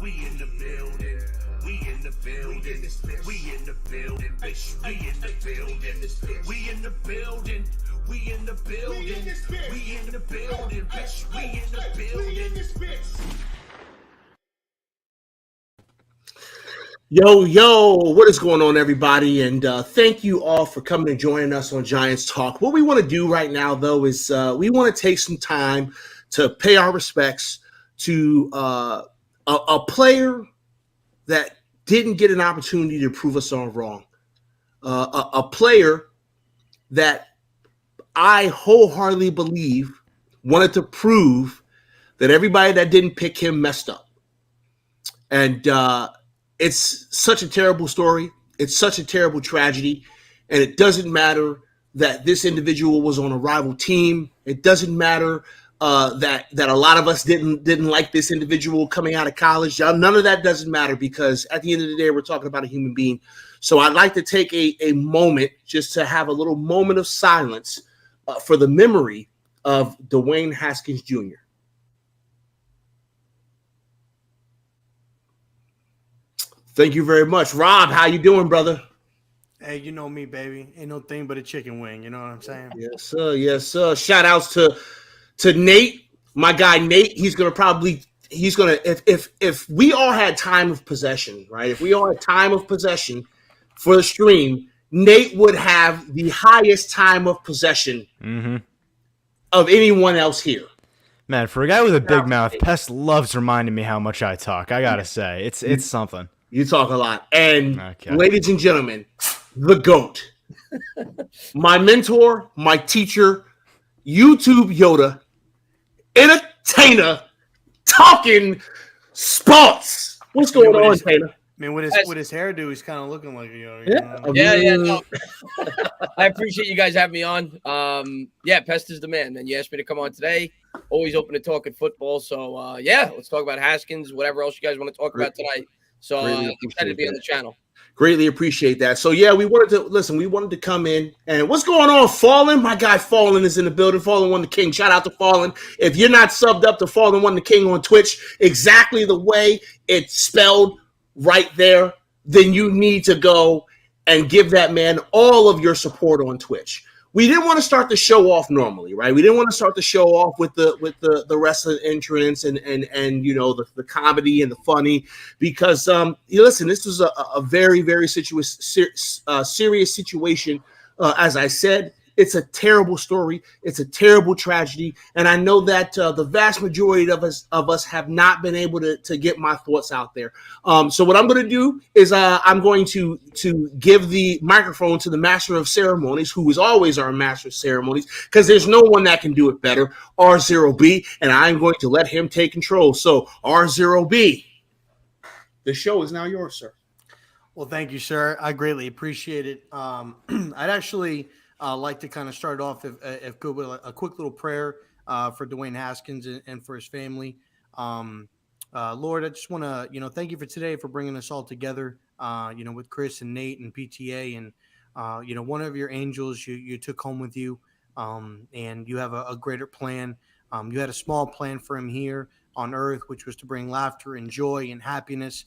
We in the building. We in the building. We in the building, bitch. We in the building. We in the building. We in the building. We in the building, bitch. We in the building. Yo, what is going on, everybody? And thank you all for coming and joining us on Giants Talk. What we want to do right now, though, is we want to take some time to pay our respects to a player that didn't get an opportunity to prove us all wrong. A player that I wholeheartedly believe wanted to prove that everybody that didn't pick him messed up. And it's such a terrible story. It's such a terrible tragedy. And it doesn't matter that this individual was on a rival team. It doesn't matter that a lot of us didn't like this individual coming out of college. None of that doesn't matter, because at the end of the day, we're talking about a human being. So I'd like to take a moment just to have a little moment of silence for the memory of Dwayne Haskins Jr. Thank you very much. Rob, how you doing, brother? Hey, you know me, baby. Ain't no thing but a chicken wing. You know what I'm saying? Yes, sir. Yes, sir. Shout outs to Nate, my guy Nate. He's gonna if we all had time of possession, right? If we all had time of possession for the stream, Nate would have the highest time of possession of anyone else here. Man, for a guy with a big mouth, Pest loves reminding me how much I talk. I gotta say, it's something. You talk a lot. And ladies and gentlemen, the GOAT, my mentor, my teacher, YouTube Yoda, entertainer, talking sports. What's going on, Taylor? Man, with his hairdo, he's kind of looking like a Yeah. No. I appreciate you guys having me on. Pest is the man, man. You asked me to come on today. Always open to talking football. So, let's talk about Haskins, whatever else you guys want to talk about tonight. So, excited to be on the channel. Greatly appreciate that. So, we wanted to come in. And what's going on, Fallen? My guy Fallen is in the building. Fallen One the King. Shout out to Fallen. If you're not subbed up to Fallen One the King on Twitch, exactly the way it's spelled right there, then you need to go and give that man all of your support on Twitch. We didn't want to start the show off normally, right? We didn't want to start the show off with the wrestling entrance and the comedy and the funny, because listen, this was a very, very serious situation. As I said, it's a terrible story. It's a terrible tragedy, and I know that the vast majority of us have not been able to get my thoughts out there. So what I'm going to do is I'm going to give the microphone to the master of ceremonies, who is always our master of ceremonies, because there's no one that can do it better, RZeroB, and I'm going to let him take control. So RZeroB, the show is now yours, sir. Well, thank you, sir. I greatly appreciate it. I'd actually like to kind of start off, if good, with a quick little prayer for Dwayne Haskins and for his family. Lord, I just want to, thank you for today, for bringing us all together, with Chris and Nate and PTA, and, one of your angels you took home with you, and you have a greater plan. You had a small plan for him here on earth, which was to bring laughter and joy and happiness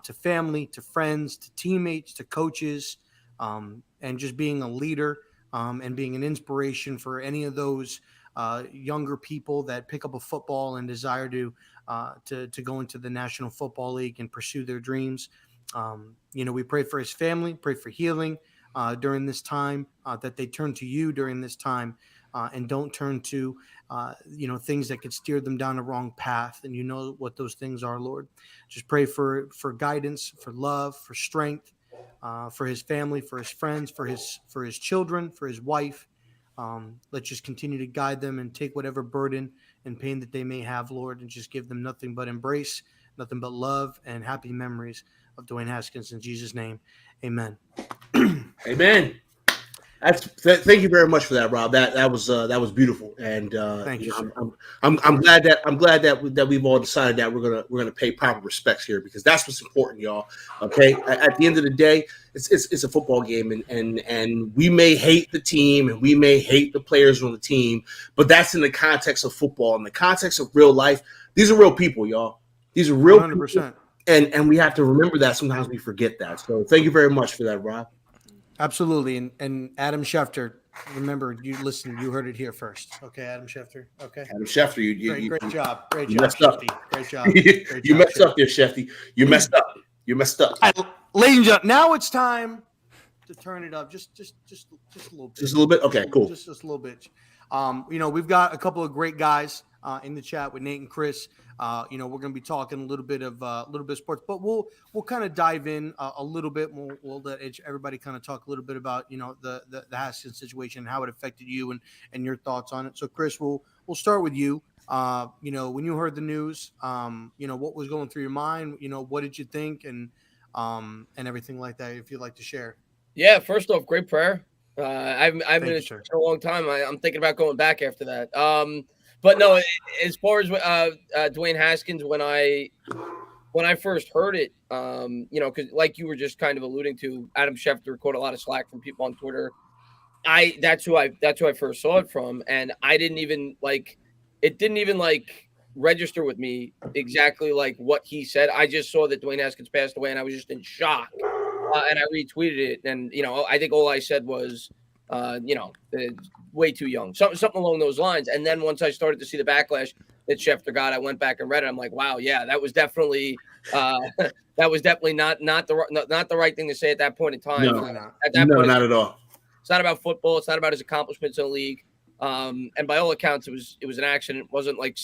to family, to friends, to teammates, to coaches, and just being a leader. And being an inspiration for any of those younger people that pick up a football and desire to go into the National Football League and pursue their dreams. We pray for his family, pray for healing during this time, that they turn to you during this time, and don't turn to things that could steer them down the wrong path. And you know what those things are, Lord. Just pray for guidance, for love, for strength. For his family, for his friends, for his children, for his wife. Let's just continue to guide them and take whatever burden and pain that they may have, Lord, and just give them nothing but embrace, nothing but love, and happy memories of Dwayne Haskins. In Jesus' name, amen. Amen. Thank you very much for that, Rob. That was beautiful, and thank you. I'm glad that we've all decided that we're gonna pay proper respects here, because that's what's important, y'all. Okay, at the end of the day, it's a football game, and we may hate the team and we may hate the players on the team, but that's in the context of football. In the context of real life, These are real people, y'all. These are real 100%. people, and we have to remember that. Sometimes we forget that. So thank you very much for that, Rob. Absolutely. And Adam Schefter, remember, you heard it here first. Okay, Adam Schefter. Okay. Adam Schefter, you Great job. Great you job, messed up. Shefty. Great job. You messed up there, Shefty. You messed up. You messed up. All right, ladies and gentlemen, now it's time to turn it up just a little bit. Just a little bit? Okay, cool. Just a little bit. We've got a couple of great guys in the chat with Nate and Chris. We're going to be talking a little bit of sports, but we'll kind of dive in a little bit. We'll let everybody kind of talk a little bit about the Haskins situation, how it affected you, and your thoughts on it. So, Chris, we'll start with you. When you heard the news, what was going through your mind? What did you think, and everything like that? If you'd like to share. Yeah, first off, great prayer. I've been in sir. for a long time. I'm thinking about going back after that. But no, as far as Dwayne Haskins, when I first heard it, because like you were just kind of alluding to, Adam Schefter caught a lot of slack from people on Twitter. That's who I first saw it from, and I didn't even register with me exactly like what he said. I just saw that Dwayne Haskins passed away, and I was just in shock. And I retweeted it, and I think all I said was, way too young, something along those lines. And then once I started to see the backlash that Schefter got, I went back and read it. I'm like, wow, yeah, that was definitely not the right thing to say at that point in time. No, at that point, not at all. It's not about football. It's not about his accomplishments in the league. And by all accounts, it was an accident. It wasn't like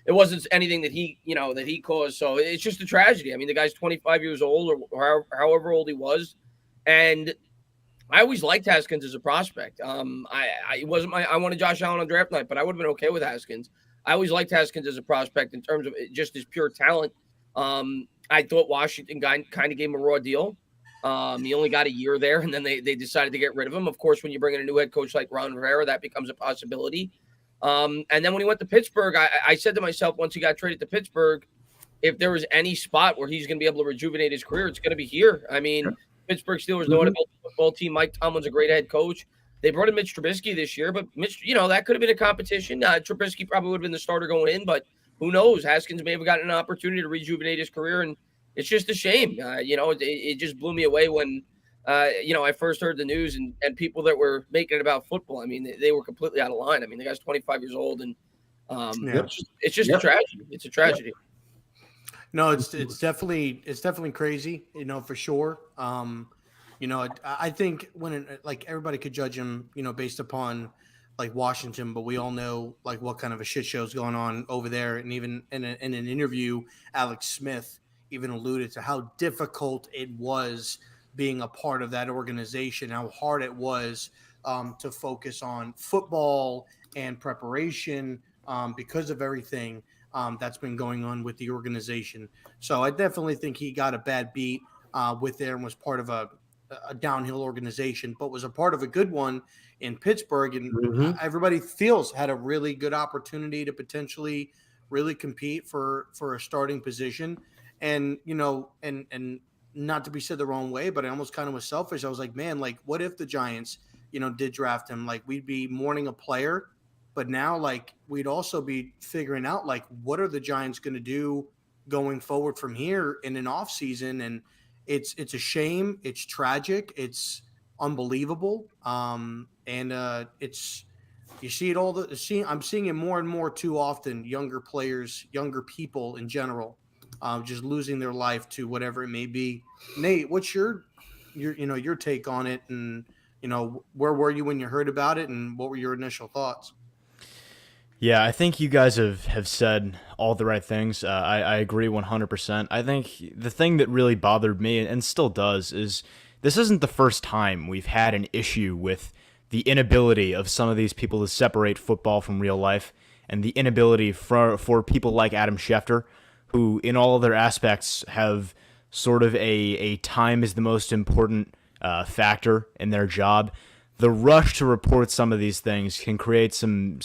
it wasn't anything that he caused. So it's just a tragedy. I mean, the guy's 25 years old or however old he was. And I always liked Haskins as a prospect. I wanted Josh Allen on draft night, but I would have been okay with Haskins. I always liked Haskins as a prospect in terms of just his pure talent. I thought Washington kind of gave him a raw deal. He only got a year there, and then they decided to get rid of him. Of course, when you bring in a new head coach like Ron Rivera, that becomes a possibility. And then when he went to Pittsburgh, I said to myself, once he got traded to Pittsburgh, if there was any spot where he's going to be able to rejuvenate his career, it's going to be here. I mean, Pittsburgh Steelers know how to build a football team. Mike Tomlin's a great head coach. They brought in Mitch Trubisky this year, but Mitch, that could have been a competition. Trubisky probably would have been the starter going in, but who knows? Haskins may have gotten an opportunity to rejuvenate his career, and it's just a shame. It just blew me away when I first heard the news, and people that were making it about football. I mean, they were completely out of line. I mean, the guy's 25 years old, and it's just a tragedy. It's a tragedy. No, it's definitely crazy, for sure. I think when everybody could judge him, based upon like Washington, but we all know like what kind of a shit show is going on over there. And even in an interview, Alex Smith even alluded to how difficult it was being a part of that organization, how hard it was to focus on football and preparation because of everything that's been going on with the organization. So I definitely think he got a bad beat with there and was part of a downhill organization, but was a part of a good one in Pittsburgh. And everybody feels had a really good opportunity to potentially really compete for a starting position. And, and not to be said the wrong way, but I almost kind of was selfish. I was like, man, like what if the Giants, did draft him? Like we'd be mourning a player, but now like we'd also be figuring out like, what are the Giants going to do going forward from here in an off season? And it's a shame. It's tragic. It's unbelievable. It's, you see it I'm seeing it more and more too often. Younger players, younger people in general, just losing their life to whatever it may be. Nate, what's your take on it? And, where were you when you heard about it, and what were your initial thoughts? Yeah, I think you guys have said all the right things. I agree 100%. I think the thing that really bothered me, and still does, is this isn't the first time we've had an issue with the inability of some of these people to separate football from real life, and the inability for people like Adam Schefter, who in all of their aspects have sort of a time is the most important factor in their job. The rush to report some of these things can create some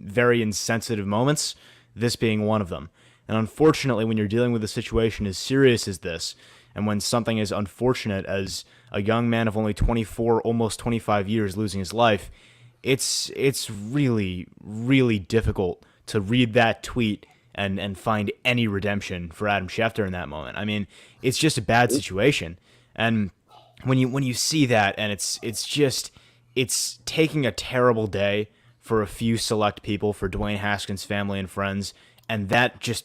very insensitive moments, this being one of them. And unfortunately, when you're dealing with a situation as serious as this, and when something as unfortunate as a young man of only 24, almost 25 years losing his life, it's really, really difficult to read that tweet and find any redemption for Adam Schefter in that moment. I mean, it's just a bad situation. And when you see that, and it's taking a terrible day for a few select people, for Dwayne Haskins' family and friends, and that just,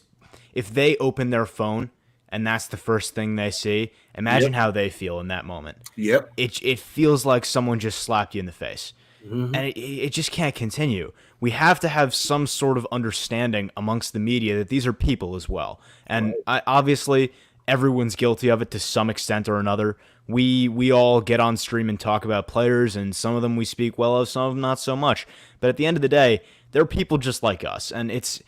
if they open their phone and that's the first thing they see, imagine how they feel in that moment. Yep. It feels like someone just slapped you in the face. And it just can't continue. We have to have some sort of understanding amongst the media that these are people as well. And obviously, everyone's guilty of it to some extent or another. We all get on stream and talk about players, and some of them we speak well of, some of them not so much. But at the end of the day, they're people just like us, and it's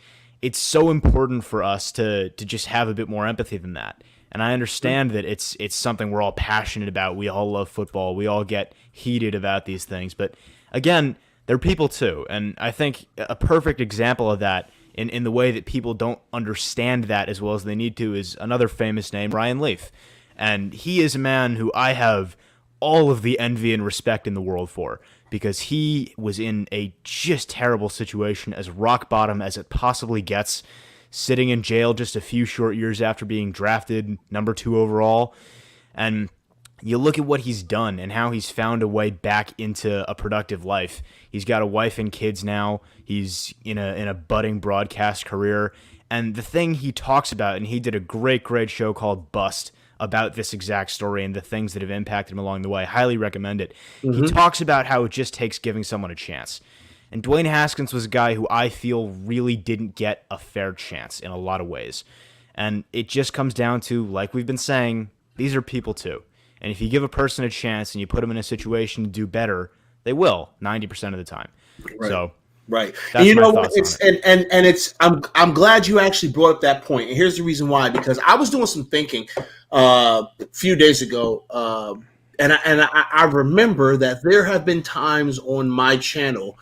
so important for us to just have a bit more empathy than that. And I understand that it's something we're all passionate about. We all love football. We all get heated about these things. But again, they're people too. And I think a perfect example of that in the way that people don't understand that as well as they need to is another famous name, Ryan Leaf. And he is a man who I have all of the envy and respect in the world for, because he was in a just terrible situation, as rock bottom as it possibly gets, sitting in jail just a few short years after being drafted number 2 overall. And you look at what he's done and how he's found a way back into a productive life. He's got a wife and kids now. He's in a budding broadcast career. And the thing he talks about, and he did a great show called Bust about this exact story and the things that have impacted him along the way. Highly recommend it. He talks about how it just takes giving someone a chance. And Dwayne Haskins was a guy who I feel really didn't get a fair chance in a lot of ways. And it just comes down to, like we've been saying, these are people too. And if you give a person a chance and you put them in a situation to do better, they will 90% of the time. Right. So right. That's you my know, thoughts it's on it. and it's I'm glad you actually brought up that point. And here's the reason why, because I was doing some thinking a few days ago, and I remember that there have been times on my channel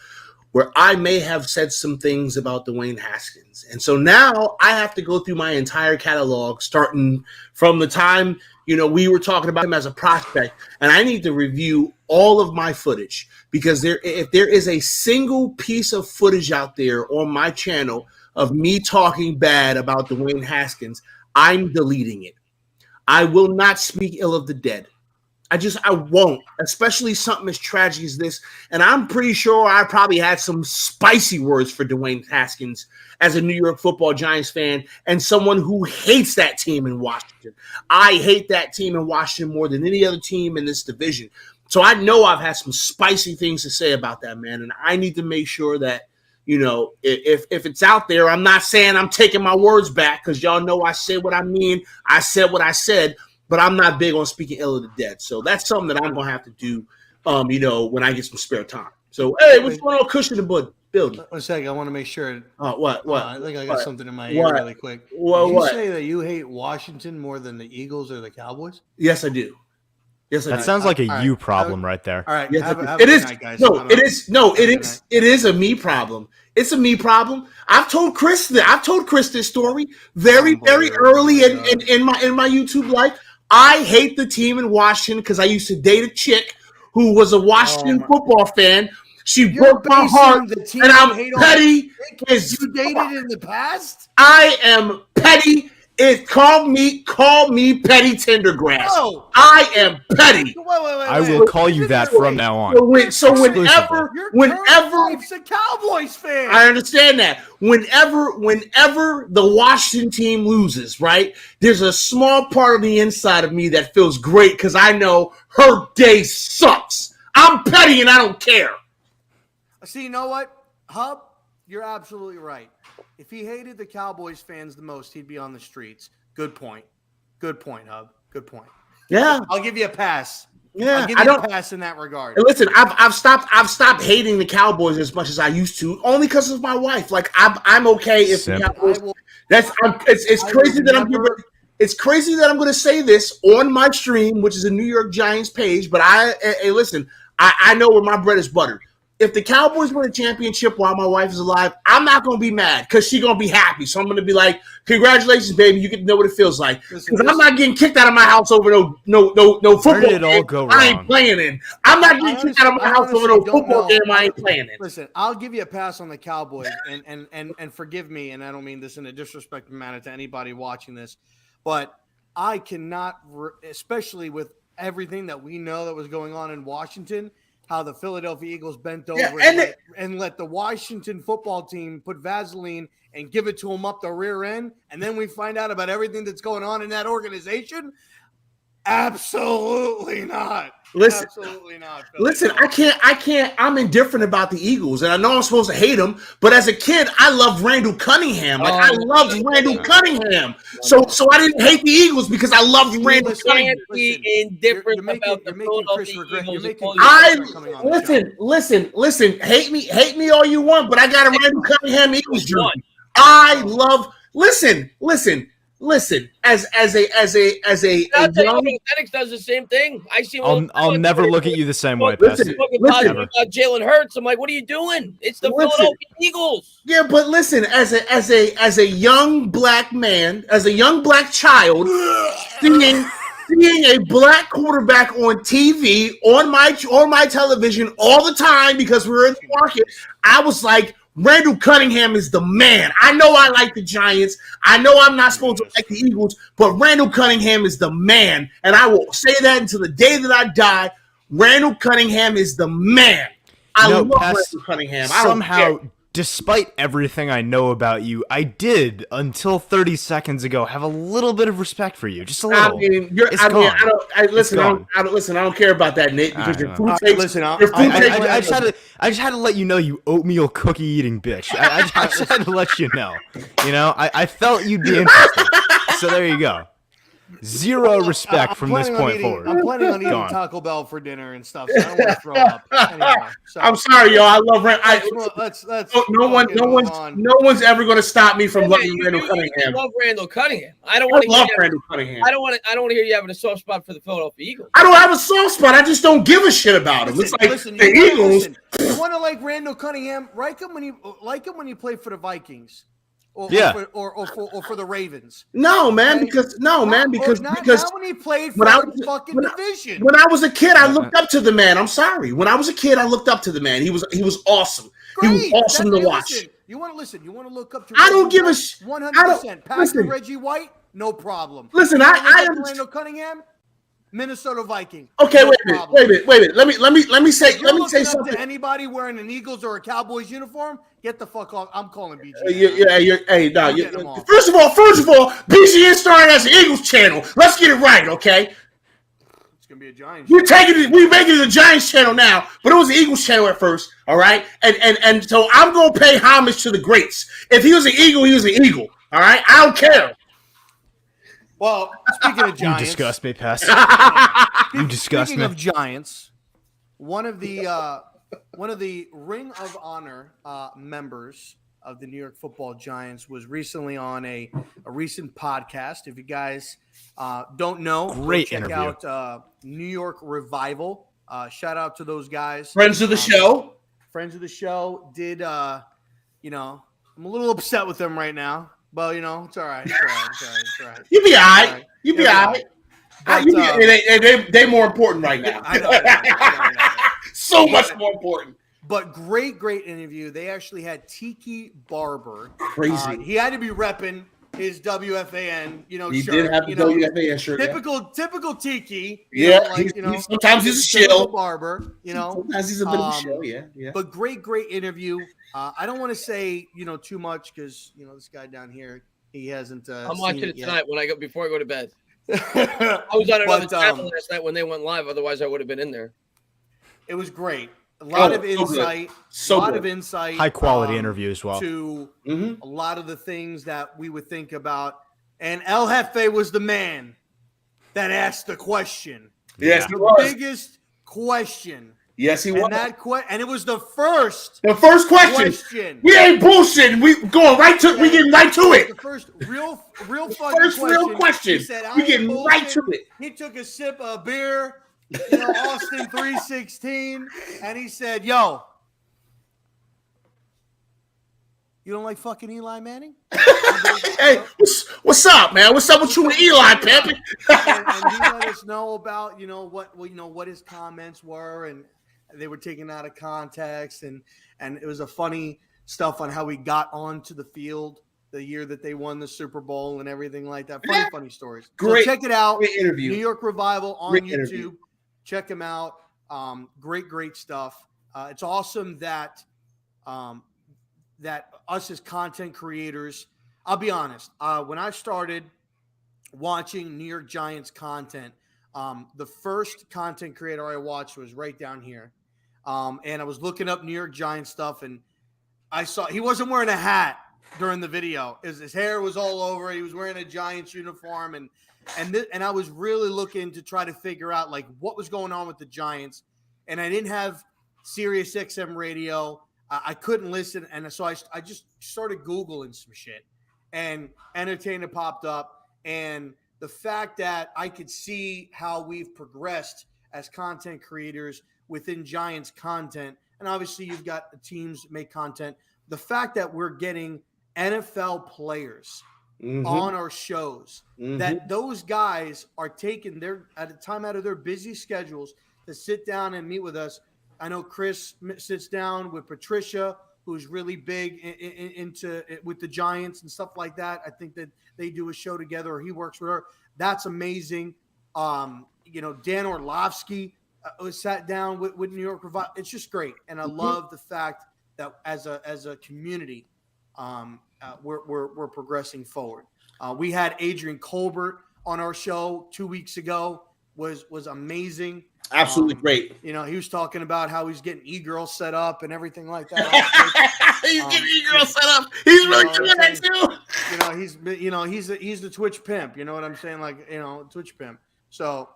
where I may have said some things about Dwayne Haskins. And so now I have to go through my entire catalog, starting from the time, we were talking about him as a prospect, and I need to review all of my footage, because if there is a single piece of footage out there on my channel of me talking bad about Dwayne Haskins, I'm deleting it. I will not speak ill of the dead. I won't, especially something as tragic as this. And I'm pretty sure I probably had some spicy words for Dwayne Haskins as a New York Football Giants fan and someone who hates that team in Washington. I hate that team in Washington more than any other team in this division. So I know I've had some spicy things to say about that man. And I need to make sure that, if it's out there, I'm not saying I'm taking my words back, because y'all know I said what I mean. I said what I said. But I'm not big on speaking ill of the dead. So that's something that I'm going to have to do, when I get some spare time. So, hey, what's going on, Cushion the building? 1 second. I want to make sure. What? I think I got something in my ear really quick. Did you say that you hate Washington more than the Eagles or the Cowboys? Yes, I do. That sounds like a you problem right there. All right. Yes, have it a is. good night, guys. It is a me problem. It's a me problem. I've told Chris this story very early in my YouTube life. I hate the team in Washington because I used to date a chick who was a Washington football fan. She broke my heart, and I'm petty. You dated in the past? I am petty. Call me petty Tendergrass. No. I am petty. Wait. I will call you that from now on. So whenever it's a Cowboys fan. I understand that. Whenever the Washington team loses, right? There's a small part of the inside of me that feels great because I know her day sucks. I'm petty and I don't care. See, you know what, Hub? You're absolutely right. If he hated the Cowboys fans the most, he'd be on the streets. Good point, Hub. Good point. Yeah, I'll give you a pass. Yeah, I'll give you a pass in that regard. Listen, I've stopped hating the Cowboys as much as I used to, only because of my wife. Like I'm okay if the Cowboys. It's crazy that I'm giving. It's crazy that I'm going to say this on my stream, which is a New York Giants page. But listen, I know where my bread is buttered. if the Cowboys win a championship while my wife is alive, I'm not going to be mad because she's going to be happy. So I'm going to be like, congratulations, baby. You get to know what it feels like. Because I'm not getting kicked out of my house over no football Where did it all go I ain't wrong? playing in. I'm not getting kicked out of my house over no football game I ain't playing in. Listen, I'll give you a pass on the Cowboys, and forgive me, and I don't mean this in a disrespectful manner to anybody watching this, but I cannot, especially with everything that we know that was going on in Washington, how the Philadelphia Eagles bent over and let the Washington football team put Vaseline and give it to them up the rear end, and then we find out about everything that's going on in that organization. Absolutely not. Listen, absolutely not. Listen, I can't. I'm indifferent about the Eagles, and I know I'm supposed to hate them, but as a kid, I loved Randall Cunningham. I loved Randall Cunningham. So I didn't hate the Eagles because I loved Randall Cunningham. Indifferent about the Listen. Hate me all you want, but I got a Randall Cunningham Eagles jersey. I love. Listen. As a young, Athletics does the same thing. I see. I'll never look at you the same way. Listen. Jalen Hurts. I'm like, what are you doing? It's the Philadelphia Eagles. Yeah, but listen, as a young black man, as a young black child, seeing a black quarterback on TV on my television all the time because we're in the market, I was like, Randall Cunningham is the man. I know I like the Giants. I know I'm not supposed to like the Eagles, but Randall Cunningham is the man. And I will say that until the day that I die. Randall Cunningham is the man. I love Randall Cunningham. Somehow, despite everything I know about you, I did, until 30 seconds ago, have a little bit of respect for you. Just a little. I don't care about that, Nate, because your food takes. I just had to let you know, you oatmeal cookie eating bitch. I just had to let you know. You know, I felt you'd be interested. So there you go. Zero respect from this point forward. I'm planning on eating Taco Bell for dinner and stuff, so I don't want to throw up. Anyway, I'm sorry, y'all. I love Randall. No one's ever going to stop me from loving Randall Cunningham. You love Randall Cunningham. I don't want to love Randall Cunningham. I don't want to hear you having a soft spot for the Philadelphia Eagles. I don't have a soft spot. I just don't give a shit about him. It's like the Eagles. You want to like Randall Cunningham? Like him when he played for the Vikings. Or for the Ravens. No, man, because not when he played for the fucking division. When I was a kid, I looked up to the man. I'm sorry. When I was a kid, I looked up to the man. He was awesome. Great. He was awesome to watch. Listen. You want to look up to? I don't give a shit. 100%. Pastor Reggie White, no problem. Listen, I understand. Randall Cunningham, Minnesota Viking. Okay, wait a minute. Let me say something. To anybody wearing an Eagles or a Cowboys uniform, get the fuck off. I'm calling BG. First of all, BG is starting as an Eagles channel. Let's get it right, okay? It's gonna be a Giants. We're making it a Giants channel now, but it was an Eagles channel at first. All right, and so I'm gonna pay homage to the greats. If he was an Eagle, he was an Eagle. All right, I don't care. Well, speaking of Giants, you disgust me, Pest. You disgust me. Speaking of Giants, one of the Ring of Honor members of the New York Football Giants was recently on a recent podcast. If you guys don't know, great check interview. out New York Revival. Shout out to those guys. Friends of the show. Friends of the show did. I'm a little upset with them right now. Well, it's all right. It's all right. You be all right. You be all right. They more important right now. I know. So much more important. But great interview. They actually had Tiki Barber. Crazy. He had to be repping his WFAN, he shirt. did have the WFAN shirt. Typical Tiki. Sometimes he's a shill. Barber. Sometimes he's a bit of a shill. Yeah. But great interview. I don't want to say too much because this guy down here, he hasn't. I'm watching it tonight before I go to bed. I was on another channel last night when they went live. Otherwise, I would have been in there. It was great. A lot of insight. Of insight. High quality interview as well. To a lot of the things that we would think about. And El Jefe was the man that asked the question. Yes, the biggest question. Yes, he was. And it was the first. The first question. We ain't bullshitting. We going right to. We getting right to it. The first real fucking first question. Real question. He said, we getting right to it. He took a sip of beer. Austin 316, and he said, "Yo, You don't like fucking Eli Manning? Hey, what's up, man? What's up with you and Eli, Pepe? and he let us know about what his comments were, and they were taken out of context, and it was a funny stuff on how he got onto the field the year that they won the Super Bowl and everything like that. Funny stories. Great. So check it out. Great interview. New York Revival on Great YouTube. interview. Check him out. Great stuff. It's awesome that that us as content creators, I'll be honest, when I started watching New York Giants content, the first content creator I watched was right down here. And I was looking up New York Giants stuff, and I saw he wasn't wearing a hat during the video. His hair was all over. He was wearing a Giants uniform, and I was really looking to try to figure out like what was going on with the Giants. And I didn't have Sirius XM radio. I couldn't listen, and so I just started Googling some shit, and Entertainer popped up, and the fact that I could see how we've progressed as content creators within Giants content, and obviously you've got the teams that make content. The fact that we're getting NFL players on our shows, that those guys are taking at a time out of their busy schedules to sit down and meet with us. I know Chris sits down with Patricia, who's really big into with the Giants and stuff like that. I think that they do a show together, or he works with her. That's amazing. Dan Orlovsky was sat down with New York Revival. It's just great, and I love the fact that as a community, we're progressing forward. We had Adrian Colbert on our show 2 weeks ago. Was amazing. Absolutely great. He was talking about how he's getting e-girl set up and everything like that. He's getting e-girl set up. He's really doing that too. He's the Twitch pimp. You know what I'm saying? Like, Twitch pimp. So,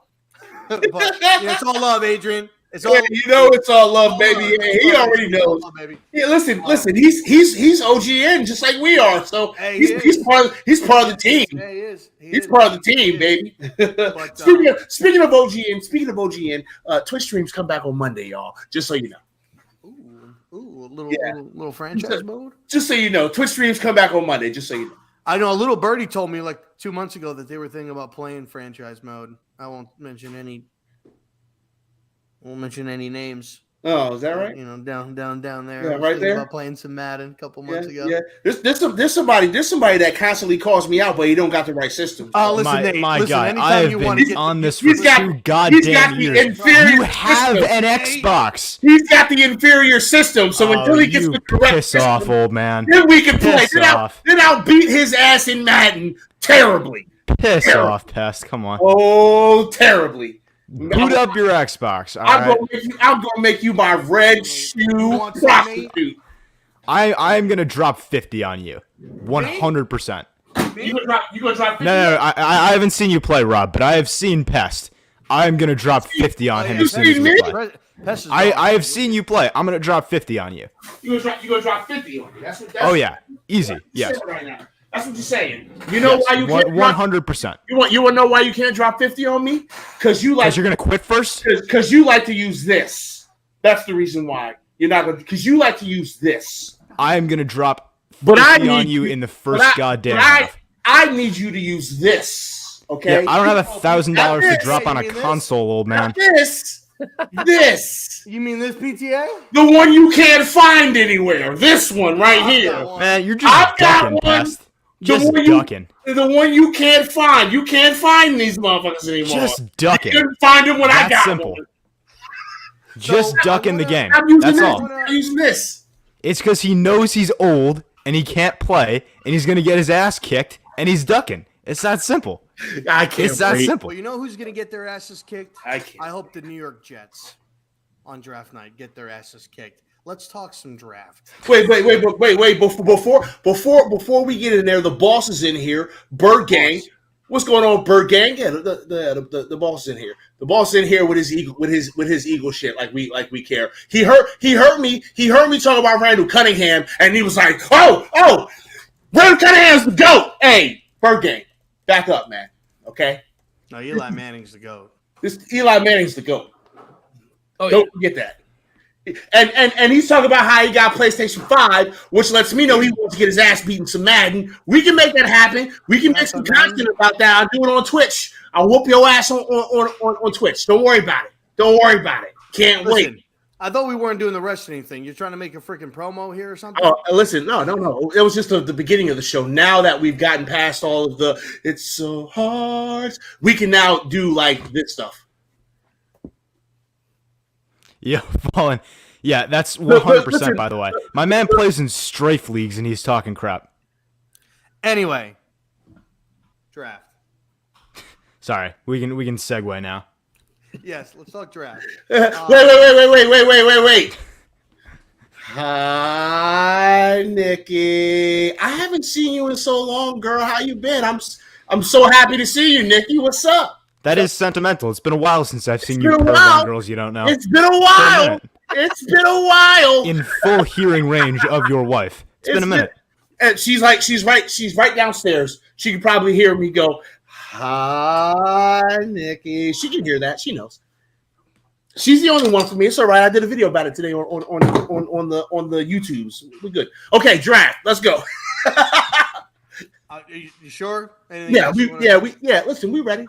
but it's all love, Adrian. It's all it's all love, baby. Yeah, he already knows. Love, baby. Yeah, listen. He's OGN just like we are. So he's part of the team. Yeah, he is. He's part of the team, baby. But, speaking of OGN, Twitch streams come back on Monday, y'all. Just so you know. Ooh, a little franchise mode. Just so you know, Twitch streams come back on Monday. Just so you know. I know a little birdie told me like 2 months ago that they were thinking about playing franchise mode. I won't mention any names. Oh, is that right? Down there. Yeah, right there. About playing some Madden a couple months ago. Yeah. There's somebody that constantly calls me out, but he don't got the right system. Oh, listen, Nate. My listen, guy, I have been on this for 2 goddamn years. You have an Xbox. He's got the inferior system, so until he gets the correct piss system, off, old man. then we can play. Then I'll beat his ass in Madden terribly. Piss off, Pest. Come on. Oh, terribly. Boot up your Xbox. I'm gonna make you my red shoe prostitute. I'm gonna drop 50 on you, 100%. You gonna drop 50? No. I haven't seen you play, Rob, but I have seen Pest. I'm gonna drop 50 on him as soon as we play. I have seen you play. I'm gonna drop 50 on you. You gonna drop 50 on me? That's oh yeah, easy. Yes. Right now. That's what you're saying. You know why you can't 100%. You want to know why you can't drop 50 on me? Because you're gonna quit first. Because you like to use this. That's the reason why you're not gonna. Because you like to use this. I am gonna drop 50 on you in the first goddamn half. I need you to use this. Okay. Yeah, I don't have $1,000 to drop on a console, old man. Not this. This. You mean this PTA? The one you can't find anywhere. This one right here. Man, you're just ducking, Pest. Just ducking. The one you can't find. You can't find these motherfuckers anymore. Just ducking. You couldn't find them when I got simple. one. Just ducking the game. That's all. I'm using this. It's because he knows he's old and he can't play and he's going to get his ass kicked and he's ducking. It's that simple. I can't. It's that simple. Well, you know who's going to get their asses kicked? I can't. I hope the New York Jets on draft night get their asses kicked. Let's talk some draft. Wait. Before we get in there, the boss is in here. Bird Gang. What's going on, Bird Gang? Yeah, the boss is in here. The boss is in here with his eagle shit, like we care. He heard me talk about Randall Cunningham, and he was like, oh, Randall Cunningham's the GOAT. Hey, Bird Gang, back up, man. Okay? No, Eli Manning's the GOAT. This Eli Manning's the GOAT. Oh, Don't forget that. And he's talking about how he got PlayStation 5, which lets me know he wants to get his ass beaten some Madden. We can make that happen. We can make some content about that. I'll do it on Twitch. I'll whoop your ass on Twitch. Don't worry about it. Don't worry about it. Can't wait. I thought we weren't doing the wrestling thing. You're trying to make a freaking promo here or something? Oh, listen, no. It was just the beginning of the show. Now that we've gotten past all of the it's so hard, we can now do like this stuff. Yeah, Fallen. Yeah, that's 100%, by the way. My man plays in strafe leagues, and he's talking crap. Anyway, draft. Sorry, we can segue now. Yes, let's talk draft. Wait. Hi, Nikki. I haven't seen you in so long, girl. How you been? I'm so happy to see you, Nikki. What's up? That is sentimental. It's been a while since I've seen you on girls you don't know. It's been a while. It's been a while. In full hearing range of your wife. It's been a minute. And she's right downstairs. She can probably hear me go, hi, Nikki. She can hear that. She knows. She's the only one for me. It's all right. I did a video about it today on the YouTubes. We're good. Okay, draft. Let's go. You sure? Listen, we ready.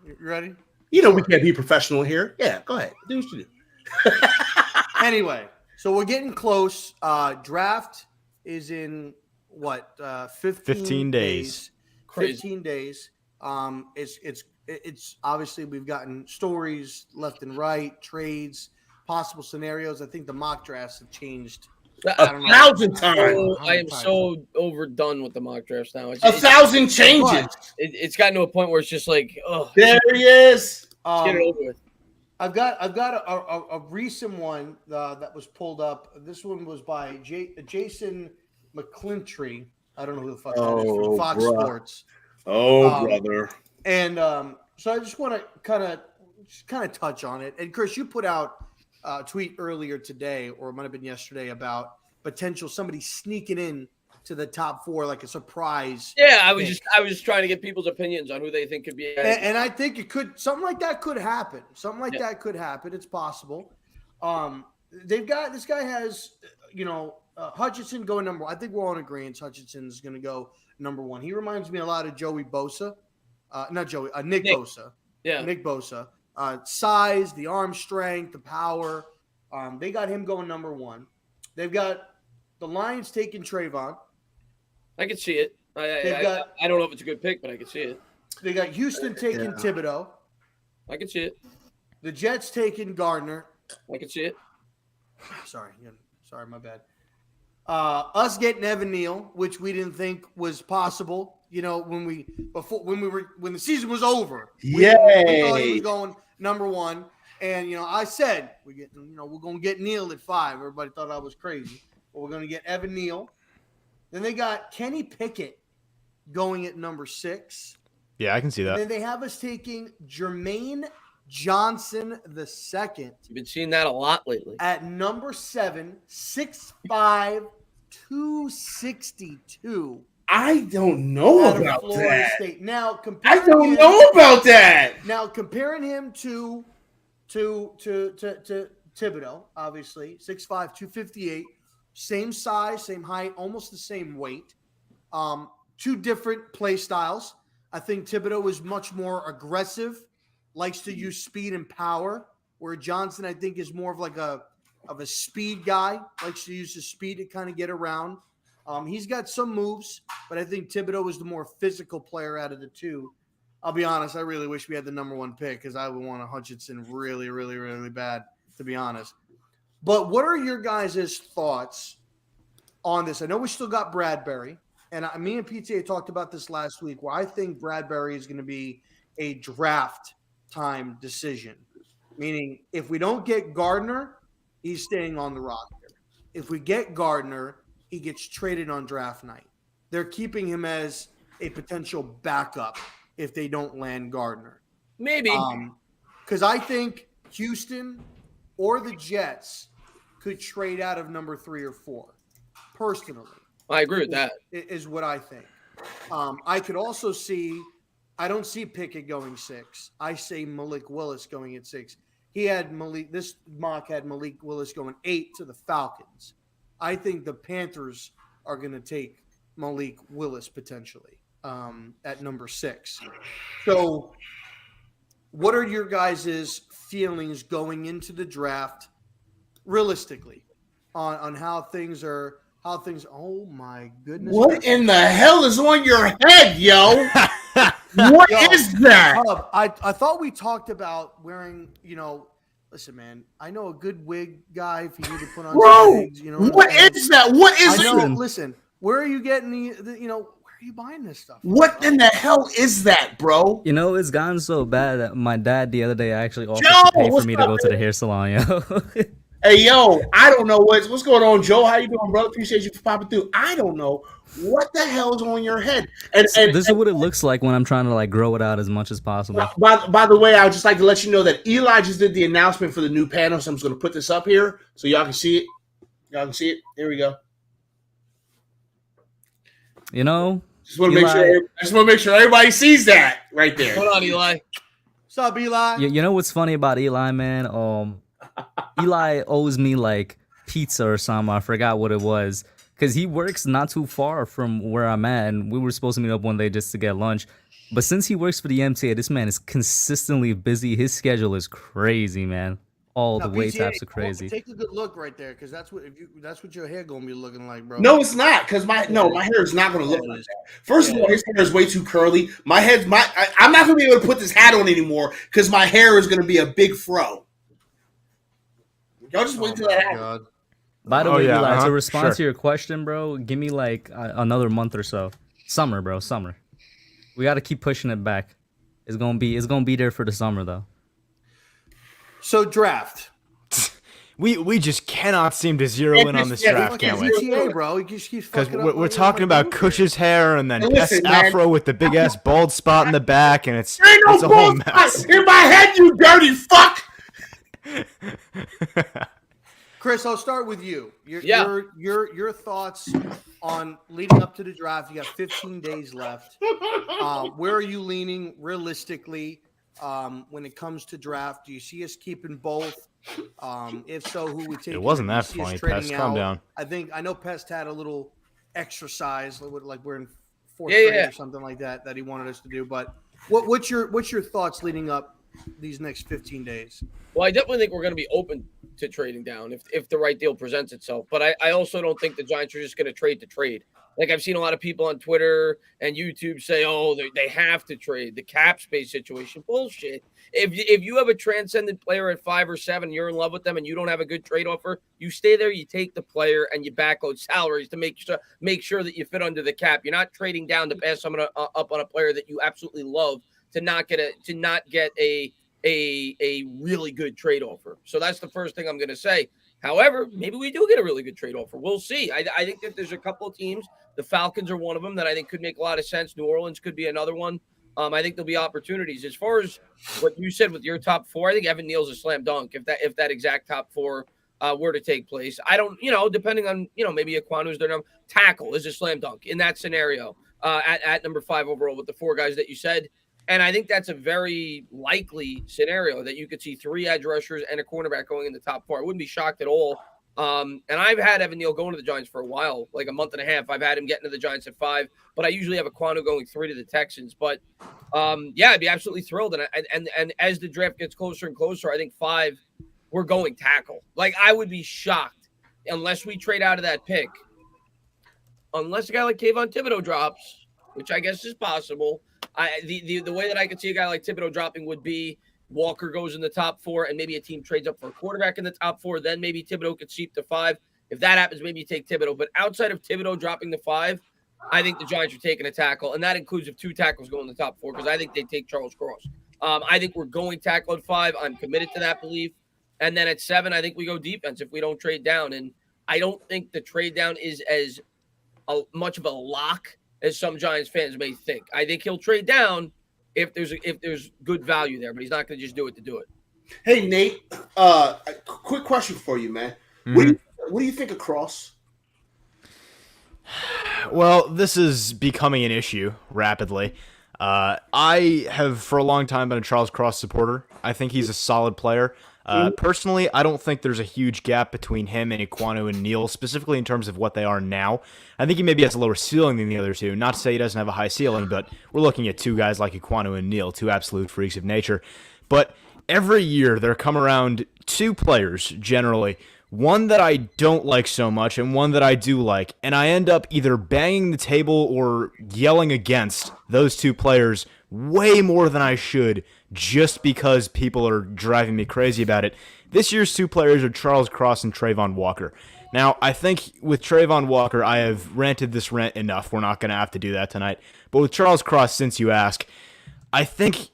You ready? You know we can't be professional here. Yeah, go ahead. Do what you do. Anyway, so we're getting close. Draft is in what? 15 days. Crazy. 15 days. It's obviously we've gotten stories left and right, trades, possible scenarios. I think the mock drafts have changed 1,000 times. I am so overdone with the mock drafts now. 1,000 changes. It's gotten to a point where it's just like, oh, there he is. Get it over with. I've got a recent one that was pulled up. This one was by Jason McClintry. I don't know who the fuck that is, from Fox Sports. Brother. And so I just want to kind of touch on it. And Chris, you put out a tweet earlier today, or it might have been yesterday, about potential somebody sneaking in to the top 4 like a surprise. Yeah, I was just trying to get people's opinions on who they think could be. And I think it could, something like that could happen. That could happen. It's possible. They've got, this guy has, Hutchinson going number 1. I think we're all in agreement. Hutchinson is going to go number 1. He reminds me a lot of Joey Bosa. Nick Bosa. Yeah. Nick Bosa. Size, the arm strength, the power. They got him going number 1. They've got the Lions taking Trayvon. I can see it. I don't know if it's a good pick, but I can see it. They got Houston taking Thibodeau. I can see it. The Jets taking Gardner. I can see it. Sorry, my bad. Us getting Evan Neal, which we didn't think was possible. When the season was over. We thought he was going number 1. And I said we're gonna get Neal at 5. Everybody thought I was crazy, but we're gonna get Evan Neal. Then they got Kenny Pickett going at number 6. Yeah, I can see that. And then they have us taking Jermaine Johnson II. You've been seeing that a lot lately. At number 7, 6'5", 262. I don't know about that. State. Now, I don't know about that. Now, comparing him to Thibodeau, obviously, 6'5", 258, same size, same height, almost the same weight. 2 different play styles. I think Thibodeau is much more aggressive, likes to use speed and power, where Johnson, I think, is more of like a speed guy, likes to use his speed to kind of get around. He's got some moves, but I think Thibodeau is the more physical player out of the 2. I'll be honest, I really wish we had the number 1 pick because I would want a Hutchinson really, really, really bad, to be honest. But what are your guys' thoughts on this? I know we still got Bradbury, and me and PTA talked about this last week, where I think Bradbury is going to be a draft time decision, meaning if we don't get Gardner, he's staying on the roster. If we get Gardner, he gets traded on draft night. They're keeping him as a potential backup if they don't land Gardner. Maybe. Because I think Houston or the Jets could trade out of number 3 or 4. Personally. I agree with that. Is what I think. I could also see – I don't see Pickett going 6. I say Malik Willis going at 6. he had Malik. This mock had Malik Willis going 8 to the Falcons. I think the Panthers are going to take Malik Willis potentially at number 6. So, what are your guys' feelings going into the draft, realistically, on how things are? How things? Oh my goodness! What in the hell is on your head, yo? What is that? I thought we talked about wearing. Listen, man. I know a good wig guy if you need to put on. Bro, wigs, what is that? What is it? Listen, where are you getting where are you buying this stuff? What in the hell is that, bro? It's gotten so bad that my dad the other day actually offered to pay for me to go to the hair salon, yo. Hey, yo, I don't know what's going on, Joe. How you doing, brother? Appreciate you for popping through. I don't know what the hell is on your head. And this is what it looks like when I'm trying to like grow it out as much as possible. By the way, I would just like to let you know that Eli just did the announcement for the new panel, so I'm just going to put this up here so y'all can see it. Y'all can see it. Here we go. Just want to make sure everybody sees that right there. Hold on, Eli. What's up, Eli? You know what's funny about Eli, man? Eli owes me like pizza or something. I forgot what it was because he works not too far from where I'm at, and we were supposed to meet up one day just to get lunch. But since he works for the MTA, this man is consistently busy. His schedule is crazy, man. All the weight types are crazy. Take a good look right there, because that's what your hair gonna be looking like, bro. No, it's not, because my hair is not going to look like that. First of all, his hair is way too curly. I'm not going to be able to put this hat on anymore because my hair is going to be a big fro. Y'all just wait till that happens. By the way, Eli, to respond to your question, bro, give me like another month or so. Summer, bro, summer. We got to keep pushing it back. It's gonna be there for the summer though. So draft. We just cannot seem to zero in on this draft, can we? ZTA, bro. Because we're talking about Cush's hair and then Pest's afro with the big ass bald spot in the back, and it's a whole mess. In my head, you dirty fuck. Chris, I'll start with you. Your thoughts on leading up to the draft. You got 15 days left. Where are you leaning realistically when it comes to draft? Do you see us keeping both? If so, who we take? It wasn't that funny, Pest. Calm down. I know Pest had a little exercise, like we're in fourth grade or something like that he wanted us to do. But what's your thoughts leading up these next 15 days? Well, I definitely think we're going to be open to trading down if the right deal presents itself. But I also don't think the Giants are just going to trade to trade. Like I've seen a lot of people on Twitter and YouTube say, oh, they have to trade. The cap space situation. Bullshit. If you have a transcendent player at 5 or 7, you're in love with them and you don't have a good trade offer, you stay there, you take the player, and you backload salaries to make sure that you fit under the cap. You're not trading down to pass someone up on a player that you absolutely love to not get a really good trade offer. So that's the first thing I'm going to say. However, maybe we do get a really good trade offer. We'll see. I think that there's a couple of teams. The Falcons are one of them that I think could make a lot of sense. New Orleans could be another one. I think there'll be opportunities. As far as what you said with your top 4, I think Evan Neal's a slam dunk if that exact top 4 were to take place. I don't, depending on, maybe Aquanu's their number. Tackle is a slam dunk in that scenario at number 5 overall with the 4 guys that you said. And I think that's a very likely scenario that you could see 3 edge rushers and a cornerback going in the top 4. I wouldn't be shocked at all. And I've had Evan Neal going to the Giants for a while, like a month and a half. I've had him getting to the Giants at 5, but I usually have Aquanu going 3 to the Texans. But I'd be absolutely thrilled. And as the draft gets closer and closer, I think 5, we're going tackle. Like I would be shocked unless we trade out of that pick, unless a guy like Kayvon Thibodeau drops, which I guess is possible. The way that I could see a guy like Thibodeau dropping would be Walker goes in the top 4 and maybe a team trades up for a quarterback in the top 4. Then maybe Thibodeau could seep to 5. If that happens, maybe you take Thibodeau. But outside of Thibodeau dropping to 5, I think the Giants are taking a tackle. And that includes if 2 tackles go in the top 4 because I think they take Charles Cross. I think we're going tackle at 5. I'm committed to that belief. And then at 7, I think we go defense if we don't trade down. And I don't think the trade down is as much of a lock as some Giants fans may think. I think he'll trade down if there's good value there, but he's not going to just do it to do it. Hey, Nate, a quick question for you, man. Mm-hmm. What do you think of Cross? Well, this is becoming an issue rapidly. I have for a long time been a Charles Cross supporter. I think he's a solid player. Personally, I don't think there's a huge gap between him and Ekwonu and Neal, specifically in terms of what they are now. I think he maybe has a lower ceiling than the other two. Not to say he doesn't have a high ceiling, but we're looking at two guys like Ekwonu and Neal, two absolute freaks of nature. But every year there come around two players, generally, one that I don't like so much and one that I do like, and I end up either banging the table or yelling against those two players way more than I should just because people are driving me crazy about it. This year's two players are Charles Cross and Trayvon Walker. Now, I think with Trayvon Walker, I have ranted this rant enough. We're not going to have to do that tonight. But with Charles Cross, since you ask, I think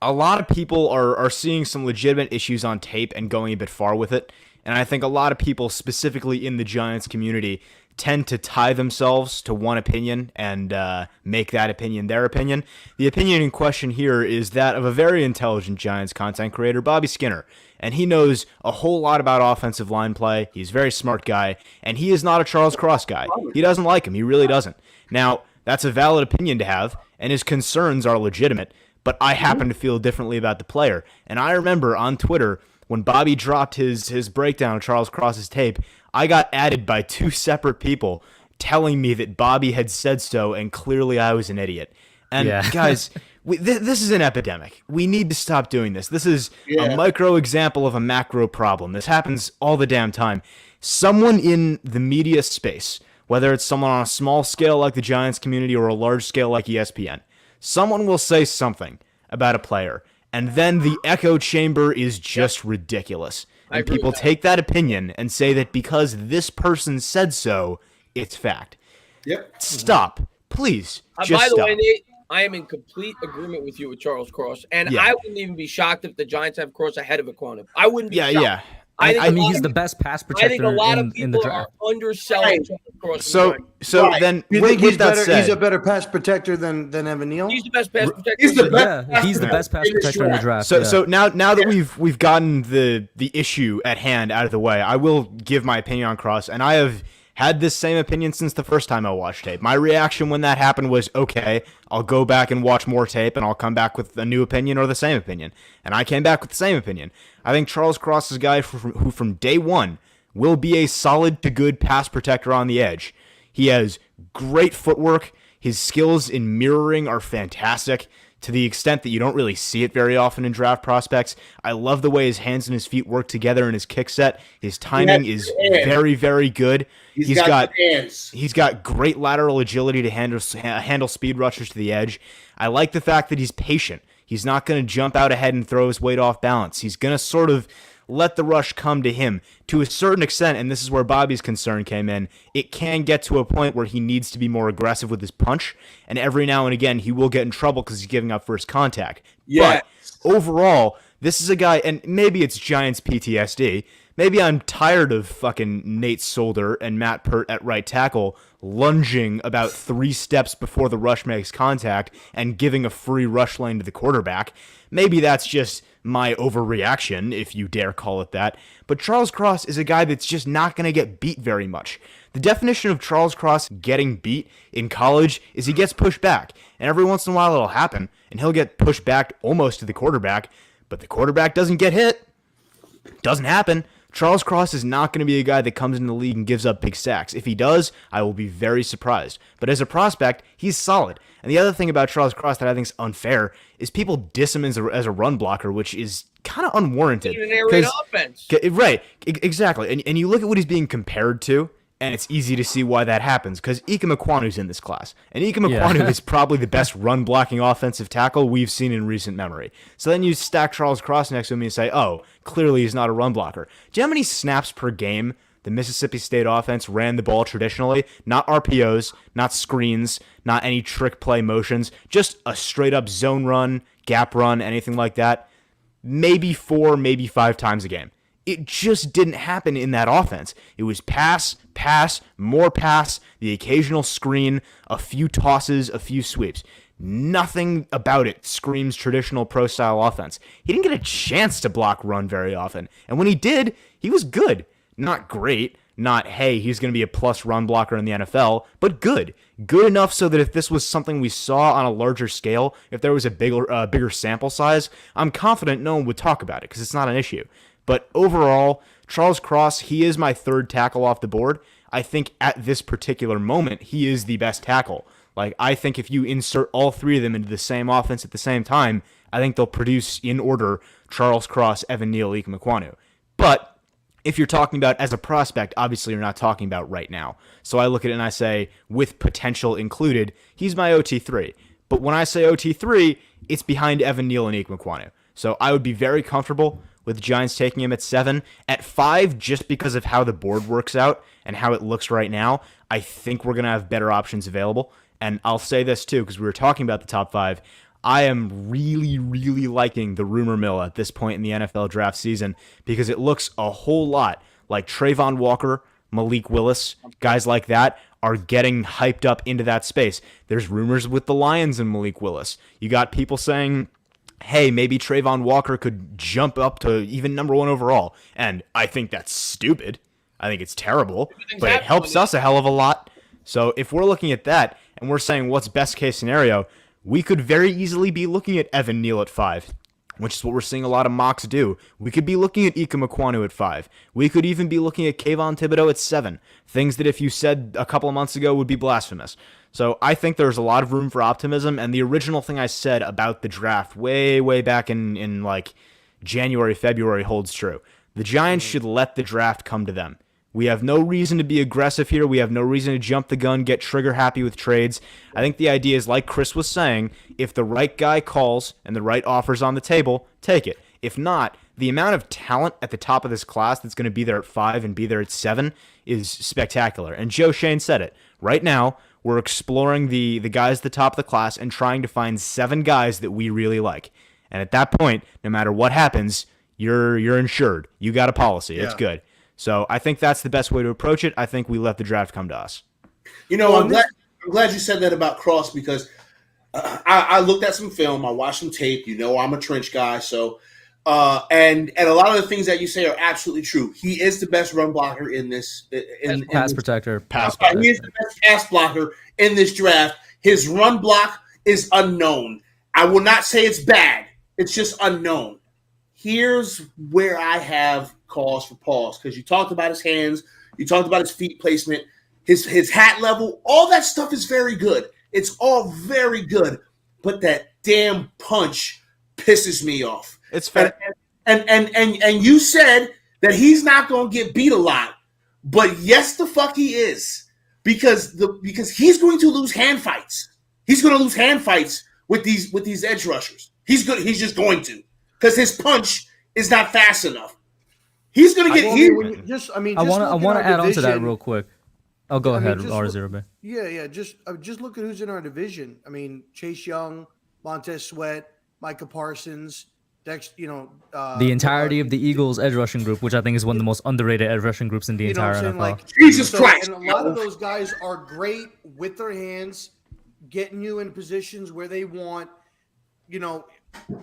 a lot of people are seeing some legitimate issues on tape and going a bit far with it. And I think a lot of people, specifically in the Giants community, tend to tie themselves to one opinion and make that opinion their opinion. The opinion in question here is that of a very intelligent Giants content creator, Bobby Skinner. And he knows a whole lot about offensive line play. He's a very smart guy. And he is not a Charles Cross guy. He doesn't like him. He really doesn't. Now, that's a valid opinion to have, and his concerns are legitimate. But I happen to feel differently about the player. And I remember on Twitter, when Bobby dropped his breakdown of Charles Cross's tape, I got added by two separate people telling me that Bobby had said so, and clearly I was an idiot. And guys, this is an epidemic. We need to stop doing this. This is a micro example of a macro problem. This happens all the damn time. Someone in the media space, whether it's someone on a small scale like the Giants community or a large scale like ESPN, someone will say something about a player, and then the echo chamber is just ridiculous. And people take that opinion and say that because this person said so, it's fact. Yep. Stop. Please. Just by the stop. way, Nate, I am in complete agreement with you with Charles Cross. And I wouldn't even be shocked if the Giants have Cross ahead of Ekwonu. I wouldn't be shocked. Yeah. I mean, he's the best pass protector I think a lot of in the people draft. are underselling Charles Cross. So then, You think he's that better? said, He's a better pass protector than Evan Neal. He's the best pass protector. He's the best. Yeah, he's the best pass protector in the draft. So now that we've gotten the issue at hand out of the way, I will give my opinion on Cross, and I have had this same opinion since the first time I watched tape. My reaction when that happened was, okay, I'll go back and watch more tape, and I'll come back with a new opinion or the same opinion. And I came back with the same opinion. I think Charles Cross is a guy who from day one will be a solid to good pass protector on the edge. He has great footwork. His skills in mirroring are fantastic, to the extent that you don't really see it very often in draft prospects. I love the way his hands and his feet work together in his kick set. His timing is very, very good. He's got great lateral agility to handle speed rushers to the edge. I like the fact that he's patient. He's not going to jump out ahead and throw his weight off balance. He's going to sort of let the rush come to him to a certain extent, and this is where Bobby's concern came in. It can get to a point where he needs to be more aggressive with his punch, and every now and again he will get in trouble because he's giving up first contact. Yeah. But overall, this is a guy, and maybe it's Giants PTSD. Maybe I'm tired of fucking Nate Solder and Matt Pert at right tackle lunging about 3 steps before the rush makes contact and giving a free rush lane to the quarterback. Maybe that's just my overreaction, if you dare call it that. But Charles Cross is a guy that's just not going to get beat very much. The definition of Charles Cross getting beat in college is he gets pushed back. And every once in a while it'll happen, and he'll get pushed back almost to the quarterback, but the quarterback doesn't get hit. Doesn't happen. Charles Cross is not going to be a guy that comes into the league and gives up big sacks. If he does, I will be very surprised. But as a prospect, he's solid. And the other thing about Charles Cross that I think is unfair is people diss him as a run blocker, which is kind of unwarranted. In an area offense. Right, exactly. And you look at what he's being compared to, and it's easy to see why that happens, because Ike Ekwonu's in this class. And Ike Ekwonu is probably the best run-blocking offensive tackle we've seen in recent memory. So then you stack Charles Cross next to him and you say, oh, clearly he's not a run blocker. Do you know how many snaps per game the Mississippi State offense ran the ball traditionally? Not RPOs, not screens, not any trick play motions, just a straight-up zone run, gap run, anything like that. Maybe 4, maybe 5 times a game. It just didn't happen in that offense. It was pass, more pass, the occasional screen, a few tosses, a few sweeps. Nothing about it screams traditional pro-style offense. He didn't get a chance to block run very often. And when he did, he was good. Not great, not, hey, he's going to be a plus run blocker in the NFL, but good. Good enough so that if this was something we saw on a larger scale, if there was a bigger sample size, I'm confident no one would talk about it because it's not an issue. But overall, Charles Cross, he is my third tackle off the board. I think at this particular moment, he is the best tackle. Like, I think if you insert all three of them into the same offense at the same time, I think they'll produce in order Charles Cross, Evan Neal, Ike Mekwonu. But if you're talking about as a prospect, obviously you're not talking about right now. So I look at it and I say, with potential included, he's my OT3. But when I say OT3, it's behind Evan Neal and Ike Mekwonu. So I would be very comfortable with the Giants taking him at 7. At 5, just because of how the board works out and how it looks right now, I think we're going to have better options available. And I'll say this too, because we were talking about the top 5. I am really, really liking the rumor mill at this point in the NFL draft season because it looks a whole lot like Trayvon Walker, Malik Willis, guys like that are getting hyped up into that space. There's rumors with the Lions and Malik Willis. You got people saying, hey, maybe Trayvon Walker could jump up to even number 1 overall. And I think that's stupid. I think it's terrible, but it helps us a hell of a lot. So if we're looking at that and we're saying what's best case scenario, we could very easily be looking at Evan Neal at 5, which is what we're seeing a lot of mocks do. We could be looking at Ike Mekwonu at 5. We could even be looking at Kayvon Thibodeau at 7. Things that if you said a couple of months ago would be blasphemous. So I think there's a lot of room for optimism, and the original thing I said about the draft way back in like January, February holds true. The Giants should let the draft come to them. We have no reason to be aggressive here. We have no reason to jump the gun, get trigger happy with trades. I think the idea is, like Chris was saying, if the right guy calls and the right offer's on the table, take it. If not, the amount of talent at the top of this class that's going to be there at 5 and be there at 7 is spectacular. And Joe Shane said it. Right now, we're exploring the guys at the top of the class and trying to find 7 guys that we really like. And at that point, no matter what happens, you're insured. You got a policy. Yeah. It's good. So I think that's the best way to approach it. I think we let the draft come to us. You know, I'm glad you said that about Cross because I looked at some film. I watched some tape. You know, I'm a trench guy. So, and a lot of the things that you say are absolutely true. He is the best run blocker in this. Pass protector. He is the best pass blocker in this draft. His run block is unknown. I will not say it's bad. It's just unknown. Here's where I have cause for pause because you talked about his hands, you talked about his feet placement, his hat level, all that stuff is very good. It's all very good, but that damn punch pisses me off. It's fair. And you said that he's not going to get beat a lot, but yes, the fuck he is because he's going to lose hand fights. He's going to lose hand fights with these edge rushers. He's just going to. Because his punch is not fast enough. He's going to get here. I want to add on to that real quick. Oh, go ahead, RZeroB. Yeah. Just look at who's in our division. I mean, Chase Young, Montez Sweat, Micah Parsons, Dex. The entirety of the Eagles' edge rushing group, which I think is one of the most underrated edge rushing groups in the entire NFL. Like, Jesus Christ! And a lot of those guys are great with their hands, getting you in positions where they want. I'm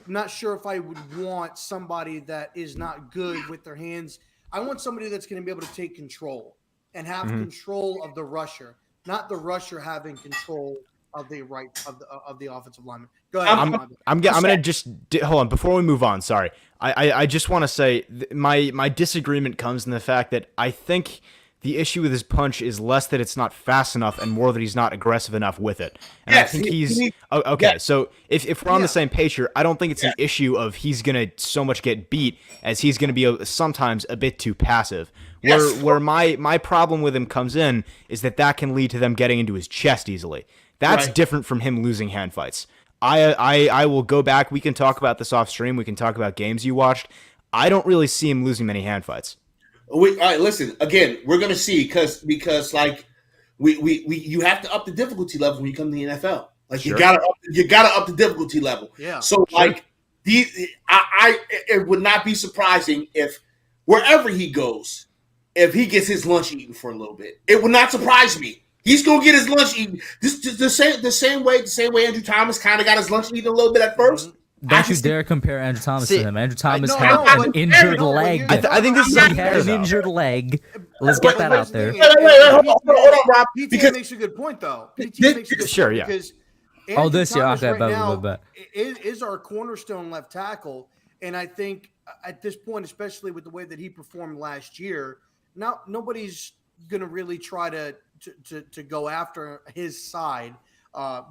not sure if I would want somebody that is not good with their hands. I want somebody that's going to be able to take control and have control of the rusher, not the rusher having control of the offensive lineman. Go ahead. I'm gonna just hold on before we move on. Sorry, I just want to say my disagreement comes in the fact that I think the issue with his punch is less that it's not fast enough and more that he's not aggressive enough with it. And yes, I think okay. Yes. So if we're on the same page here, I don't think it's an issue of he's gonna so much get beat as he's gonna be sometimes a bit too passive. Where my problem with him comes in is that can lead to them getting into his chest easily. That's different from him losing hand fights. I will go back. We can talk about this off stream. We can talk about games you watched. I don't really see him losing many hand fights. All right, listen. Again, we're gonna see because like you have to up the difficulty level when you come to the NFL. Like you gotta up the difficulty level. Yeah. So like it would not be surprising if wherever he goes, if he gets his lunch eaten for a little bit, it would not surprise me. He's gonna get his lunch eaten. The same way Andrew Thomas kind of got his lunch eaten a little bit at first. Don't you dare compare Andrew Thomas See, to him. Andrew Thomas no, had no, an but- injured no, leg. I think this is He had unfair, an though. injured leg. Let's But get that here's out the there. thing, Wait, hold on, Rob. PTA Because makes a good point, though. PTA This- makes a good Sure, point yeah. because Oh, Andrew this year, Thomas okay, right bet, now bet. is our cornerstone left tackle, and I think at this point, especially with the way that he performed last year, now nobody's going to really try to go after his side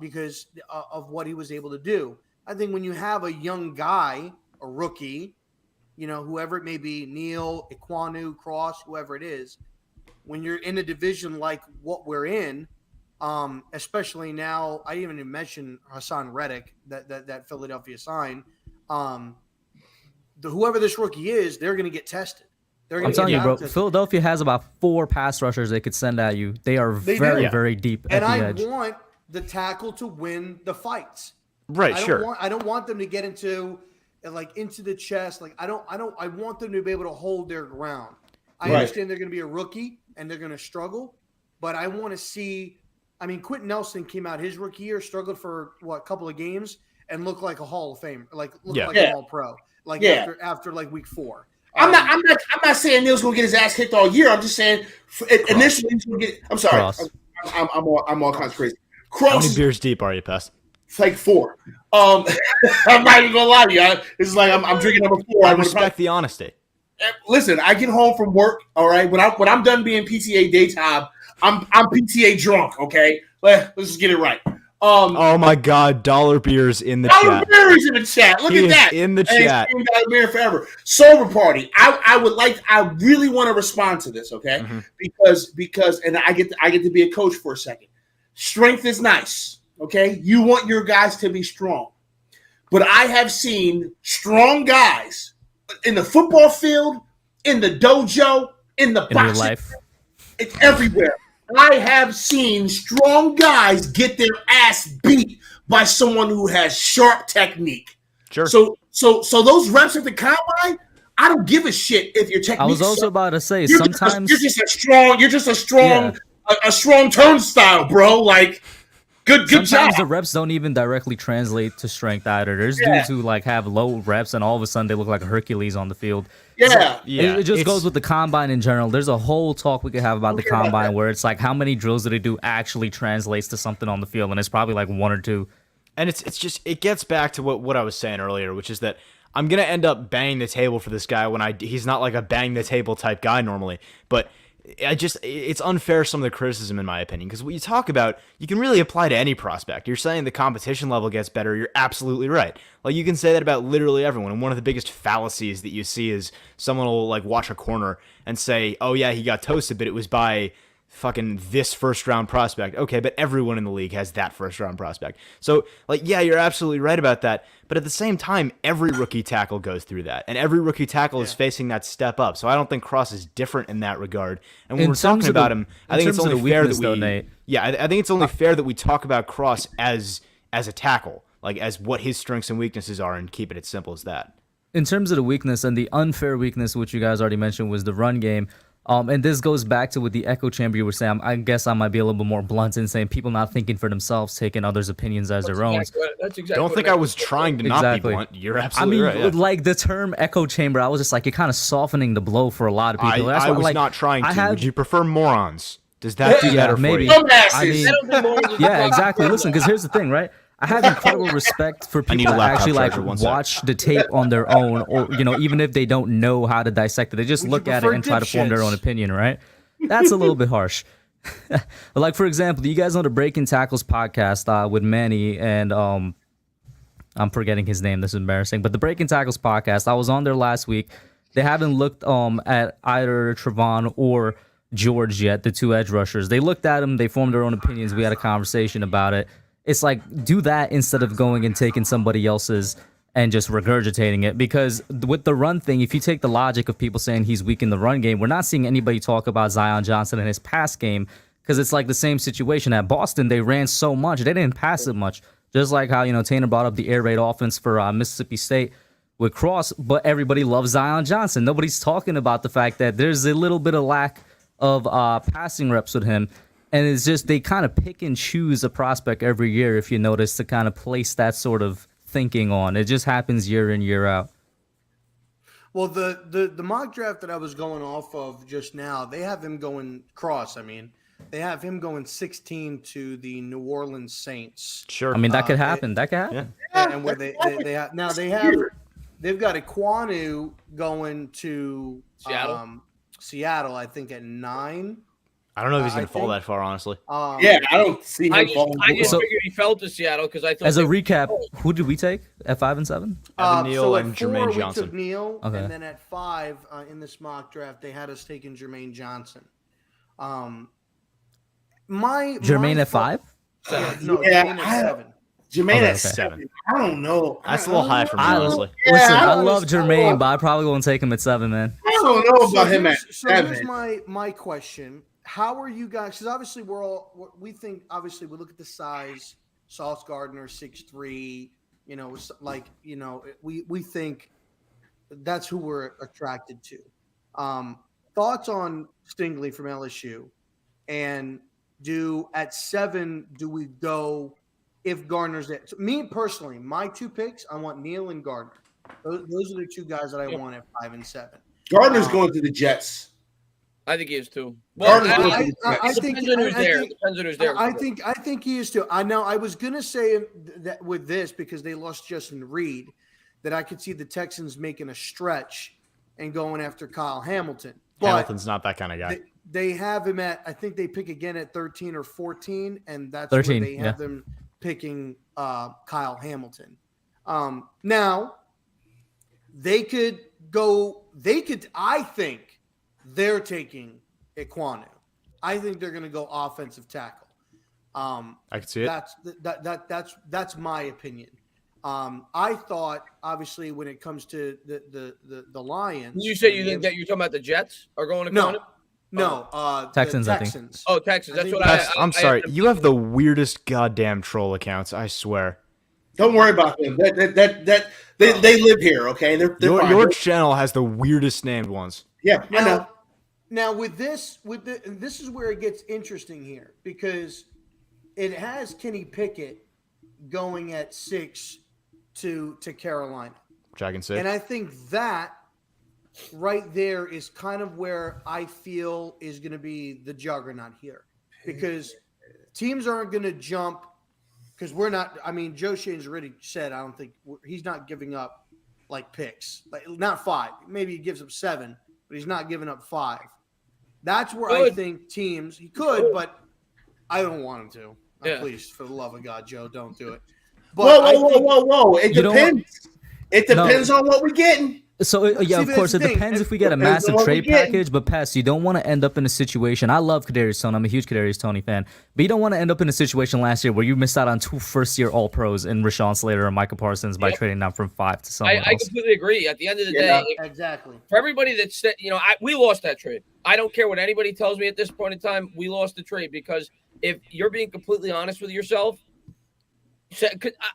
because of what he was able to do. I think when you have a young guy, a rookie, whoever it may be, Neil, Iquanu, Cross, whoever it is, when you're in a division like what we're in, especially now, I didn't even mention Hassan Reddick, that Philadelphia sign. Whoever this rookie is, they're going to get tested. They're I'm going to telling get you, bro. tested. Philadelphia has about 4 pass rushers they could send at you. They are They very, do. very deep at And the I edge. want the tackle to win the fights. Right, I sure. don't want them to get into the chest. I want them to be able to hold their ground. I Right. understand they're going to be a rookie and they're going to struggle, but I want to see. I mean, Quentin Nelson came out his rookie year, struggled for a couple of games, and looked like a Hall of Fame, like Yeah. an All Pro, after week 4. I'm not saying Neil's gonna get his ass kicked all year. I'm just saying initially he's gonna get. I'm sorry. Cross. I'm all kinds of crazy. How Cross many is beers deep are you, Pest? like 4. I'm not even gonna lie to you. It's like I'm drinking number 4. I I'm gonna respect the honesty. listen. I get home from work. All right. When I'm done being PTA daytime, I'm PTA drunk. Okay. Let's just get it right. Oh my God, Dollar Beers in the Dollar chat. Beer's in the chat. Look He at is that. in the And it's chat. been Dollar Beer forever. Sober Party. I really want to respond to this, okay? Mhm. Because and I get to be a coach for a second. Strength is nice, okay? You want your guys to be strong. But I have seen strong guys in the football field, in the dojo, in the In real boxing, life. it's everywhere. I have seen strong guys get their ass beat by someone who has sharp technique. Sure. So those reps at the combine, I don't give a shit if your technique. I was also about to say, you're sometimes you're just a strong turnstile, bro. Like good job. sometimes the reps don't even directly translate to strength either. There's dudes who have low reps and all of a sudden they look like a Hercules on the field. Yeah. Yeah, It just it's- goes with the combine in general. There's a whole talk we could have about the combine where it's like how many drills do they do actually translates to something on the field, and it's probably like 1 or 2. And it's just it gets back to what I was saying earlier, which is that I'm gonna end up banging the table for this guy when he's not like a bang the table type guy normally, but it's unfair some of the criticism in my opinion, because what you talk about you can really apply to any prospect. You're saying the competition level gets better. You're absolutely right. Like you can say that about literally everyone. And one of the biggest fallacies that you see is someone will watch a corner and say, "Oh yeah, he got toasted, but it was by fucking this first round prospect." Okay, but everyone in the league has that first round prospect. So yeah, you're absolutely right about that. But at the same time, every rookie tackle goes through that, and every rookie tackle is facing that step up. So I don't think Cross is different in that regard. And when In we're talking terms of about the- him, in I think it's terms of only the fair weakness, that we. though, Nate. Yeah, I think it's only fair that we talk about Cross as a tackle, as what his strengths and weaknesses are, and keep it as simple as that. In terms of the weakness and the unfair weakness, which you guys already mentioned, was the run game. And this goes back to what the echo chamber you were saying. I guess I might be a little bit more blunt in saying people not thinking for themselves, taking others' opinions as their own. That's exactly Don't what think it I is. was trying to not be Exactly. blunt. You're I absolutely mean, right. Yeah. like the term echo chamber, I was just like, you're kind of softening the blow for a lot of people. That's I why, was like, not trying to. I have- Would you prefer morons? Does that do Yeah, better maybe. for you? Dumbasses. I mean, I don't think more than yeah, just exactly. fucking Listen, because here's the thing, right? I have incredible respect for need people a that laptop actually charger, one sec. watch the tape on their own, or even if they don't know how to dissect it, they just Would look you at it prefer and try to form their dipshits? own opinion, right? That's a little bit harsh. But like for example, do you guys know the Breaking Tackles podcast with Manny and I'm forgetting his name. This is embarrassing. But the Breaking Tackles podcast, I was on there last week. They haven't looked at either Trevon or George yet, the 2 edge rushers. They looked at them. They formed their own opinions. We had a conversation about it. It's like, do that instead of going and taking somebody else's and just regurgitating it. Because with the run thing, if you take the logic of people saying he's weak in the run game, we're not seeing anybody talk about Zion Johnson in his pass game, because it's like the same situation at Boston. They ran so much. They didn't pass it much. Just like how, Tanner brought up the air raid offense for Mississippi State with Cross, but everybody loves Zion Johnson. Nobody's talking about the fact that there's a little bit of lack of passing reps with him. And it's just they kind of pick and choose a prospect every year, if you notice, to kind of place that sort of thinking on? It just happens year in, year out. Well, the mock draft that I was going off of just now, they have him going cross. I mean, they have him going 16 to the New Orleans Saints. Sure. I mean, that could happen. That could happen. And where they've got Iquanu going to Seattle, I think at 9. I don't know if he's going I to fall think- that far, honestly. Yeah, I don't see him I just falling. So- figured he fell to Seattle because I thought. As a they- recap, who did we take at 5 and 7? Evan Neal so and at 4, Jermaine we Johnson. took Neal, Okay. and then at 5 in this mock draft, they had us taking Jermaine Johnson. Jermaine at 5? No, Yeah, Jermaine at 7. Jermaine Okay, at okay. 7. I don't know. That's a little high for me, honestly. Listen, Yeah, I love Jermaine, but I probably won't take him at 7, man. I don't know about him at So here's 7. my question: how are you guys? Because obviously we think obviously we look at the size. Sauce Gardner 6'3", we think that's who we're attracted to. Thoughts on Stingley from LSU, and at 7 do we go if Gardner's there? So me personally, my 2 picks, I want Neal and Gardner. Those are the 2 guys that I want at 5 and 7. Gardner's going to the Jets. I think he is too. Well, Gardner's I going to the Jets. depends on who's there. Depends on who's there. I think he is too. I know. I was gonna say that with this because they lost Justin Reed, that I could see the Texans making a stretch and going after Kyle Hamilton. But Hamilton's not that kind of guy. they have him at, I think they pick again at 13 or 14, and that's 13, where they have them picking Kyle Hamilton. Now they could go. I think they're taking Iquanu. I think they're going to go offensive tackle. I can see it. That's my opinion. I thought obviously when it comes to the Lions. You say you think that you're talking about the Jets are going to no Texans, the I think. Texans. Oh, Texas. That's think what Pest, I'm sorry. I You have the weirdest goddamn troll accounts, I swear. Don't worry about them. They live here, okay? They're fine. Your channel has the weirdest named ones. Yeah, I know. Now with this is where it gets interesting here because it has Kenny Pickett going at 6 to Carolina. Which I can see. And I think that right there is kind of where I feel is going to be the juggernaut here because teams aren't going to jump because we're not. I mean, Joe Shane's already said I don't think he's not giving up like picks, like not 5. Maybe he gives up 7, but he's not giving up 5. That's where I think teams he could, but I don't want him to. Yeah. Please, for the love of God, Joe, don't do it. But Whoa! It You know what? depends. It depends on what we're getting. So yeah, of that's course, the it thing. depends if we get a Depends on massive what trade we get. package. But Pest, you don't want to end up in a situation. I love Kadarius Toney. I'm a huge Kadarius Toney fan, but you don't want to end up in a situation last year where you missed out on 2 first-year All-Pros in Rashawn Slater and Micah Parsons by trading them from 5 to someone I else. completely agree. At the end of the Yeah. day, exactly. for everybody that's we lost that trade. I don't care what anybody tells me at this point in time. We lost the trade because if you're being completely honest with yourself,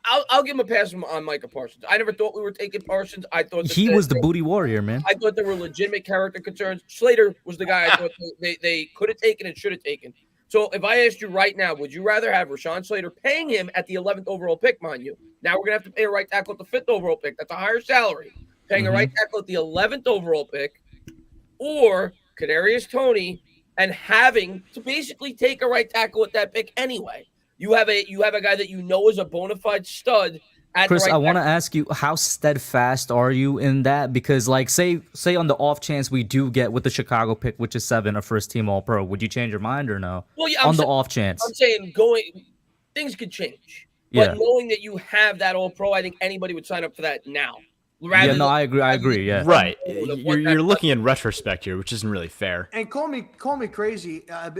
I'll give him a pass on Micah Parsons. I never thought we were taking Parsons. I thought He was the booty warrior, man. I thought there were legitimate character concerns. Slater was the guy I thought they could have taken and should have taken. So if I asked you right now, would you rather have Rashawn Slater paying him at the 11th overall pick, mind you? Now we're going to have to pay a right tackle at the 5th overall pick. That's a higher salary. Paying a right tackle at the 11th overall pick or Kadarius Toney and having to basically take a right tackle at that pick anyway. You have a guy that you know is a bona fide stud. Chris, I want to ask you, how steadfast are you in that? Because, like, say on the off chance we do get with the Chicago pick, which is 7, a first-team All-Pro, would you change your mind or no? Well, yeah, on the off chance. I'm saying things could change. Yeah. But knowing that you have that All-Pro, I think anybody would sign up for that now. Yeah, no, I agree. Yeah, right. You're looking in retrospect here, which isn't really fair. And call me crazy. Of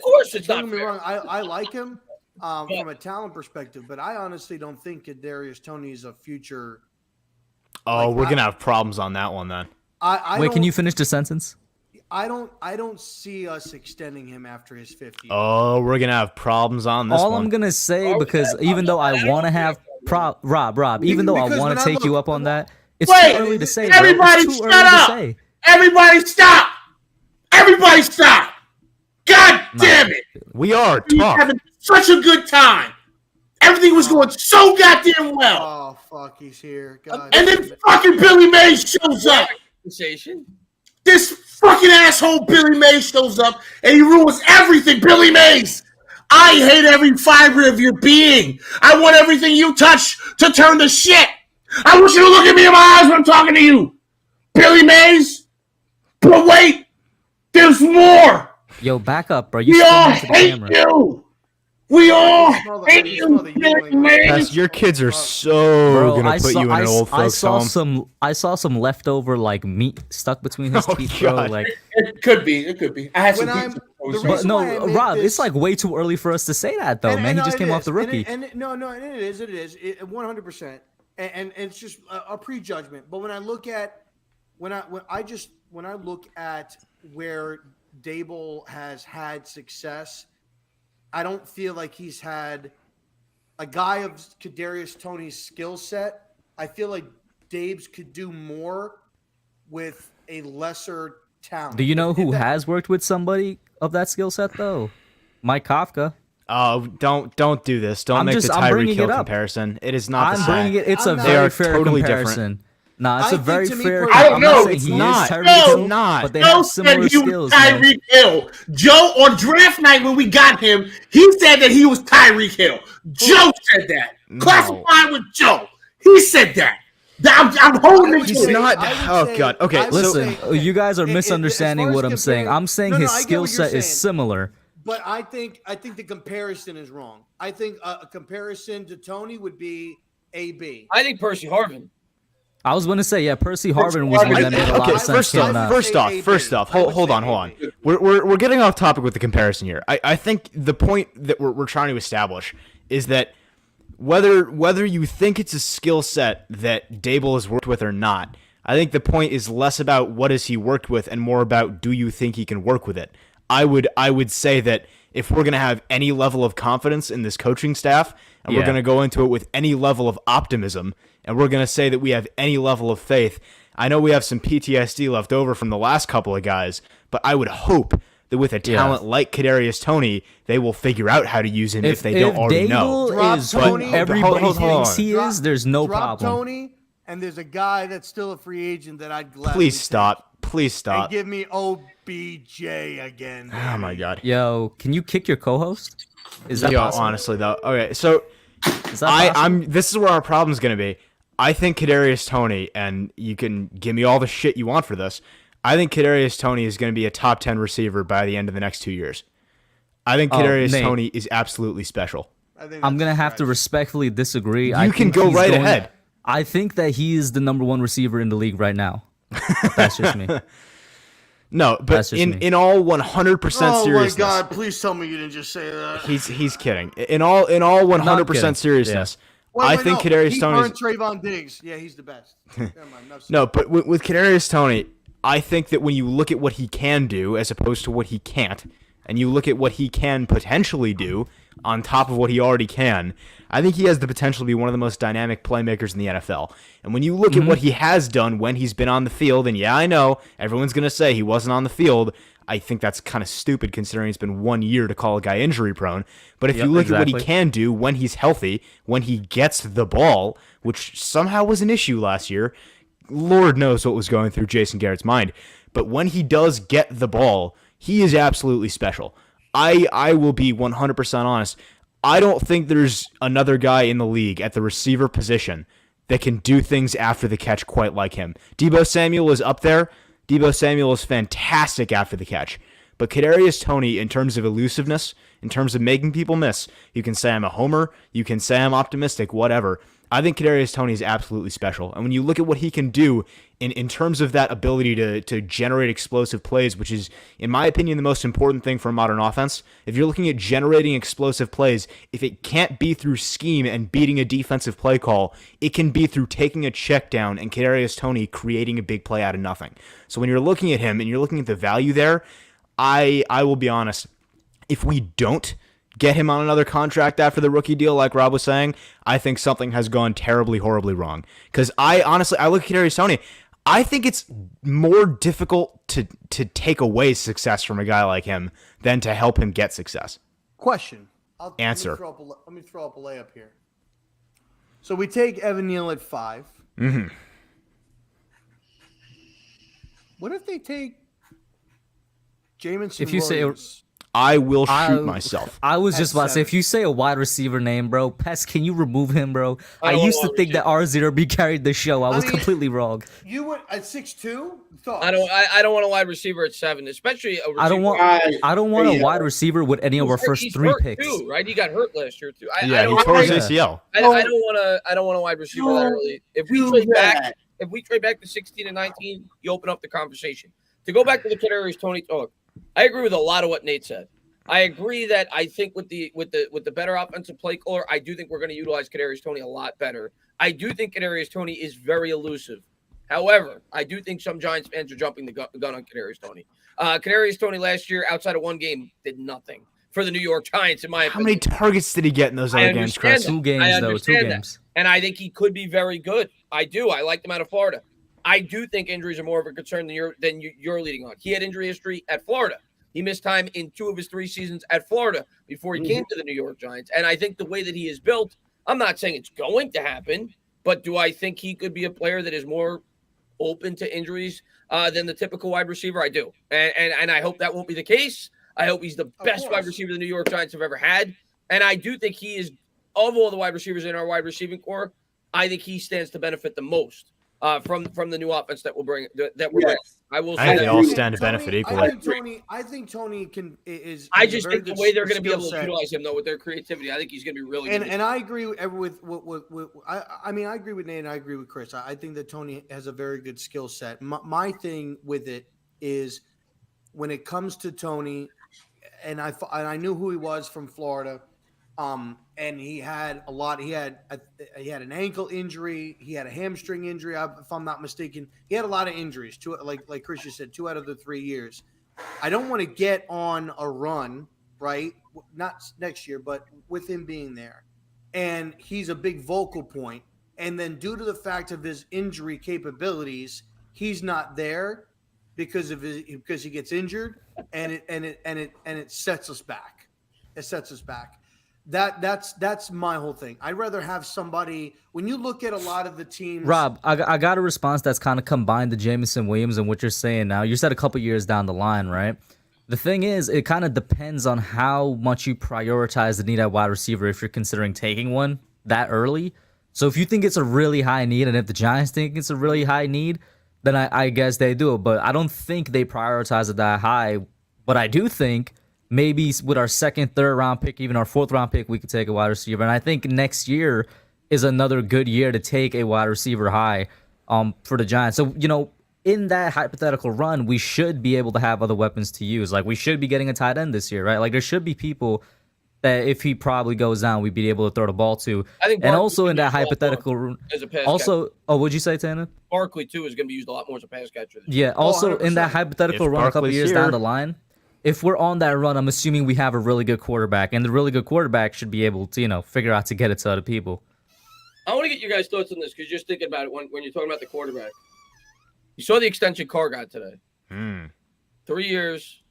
course, it's don't not get me fair. wrong. I like him from a talent perspective, but I honestly don't think Kadarius Toney is a future. Oh, we're gonna have problems on that one then. Wait, can you finish the sentence? I don't see us extending him after his 50. Oh, we're gonna have problems on this All one. I'm gonna say, because even though I want to have Rob, even though I Because want when to I take you look- up on that, it's Wait, too early to say. Bro. everybody It's too shut early up! to say. Everybody stop! Everybody stop! God damn it! We are We're tough. having such a good time. Everything was going so goddamn well. Oh fuck, he's here. God. And then fucking Billy Mays shows up. Conversation. This fucking asshole Billy Mays shows up and he ruins everything. Billy Mays, I hate every fiber of your being. I want everything you touch to turn to shit. I want you to look at me in my eyes when I'm talking to you. Billy Mays. But wait, there's more. Yo, back up, bro. You We all screaming to the hate camera. you. We all hate you you, smell the Billy yelling. Mays. Pest, your kids are so Bro, gonna I put saw, you in an old folks home. I saw some leftover like meat stuck between his Oh, teeth, bro. God. Like, It could be. I had some When I'm- pizza. the but reason why I no, make Rob, this- it's like way too early for us to say that, though, And- man. and He no, just it came off is. the rookie. And it is 100%. And it's just a prejudgment. But when I look at when I look at where Dable has had success, I don't feel like he's had a guy of Kadarius Toney's skill set. I feel like Dave's could do more with a lesser talent. Do you know who If that- has worked with somebody of that skill set, though? Mike Kafka. Oh, don't do this. Don't I'm make just- the I'm Tyreek bringing Hill it up. comparison. It is not the I'm same. bringing it. It's I'm a not- They very are fair totally comparison. Nah, it's I a very think to me fair. personally- I don't I'm not know. saying It's he not. is Tyreek No, Hill, not. but they Joe have said similar he was skills. Man. Tyreek Hill. Joe, on draft night when we got him, he said that he was Tyreek Hill. Joe said that. Classified with Joe. He said that. I'm holding it He's to not- I would oh, say- God. Okay, I would Listen, say- you guys are as far misunderstanding as what I'm saying. comparing- I'm saying No, no, his I get skill what you're set is saying. similar. But I think the comparison is wrong. I think a comparison to Tony would be AB. I think Percy Harvin. I was going to say, yeah, Percy Harvin was one that made a lot Okay, of sense. first till off, now. first off, hold on. We're getting off topic with the comparison here. I think the point that we're trying to establish is that whether you think it's a skill set that Dable has worked with or not, I think the point is less about what has he worked with and more about do you think he can work with it. I would say that if we're going to have any level of confidence in this coaching staff and we're Yeah. going to go into it with any level of optimism and we're going to say that we have any level of faith, I know we have some PTSD left over from the last couple of guys, but I would hope that with a talent like Kadarius Toney, they will figure out how to use him if they don't already know. Drop Is Tony, what everybody hold on. thinks he is, there's no Drop problem. Tony, and there's a guy that's still a free agent that I'd gladly Please take. stop. Please And stop. give me OBJ again. Oh my God. Yo, can you kick your co-host? Is that Yo, possible? honestly though. Okay, so Is that possible? I'm. This is where our problem's gonna be. I think Kadarius Toney, and you can give me all the shit you want for this. I think Kadarius Toney is going to be a top 10 receiver by the end of the next 2 years. I think Kadarius Nate. Toney is absolutely special. I think I'm that's gonna a have to stretch. respectfully disagree. You I can think go he's right going- ahead. I think that he is the number one receiver in the league right now. That's just me. No, That's but just me. in all 100% Oh my seriousness, God! Please tell me you didn't just say that. he's kidding. In all 100% kidding. seriousness, Wait, I wait, think no. Kadarius He Toney. burned Trayvon Diggs. Yeah, he's the best. Never mind, enough said. No, but with Kadarius Toney, I think that when you look at what he can do as opposed to what he can't, and you look at what he can potentially do on top of what he already can, I think he has the potential to be one of the most dynamic playmakers in the NFL. And when you look at what he has done when he's been on the field, and yeah, I know everyone's going to say he wasn't on the field. I think that's kind of stupid considering it's been 1 year to call a guy injury prone. But if Yep, you look at what he exactly. can do when he's healthy, when he gets the ball, which somehow was an issue last year, Lord knows what was going through Jason Garrett's mind. But when he does get the ball, he is absolutely special. I will be 100% honest. I don't think there's another guy in the league at the receiver position that can do things after the catch quite like him. Deebo Samuel is up there. Deebo Samuel is fantastic after the catch. But Kadarius Toney, in terms of elusiveness, in terms of making people miss, you can say I'm a homer, you can say I'm optimistic, whatever. I think Kadarius Toney is absolutely special. And when you look at what he can do in terms of that ability to generate explosive plays, which is, in my opinion, the most important thing for a modern offense, if you're looking at generating explosive plays, if it can't be through scheme and beating a defensive play call, it can be through taking a check down and Kadarius Toney creating a big play out of nothing. So when you're looking at him and you're looking at the value there, I will be honest, if we don't get him on another contract after the rookie deal, like Rob was saying, I think something has gone terribly, horribly wrong. Because I look at Kadarius Toney, I think it's more difficult to take away success from a guy like him than to help him get success. Question. Answer. Let me throw up a layup here. So we take Evan Neal at 5. Mm-hmm. What if they take Jamison If you say Williams? I will shoot myself. I was At just about to say, 7. if you say a wide receiver name, bro, Pest, can you remove him, bro? I don't used want to think that RZeroB carried the show. I was mean- completely wrong. You went at 6'2"? Thoughts? I don't want a wide receiver at 7, especially a receiver. I don't want a wide receiver with any of our first He's 3 hurt picks. Too, right? He got hurt last year too. I Yeah, don't he tore his Yeah. ACL. I don't want a wide receiver that early. If we trade back to 16 and 19, you open up the conversation. To go back to the Kadarius Toney talk, I agree with a lot of what Nate said. I agree that I think with the better offensive play caller, I do think we're going to utilize Kadarius Toney a lot better. I do think Kadarius Toney is very elusive. However, I do think some Giants fans are jumping the gun on Kadarius Toney. Kadarius Toney last year, outside of one game, did nothing for the New York Giants, in my How opinion. many targets did he get in those other games, Chris? 2 games, I though. 2 understand that. games. And I think he could be very good. I do. I liked him out of Florida. I do think injuries are more of a concern than you're leading on. He had injury history at Florida. He missed time in 2 of his 3 seasons at Florida before he came to the New York Giants. And I think the way that he is built, I'm not saying it's going to happen, but do I think he could be a player that is more open to injuries than the typical wide receiver? I do. And I hope that won't be the case. I hope he's the best wide receiver the New York Giants have ever had. And I do think he is, of all the wide receivers in our wide receiving core, I think he stands to benefit the most from the new offense that we're bringing. I will say I think they that. all stand to benefit equally. I think Tony is. I is a just very think the good way they're going to be skill able to set. utilize him, though, with their creativity, I think he's going to be really good. And I agree with I mean, I agree with Nate and I agree with Chris. I think that Tony has a very good skill set. My thing with it is when it comes to Tony, and I knew who he was from Florida, and he had a lot. He had an ankle injury. He had a hamstring injury, if I'm not mistaken. He had a lot of injuries. Like Chris just said, 2 out of the 3 years. I don't want to get on a run, right? Not next year, but with him being there. And he's a big vocal point. And then due to the fact of his injury capabilities, he's not there because he gets injured, and it sets us back. It sets us back. That's my whole thing. I'd rather have somebody. When you look at a lot of the teams, Rob, I got a response that's kind of combined to Jamison Williams and what you're saying now. You said a couple years down the line, right? The thing is, it kind of depends on how much you prioritize the need at wide receiver if you're considering taking one that early. So if you think it's a really high need, and if the Giants think it's a really high need, then I guess they do it. But I don't think they prioritize it that high. But I do think maybe with our 2nd, 3rd round pick, even our 4th round pick, we could take a wide receiver. And I think next year is another good year to take a wide receiver high for the Giants. So, in that hypothetical run, we should be able to have other weapons to use. Like, we should be getting a tight end this year, right? Like, there should be people that if he probably goes down, we'd be able to throw the ball to. I think and Barkley also in could that use a lot hypothetical more run. as a pass Also, catcher. what'd you say, Tanner? Barkley, too, is going to be used a lot more as a pass catcher. Yeah, also in that 100%. hypothetical If run a couple Barkley's years here. down the line, if we're on that run, I'm assuming we have a really good quarterback, and the really good quarterback should be able to, figure out to get it to other people. I want to get your guys' thoughts on this because you're just thinking about it when you're talking about the quarterback. You saw the extension Carr got today. 3 years,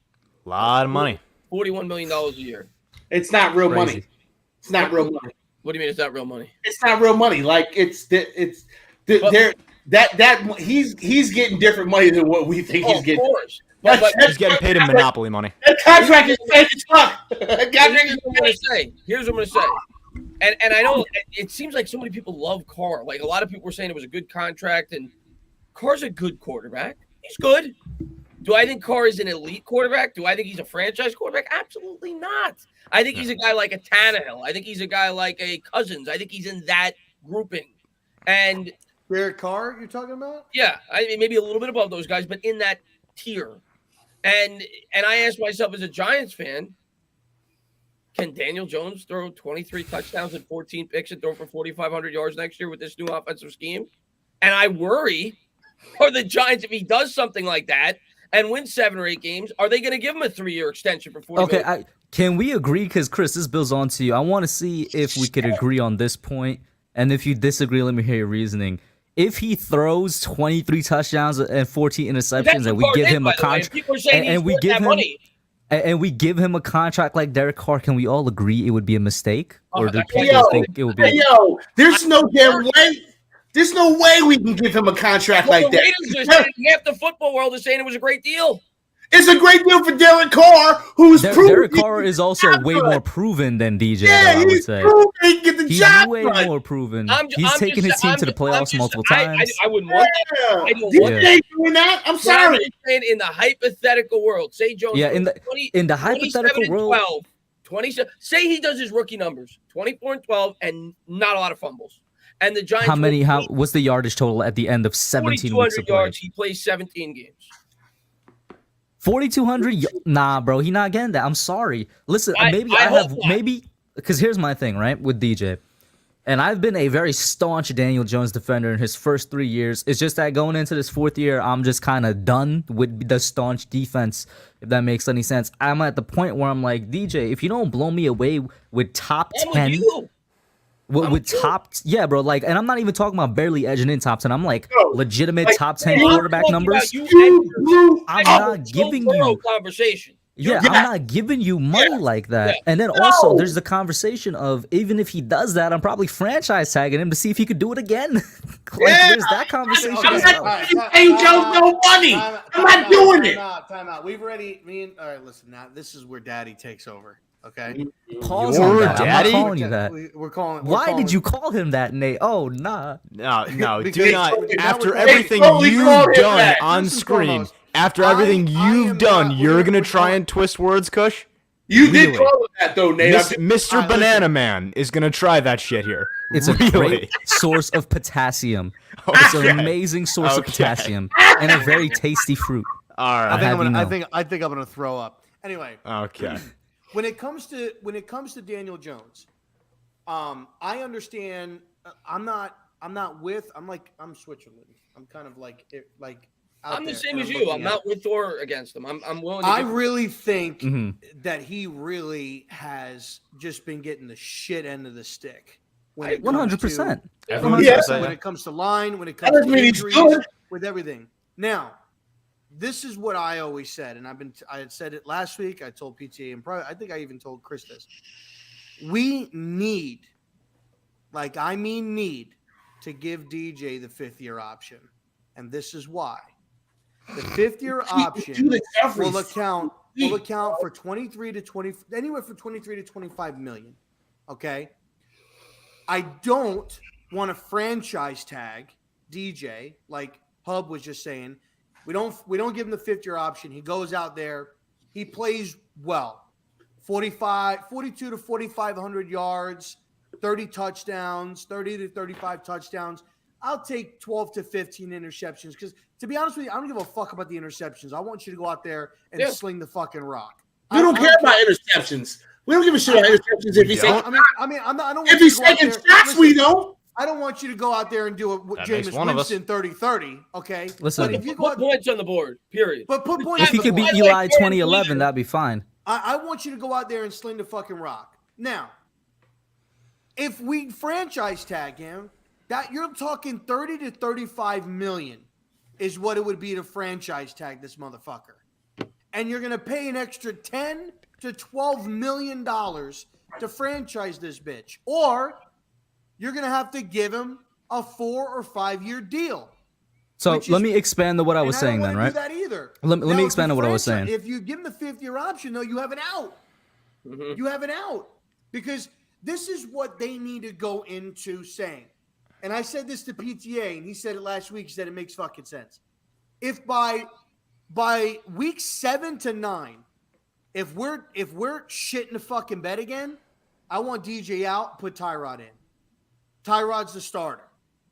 Lot of money. $41 million a year. It's not real Crazy. money. It's not real money. What do you mean it's not real money? It's not real money. Like he's getting different money than what we think he's Of getting. course. But He's getting paid in Monopoly money. That contract is fake as fuck. here's what I'm going to say. Here's what I'm going to say. And I know it seems like so many people love Carr. Like a lot of people were saying it was a good contract, and Carr's a good quarterback. He's good. Do I think Carr is an elite quarterback? Do I think he's a franchise quarterback? Absolutely not. I think he's a guy like a Tannehill. I think he's a guy like a Cousins. I think he's in that grouping. And Derek Carr, you're talking about? yeah, I mean maybe a little bit above those guys, but in that tier. And I asked myself as a Giants fan, can Daniel Jones throw 23 touchdowns and 14 picks and throw for 4,500 yards next year with this new offensive scheme? And I worry for the Giants if he does something like that and wins 7 or 8 games. Are they going to give him a 3-year extension for 40 Okay, million? can we agree? Because, Chris, this builds on to you. I want to see if we could agree on this point. And if you disagree, let me hear your reasoning. If he throws 23 touchdowns and 14 interceptions, and we give him a contract, and we give him, and we give him a contract like Derek Carr, can we all agree it would be a mistake? Or do Hey, people think it would be? There's no damn way. There's no way we can give him a contract Well, like the that. Raiders are saying, half the football world is saying it was a great deal. It's a great deal for Derek Carr, who's proven. Derek Carr is also way more proven than DJ. Yeah, though, I would he's say proven he can get the he's job way done. more proven. I'm He's taken his team to the playoffs multiple times. I wouldn't want that. I don't want DJ that. doing that. I'm But sorry. just saying, in the hypothetical world, say Jones. Yeah, in goes the hypothetical 27 and world- 12, 27. Say he does his rookie numbers, 24 and 12, and not a lot of fumbles. And the Giants. What's the yardage total at the end of 17 weeks of 4,200 play? yards. He plays 17 games. 4,200? Nah, bro, he not getting that. I'm sorry. Listen, I hope not. Because here's my thing, right, with DJ. And I've been a very staunch Daniel Jones defender in his first 3 years. It's just that going into this fourth year, I'm just kind of done with the staunch defense, if that makes any sense. I'm at the point where I'm like, DJ, if you don't blow me away with top 10, with top, yeah, bro, like, and I'm not even talking about barely edging in top 10. I'm like legitimate top 10 quarterback numbers. I'm not giving you conversation. Yeah, I'm not giving you money like that. And then also, there's the conversation of even if he does that, I'm probably franchise tagging him to see if he could do it again. There's that conversation. I'm not paying Joe no money. I'm not doing it. Time out. We've already. All right, listen. Now this is where Daddy takes over. Okay. Pause Your on that. daddy? I'm not calling you that. We're calling. Why did you call him that, Nate? Oh, nah. No, Because- do not. because After now we're- everything totally you've called him done that. on First and screen, foremost, after everything I am you've done, not- you're we're gonna try calling- and twist words, Kush? You did Really? call him that though, Nate. Mr. listen. Banana Man is gonna try that shit here. It's a really. great source of potassium. It's an amazing source of potassium and a very tasty fruit. All I right. think I'm have you gonna. know. I think I'm gonna throw up. Anyway, Okay. when it comes to Daniel Jones, I understand. I'm Switzerland. I'm kind of like out I'm the there, same and as I'm you. looking I'm at not it. with or against them. I'm willing to I give- really think Mhm. that he really has just been getting the shit end of the stick. When I- it comes 100%. to- Everyone's Yeah. gonna say when that. it comes to line, when it That comes doesn't to mean he's injuries, good. with everything. Now, this is what I always said, and I had said it last week. I told PTA in private. I think I even told Chris this. We need, need, to give DJ the 5th-year option, and this is why. The 5th-year option will account for 23 to 20, anywhere from 23 to 25 million. Okay. I don't want to franchise tag DJ like Hub was just saying. We don't give him the 5th-year option. He goes out there, he plays well. 42 to 4,500 yards, 30 touchdowns, 30 to 35 touchdowns. I'll take 12 to 15 interceptions because, to be honest with you, I don't give a fuck about the interceptions. I want you to go out there and sling the fucking rock. We don't care about interceptions. We don't give a shit about interceptions if he's taking. I don't want If you he's to go out taking there- shots, listen, we don't. I don't want you to go out there and do it with That makes Jameis one of us. Winston 30-30, okay? Listen. But if you go Put out, points on the board. Period. but put points If he on the could beat board. Eli 2011, that'd be fine. I want you to go out there and sling the fucking rock. Now, if we franchise tag him, that you're talking 30 to 35 million is what it would be to franchise tag this motherfucker. And you're going to pay an extra 10 to 12 million dollars to franchise this bitch. Or you're going to have to give him a 4 or 5 year deal. So Which let is- me expand to what I was saying then, I don't right? want to do that either. Let me Now, expand if on what I was saying. If you give him the 5th-year option, though, you have an out. Mhm. You have an out because this is what they need to go into saying. And I said this to PTA, and he said it last week. He said it makes fucking sense. If by week 7 to 9, if we're shitting the fucking bed again, I want DJ out. Put Tyrod in. Tyrod's the starter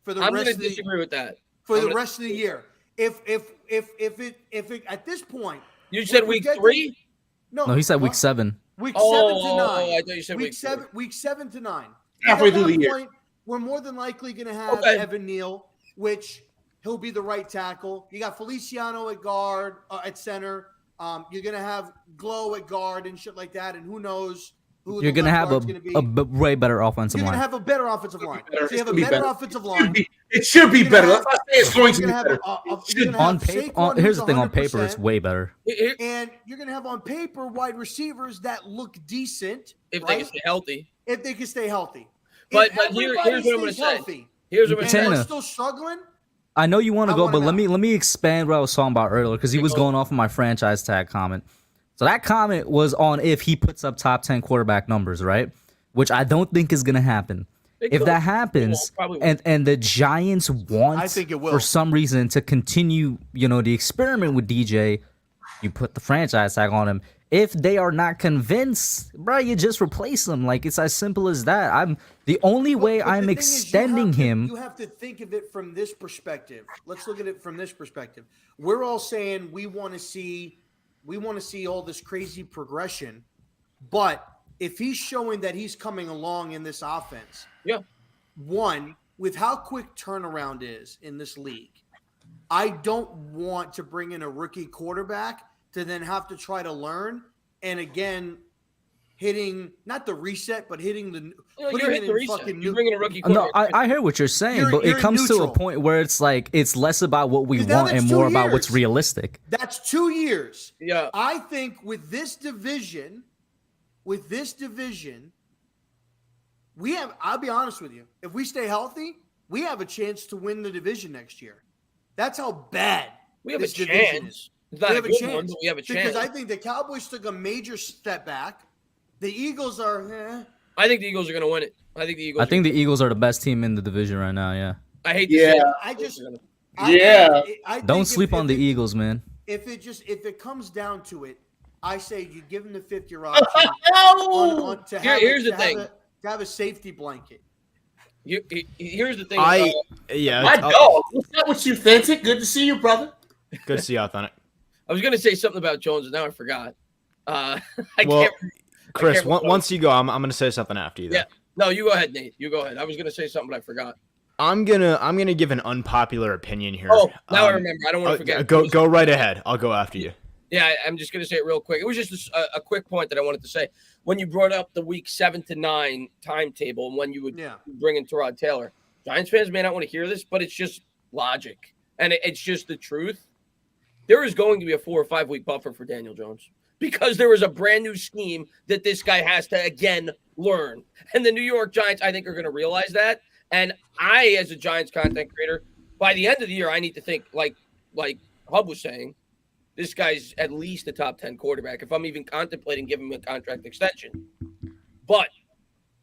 for the I'm going rest to of the disagree with that. for I'm the gonna- rest of the year. If it at this point, You said if we week get to- 3? No, he said week 7. Week Oh, 7 to 9. oh, I thought you said week 7. Week 7 to 9. Halfway At through the that year. point, we're more than likely going to have Okay. Evan Neal, which he'll be the right tackle. You got Feliciano at guard, at center. You're going to have Glow at guard and shit like that. And who knows who You're the gonna left have guard's gonna be. way better offensive You're line. gonna have a better offensive line. So you have a It's gonna be better better. offensive line. It should be You're gonna better. have- Let's not say it's going to You're be gonna have better. you're gonna On have paper, Saquon, here's the who's thing. On paper, it's 100%, way better. and you're gonna have on paper wide receivers that look decent if they right? can stay healthy. if they can stay healthy. But If here's everybody what I'm going to stays say. healthy Here's what I'm and saying. we're Tana. still struggling, I know you want to I go, want but him let out. me expand what I was talking about earlier because he was going off of my franchise tag comment. So that comment was on if he puts up top 10 quarterback numbers, right? Which I don't think is gonna happen. It If could. that happens, Probably won't. and the Giants want I think it will. for some reason to continue, the experiment with DJ, you put the franchise tag on him. If they are not convinced, bro, you just replace them. Like it's as simple as that. I'm the only way But I'm the thing is, extending him. You have to think of it from this perspective. Let's look at it from this perspective. We're all saying we want to see all this crazy progression, but if he's showing that he's coming along in this offense, Yeah. one, with how quick turnaround is in this league, I don't want to bring in a rookie quarterback to then have to try to learn and again hitting not the reset, but hitting the You're putting hitting it the in reset. fucking You're new. bringing a rookie No, quarterback. I hear what you're saying, You're- but you're it comes to a neutral. point where it's like it's less about what we 'Cause now want and that's more 2 about what's years. realistic. That's 2 years. Yeah. I think with this division, we have. I'll be honest with you. If we stay healthy, we have a chance to win the division next year. That's how bad We have a this division chance. is. It's not We a have a good chance one, but we have a chance. because I think the Cowboys took a major step back. The Eagles are. I think the Eagles are going to win it. I think the Eagles. I think the Eagles are the best team in the division right now. Yeah, I hate to say it. I just. Yeah. I don't think sleep if on the it- Eagles, man. If it comes down to it, I say you give them the 5th-year option on to have Here's a, the to thing. Have to have a safety blanket. Here's the thing. Yeah, My dog. What's up with you, Fenton? Good to see you, brother. good to see you, Authentic. I was going to say something about Jones, and now I forgot. I Well, can't. Chris, I can't- once you go, I'm gonna say something after you. Though. Yeah. No, you go ahead, Nate. You go ahead. I was going to say something, but I forgot. I'm gonna give an unpopular opinion here. Oh, now I remember. I don't want to forget. Go right ahead. I'll go after you. Yeah, I'm just going to say it real quick. It was just a quick point that I wanted to say. When you brought up the week 7 to 9 timetable and when you would bring in Tyrod Taylor, Giants fans may not want to hear this, but it's just logic. And it's just the truth. There is going to be a 4 or 5 week buffer for Daniel Jones because there is a brand new scheme that this guy has to, again, learn. And the New York Giants, I think, are going to realize that. And I, as a Giants content creator, by the end of the year, I need to think like Hub was saying, this guy's at least a top 10 quarterback if I'm even contemplating giving him a contract extension. But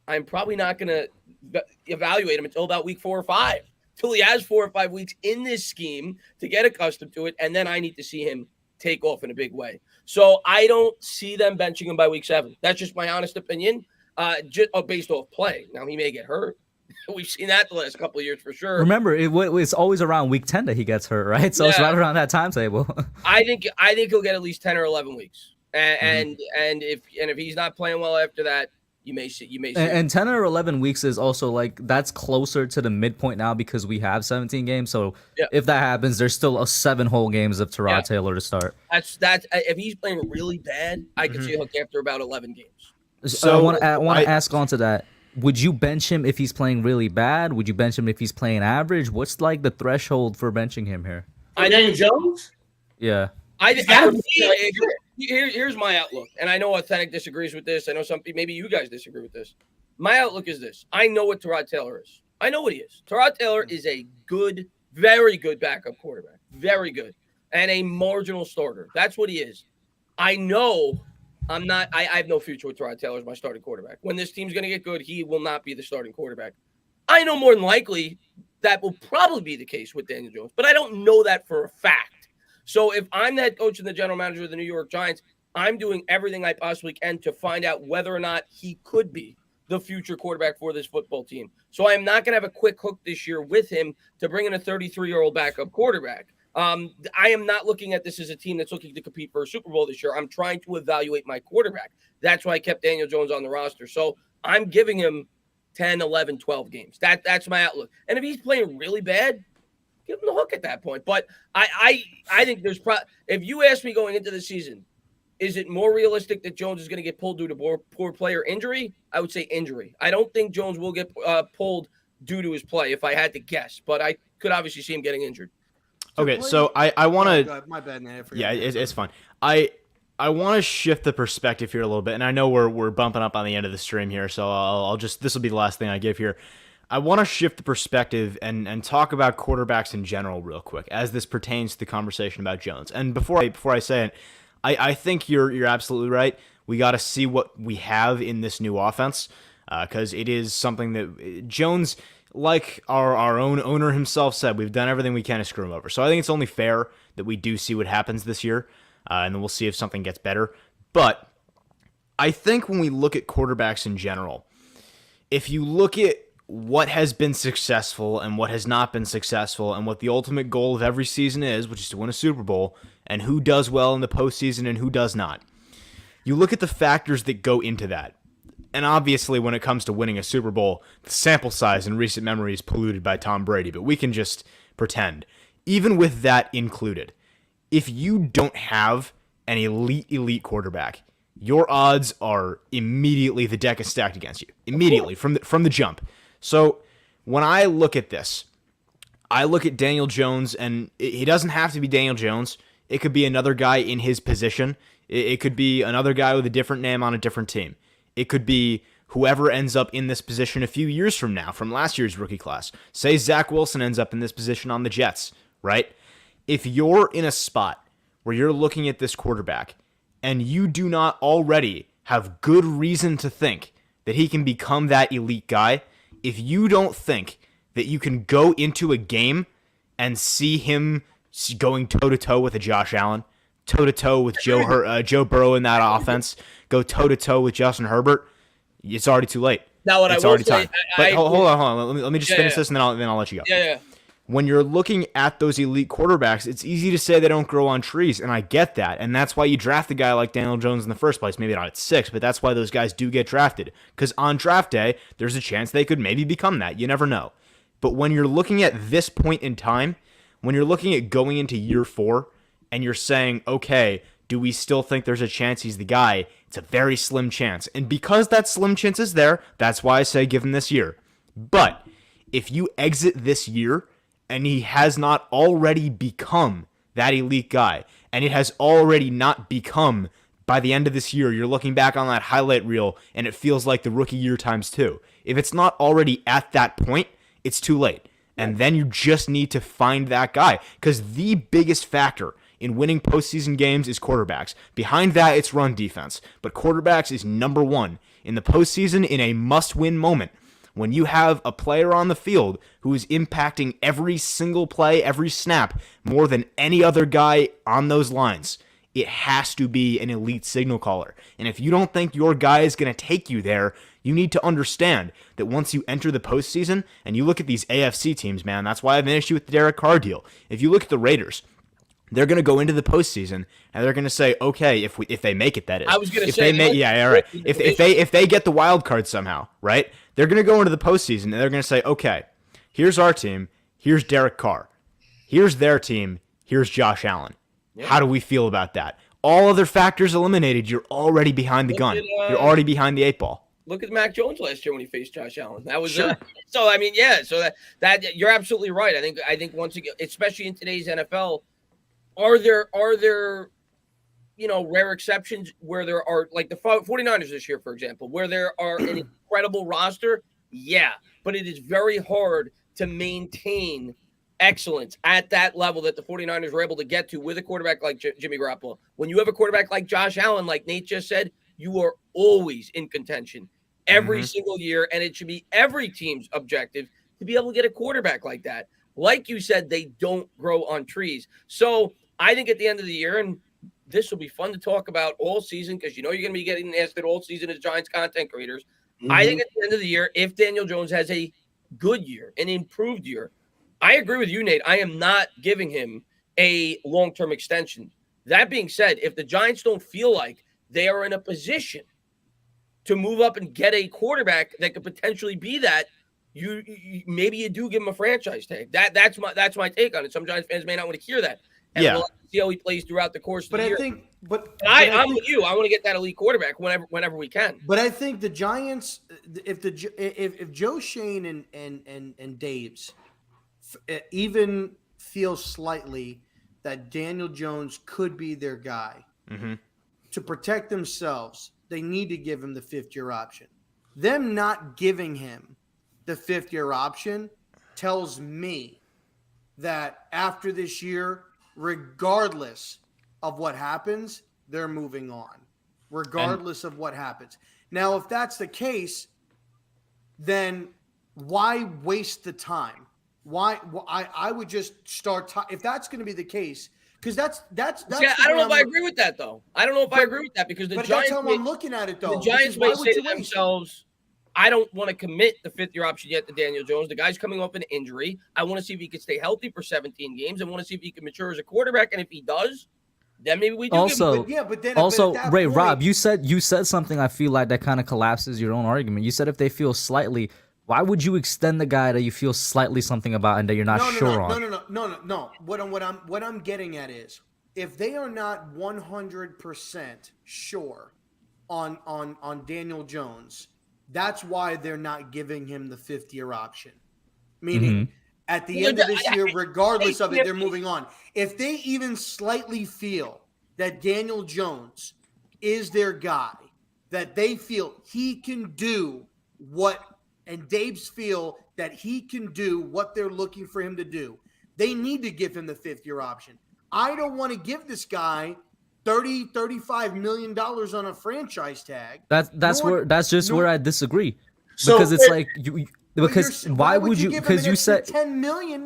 I'm probably not going to evaluate him until about week 4 or 5, till he has 4 or 5 weeks in this scheme to get accustomed to it. And then I need to see him take off in a big way. So I don't see them benching him by week 7. That's just my honest opinion, just based off play. Now, he may get hurt. We've seen that the last couple of years for sure. Remember, it's always around week 10 that he gets hurt, right? So it's Yeah. right around that timetable. I think he'll get at least 10 or 11 weeks. And if he's not playing well after that, you may see. And 10 or 11 weeks is also like that's closer to the midpoint now because we have 17 games. So if that happens, there's still 7 whole games of Tyrod Taylor to start. That's if he's playing really bad, I can see a hook after about 11 games. So I want to ask on to that. Would you bench him if he's playing really bad? Would you bench him if he's playing average? What's like the threshold for benching him here? Daniel Jones? Yeah. Here's my outlook, and I know Authentic disagrees with this. I know maybe you guys disagree with this. My outlook is this: I know what Tyrod Taylor is. I know what he is. Tyrod Taylor is a good, very good backup quarterback, very good, and a marginal starter. That's what he is. I know I'm not. I have no future with Tyrod Taylor as my starting quarterback. When this team's going to get good, he will not be the starting quarterback. I know more than likely that will probably be the case with Daniel Jones, but I don't know that for a fact. So if I'm the head coach and the general manager of the New York Giants, I'm doing everything I possibly can to find out whether or not he could be the future quarterback for this football team. So I'm not going to have a quick hook this year with him to bring in a 33-year-old backup quarterback. I am not looking at this as a team that's looking to compete for a Super Bowl this year. I'm trying to evaluate my quarterback. That's why I kept Daniel Jones on the roster. So I'm giving him 10, 11, 12 games. That's my outlook. And if he's playing really bad, give him the hook at that point. But I think there's if you ask me going into the season, is it more realistic that Jones is going to get pulled due to poor player injury? I would say injury. I don't think Jones will get pulled due to his play if I had to guess, but I could obviously see him getting injured. Okay, so I want to. My bad, man. Yeah, it's fine. I want to shift the perspective here a little bit, and I know we're bumping up on the end of the stream here, so I'll just, this will be the last thing I give here. I want to shift the perspective and talk about quarterbacks in general real quick as this pertains to the conversation about Jones. And before I say it, I think you're absolutely right. We got to see what we have in this new offense, because it is something that Jones, like our own owner himself said, we've done everything we can to screw him over. So I think it's only fair that we do see what happens this year, and then we'll see if something gets better. But I think when we look at quarterbacks in general, if you look at what has been successful and what has not been successful and what the ultimate goal of every season is, which is to win a Super Bowl, and who does well in the postseason and who does not, you look at the factors that go into that. And obviously, when it comes to winning a Super Bowl, the sample size in recent memory is polluted by Tom Brady, but we can just pretend. Even with that included, if you don't have an elite quarterback, your odds are immediately, the deck is stacked against you. Immediately, from the jump. So when I look at this, I look at Daniel Jones, and he doesn't have to be Daniel Jones. It could be another guy in his position. It could be another guy with a different name on a different team. It could be whoever ends up in this position a few years from now, from last year's rookie class. Say Zach Wilson ends up in this position on the Jets, right? If you're in a spot where you're looking at this quarterback and you do not already have good reason to think that he can become that elite guy, if you don't think that you can go into a game and see him going toe-to-toe with a Josh Allen, toe-to-toe with Joe Burrow in that offense, go toe-to-toe with Justin Herbert, it's already too late. Now, what it's I will already say, time. But hold on. Let me just finish this, and then I'll let you go. Yeah. When you're looking at those elite quarterbacks, it's easy to say they don't grow on trees, and I get that. And that's why you draft a guy like Daniel Jones in the first place. Maybe not at 6, but that's why those guys do get drafted. Because on draft day, there's a chance they could maybe become that. You never know. But when you're looking at this point in time, when you're looking at going into year 4, and you're saying, okay, do we still think there's a chance he's the guy? It's a very slim chance. And because that slim chance is there, that's why I say give him this year. But if you exit this year and he has not already become that elite guy, and it has already not become, by the end of this year, you're looking back on that highlight reel and it feels like the rookie year times 2. If it's not already at that point, it's too late. And then you just need to find that guy, because the biggest factor in winning postseason games is quarterbacks. Behind that, it's run defense. But quarterbacks is number 1 in the postseason in a must-win moment. When you have a player on the field who is impacting every single play, every snap, more than any other guy on those lines, it has to be an elite signal caller. And if you don't think your guy is going to take you there, you need to understand that once you enter the postseason, and you look at these AFC teams, man, that's why I have an issue with the Derek Carr deal. If you look at the Raiders, they're going to go into the postseason and they're going to say, okay, if they make it, that is. I was going to if say, they make, right. If they get the wild card somehow, right? They're going to go into the postseason and they're going to say, okay, here's our team, here's Derek Carr, here's their team, here's Josh Allen. Yeah. How do we feel about that? All other factors eliminated, you're already behind the gun. You're already behind the 8 ball. Look at Mac Jones last year when he faced Josh Allen. That was sure. So. I mean, yeah. So that you're absolutely right. I think once again, especially in today's NFL. Are there rare exceptions where there are, like the 49ers this year, for example, where there are an incredible roster? Yeah, but it is very hard to maintain excellence at that level that the 49ers were able to get to with a quarterback like Jimmy Garoppolo. When you have a quarterback like Josh Allen, like Nate just said, you are always in contention every single year, and it should be every team's objective to be able to get a quarterback like that. Like you said, they don't grow on trees. So I think at the end of the year, and this will be fun to talk about all season, because you're going to be getting asked it all season as Giants content creators. I think at the end of the year, if Daniel Jones has a good year, an improved year, I agree with you, Nate. I am not giving him a long-term extension. That being said, if the Giants don't feel like they are in a position to move up and get a quarterback that could potentially be that, you maybe you do give him a franchise tag. That's my take on it. Some Giants fans may not want to hear that. And we'll see how he plays throughout the course of the year. But I'm with you. I want to get that elite quarterback whenever we can. But I think the Giants, if Joe Shane and Dave's even feel slightly that Daniel Jones could be their guy to protect themselves, they need to give him the 5th-year option. Them not giving him the 5th-year option tells me that after this year, regardless of what happens, they're moving on, regardless of what happens. Now, if that's the case, then why waste the time? Why I would just start if that's going to be the case, because that's. Yeah, I don't know if I agree with that though. I don't know if I agree with that because the Giants. That's how I'm looking at it though. The Giants may say to themselves, "I don't want to commit the 5th-year option yet to Daniel Jones. The guy's coming off an injury. I want to see if he can stay healthy for 17 games. I want to see if he can mature as a quarterback. And if he does, then maybe we do." Ray, Rob, you said something I feel like that kind of collapses your own argument. You said if they feel slightly, why would you extend the guy that you feel slightly something about and that you're not sure on? No. What I'm getting at is if they are not 100% sure on Daniel Jones, that's why they're not giving him the 5th-year option. Meaning, at the end of this year, regardless of it, they're moving on. If they even slightly feel that Daniel Jones is their guy, that they feel he can do what, and Dave's feel that he can do what they're looking for him to do, they need to give him the 5th-year option. I don't want to give this guy $35 million on a franchise tag. That's where I disagree. Because it's like why would you? Because you said $10 million.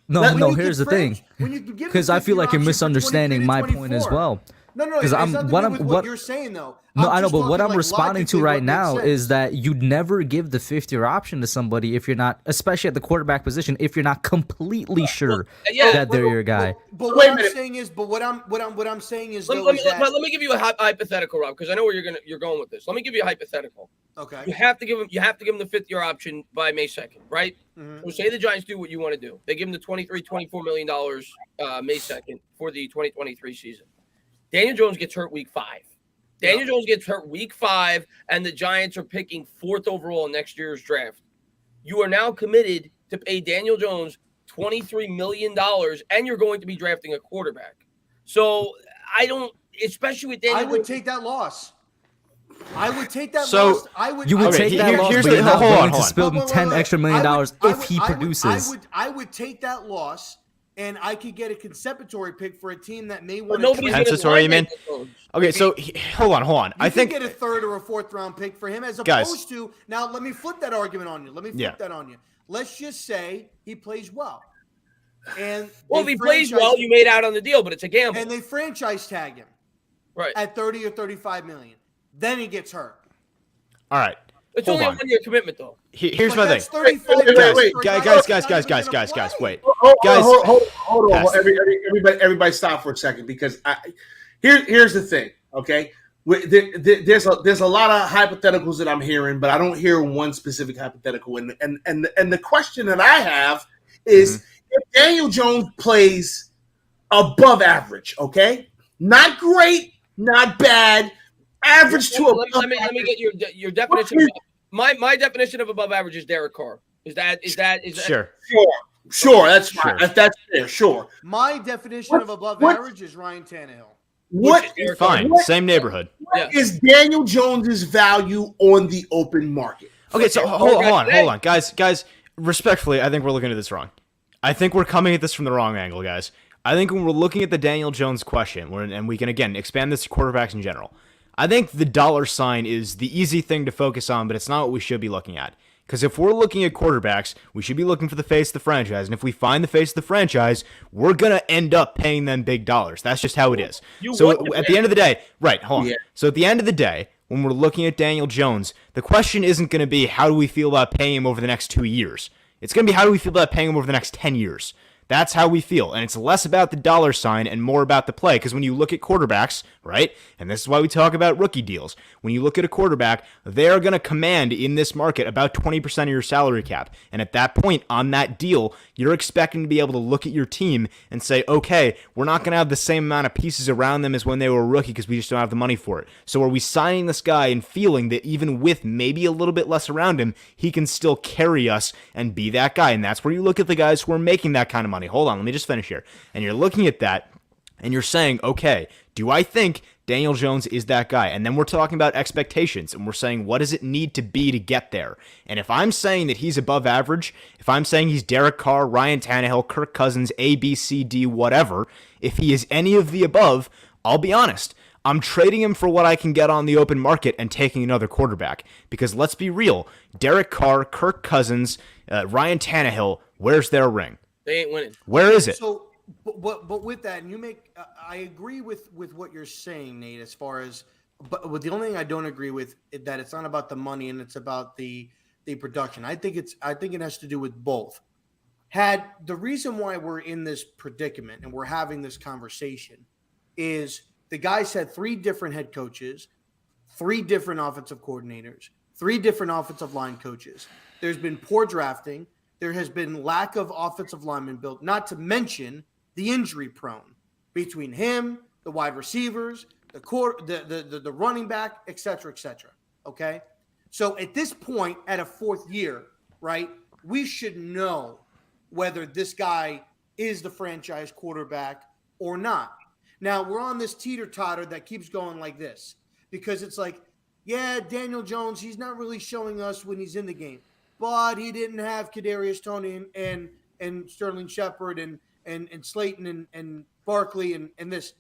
No. Here's the thing. Because I feel like you're misunderstanding my point as well. No. Because what you're saying though. No, I know, but what I'm responding to right now is that you'd never give the 5th-year option to somebody if you're not, especially at the quarterback position, if you're not completely sure that they're your guy. But what I'm saying is, what I'm saying is, let me give you a hypothetical, Rob, because I know where you're going with this. Let me give you a hypothetical. Okay. You have to give him the 5th-year option by May 2nd, right? So say the Giants do what you want to do. They give him the $24 million May 2nd for the 2023 season. Daniel Jones gets hurt week 5. Daniel Jones gets hurt week 5, and the Giants are picking 4th overall in next year's draft. You are now committed to pay Daniel Jones $23 million, and you're going to be drafting a quarterback. So I don't, especially with Daniel. I would take that loss. I would take that loss. You would take that loss, but you're not willing to spill $10 extra million if he produces. I would take that loss. And I could get a compensatory pick for a team that may want to. Compensatory, you mean? Okay, so hold on. I think get a 3rd or a 4th round pick for him, as opposed to now. Let me flip that argument on you. That on you. Let's just say he plays well, and if he plays well, you made out on the deal, but it's a gamble. And they franchise tag him, right, at 30 or 35 million. Then he gets hurt. All right. It's only a 1-year commitment, though. Here's my thing. Wait, guys, wait. Guys, hold on. Everybody stop for a second, because here's the thing, okay? There's a lot of hypotheticals that I'm hearing, but I don't hear one specific hypothetical. And the question that I have is, if Daniel Jones plays above average, okay? Not great, not bad, average to above. Let me get your definition. My definition of above average is Derek Carr. Is that Sure, that's fine. That's fair. Sure. My definition of above average is Ryan Tannehill. Fine, same neighborhood. What is Daniel Jones's value on the open market? Okay, so hold on, guys. Respectfully, I think we're looking at this wrong. I think we're coming at this from the wrong angle, guys. I think when we're looking at the Daniel Jones question, and we can again expand this to quarterbacks in general, I think the dollar sign is the easy thing to focus on, but it's not what we should be looking at. Because if we're looking at quarterbacks, we should be looking for the face of the franchise. And if we find the face of the franchise, we're going to end up paying them big dollars. That's just how it is. So at the end of the day, right, hold on. Yeah. So at the end of the day, when we're looking at Daniel Jones, the question isn't going to be how do we feel about paying him over the next 2 years. It's going to be how do we feel about paying him over the next 10 years. That's how we feel. And it's less about the dollar sign and more about the play. Because when you look at quarterbacks, right, and this is why we talk about rookie deals, when you look at a quarterback, they are going to command in this market about 20% of your salary cap. And at that point on that deal, you're expecting to be able to look at your team and say, okay, we're not going to have the same amount of pieces around them as when they were a rookie because we just don't have the money for it. So are we signing this guy and feeling that even with maybe a little bit less around him, he can still carry us and be that guy? And that's where you look at the guys who are making that kind of money. Hold on, let me just finish here. And you're looking at that and you're saying, okay, do I think Daniel Jones is that guy? And then we're talking about expectations and we're saying, what does it need to be to get there? And if I'm saying that he's above average, if I'm saying he's Derek Carr, Ryan Tannehill, Kirk Cousins, A, B, C, D, whatever, if he is any of the above, I'll be honest, I'm trading him for what I can get on the open market and taking another quarterback. Because let's be real, Derek Carr, Kirk Cousins, Ryan Tannehill, where's their ring? They ain't winning. Where is it? So, but with that, and you make, I agree with what you're saying, Nate. As far as, but with the only thing I don't agree with is that it's not about the money and it's about the production. I think it has to do with both. Had the reason why we're in this predicament and we're having this conversation is the guys had 3 different head coaches, 3 different offensive coordinators, 3 different offensive line coaches. There's been poor drafting. There has been lack of offensive linemen built, not to mention the injury prone between him, the wide receivers, the running back, et cetera, et cetera. Okay. So at this point, at a 4th year, right, we should know whether this guy is the franchise quarterback or not. Now we're on this teeter-totter that keeps going like this because it's like, yeah, Daniel Jones, he's not really showing us when he's in the game, but he didn't have Kadarius Toney and Sterling Shepard and Slayton and Barkley and this.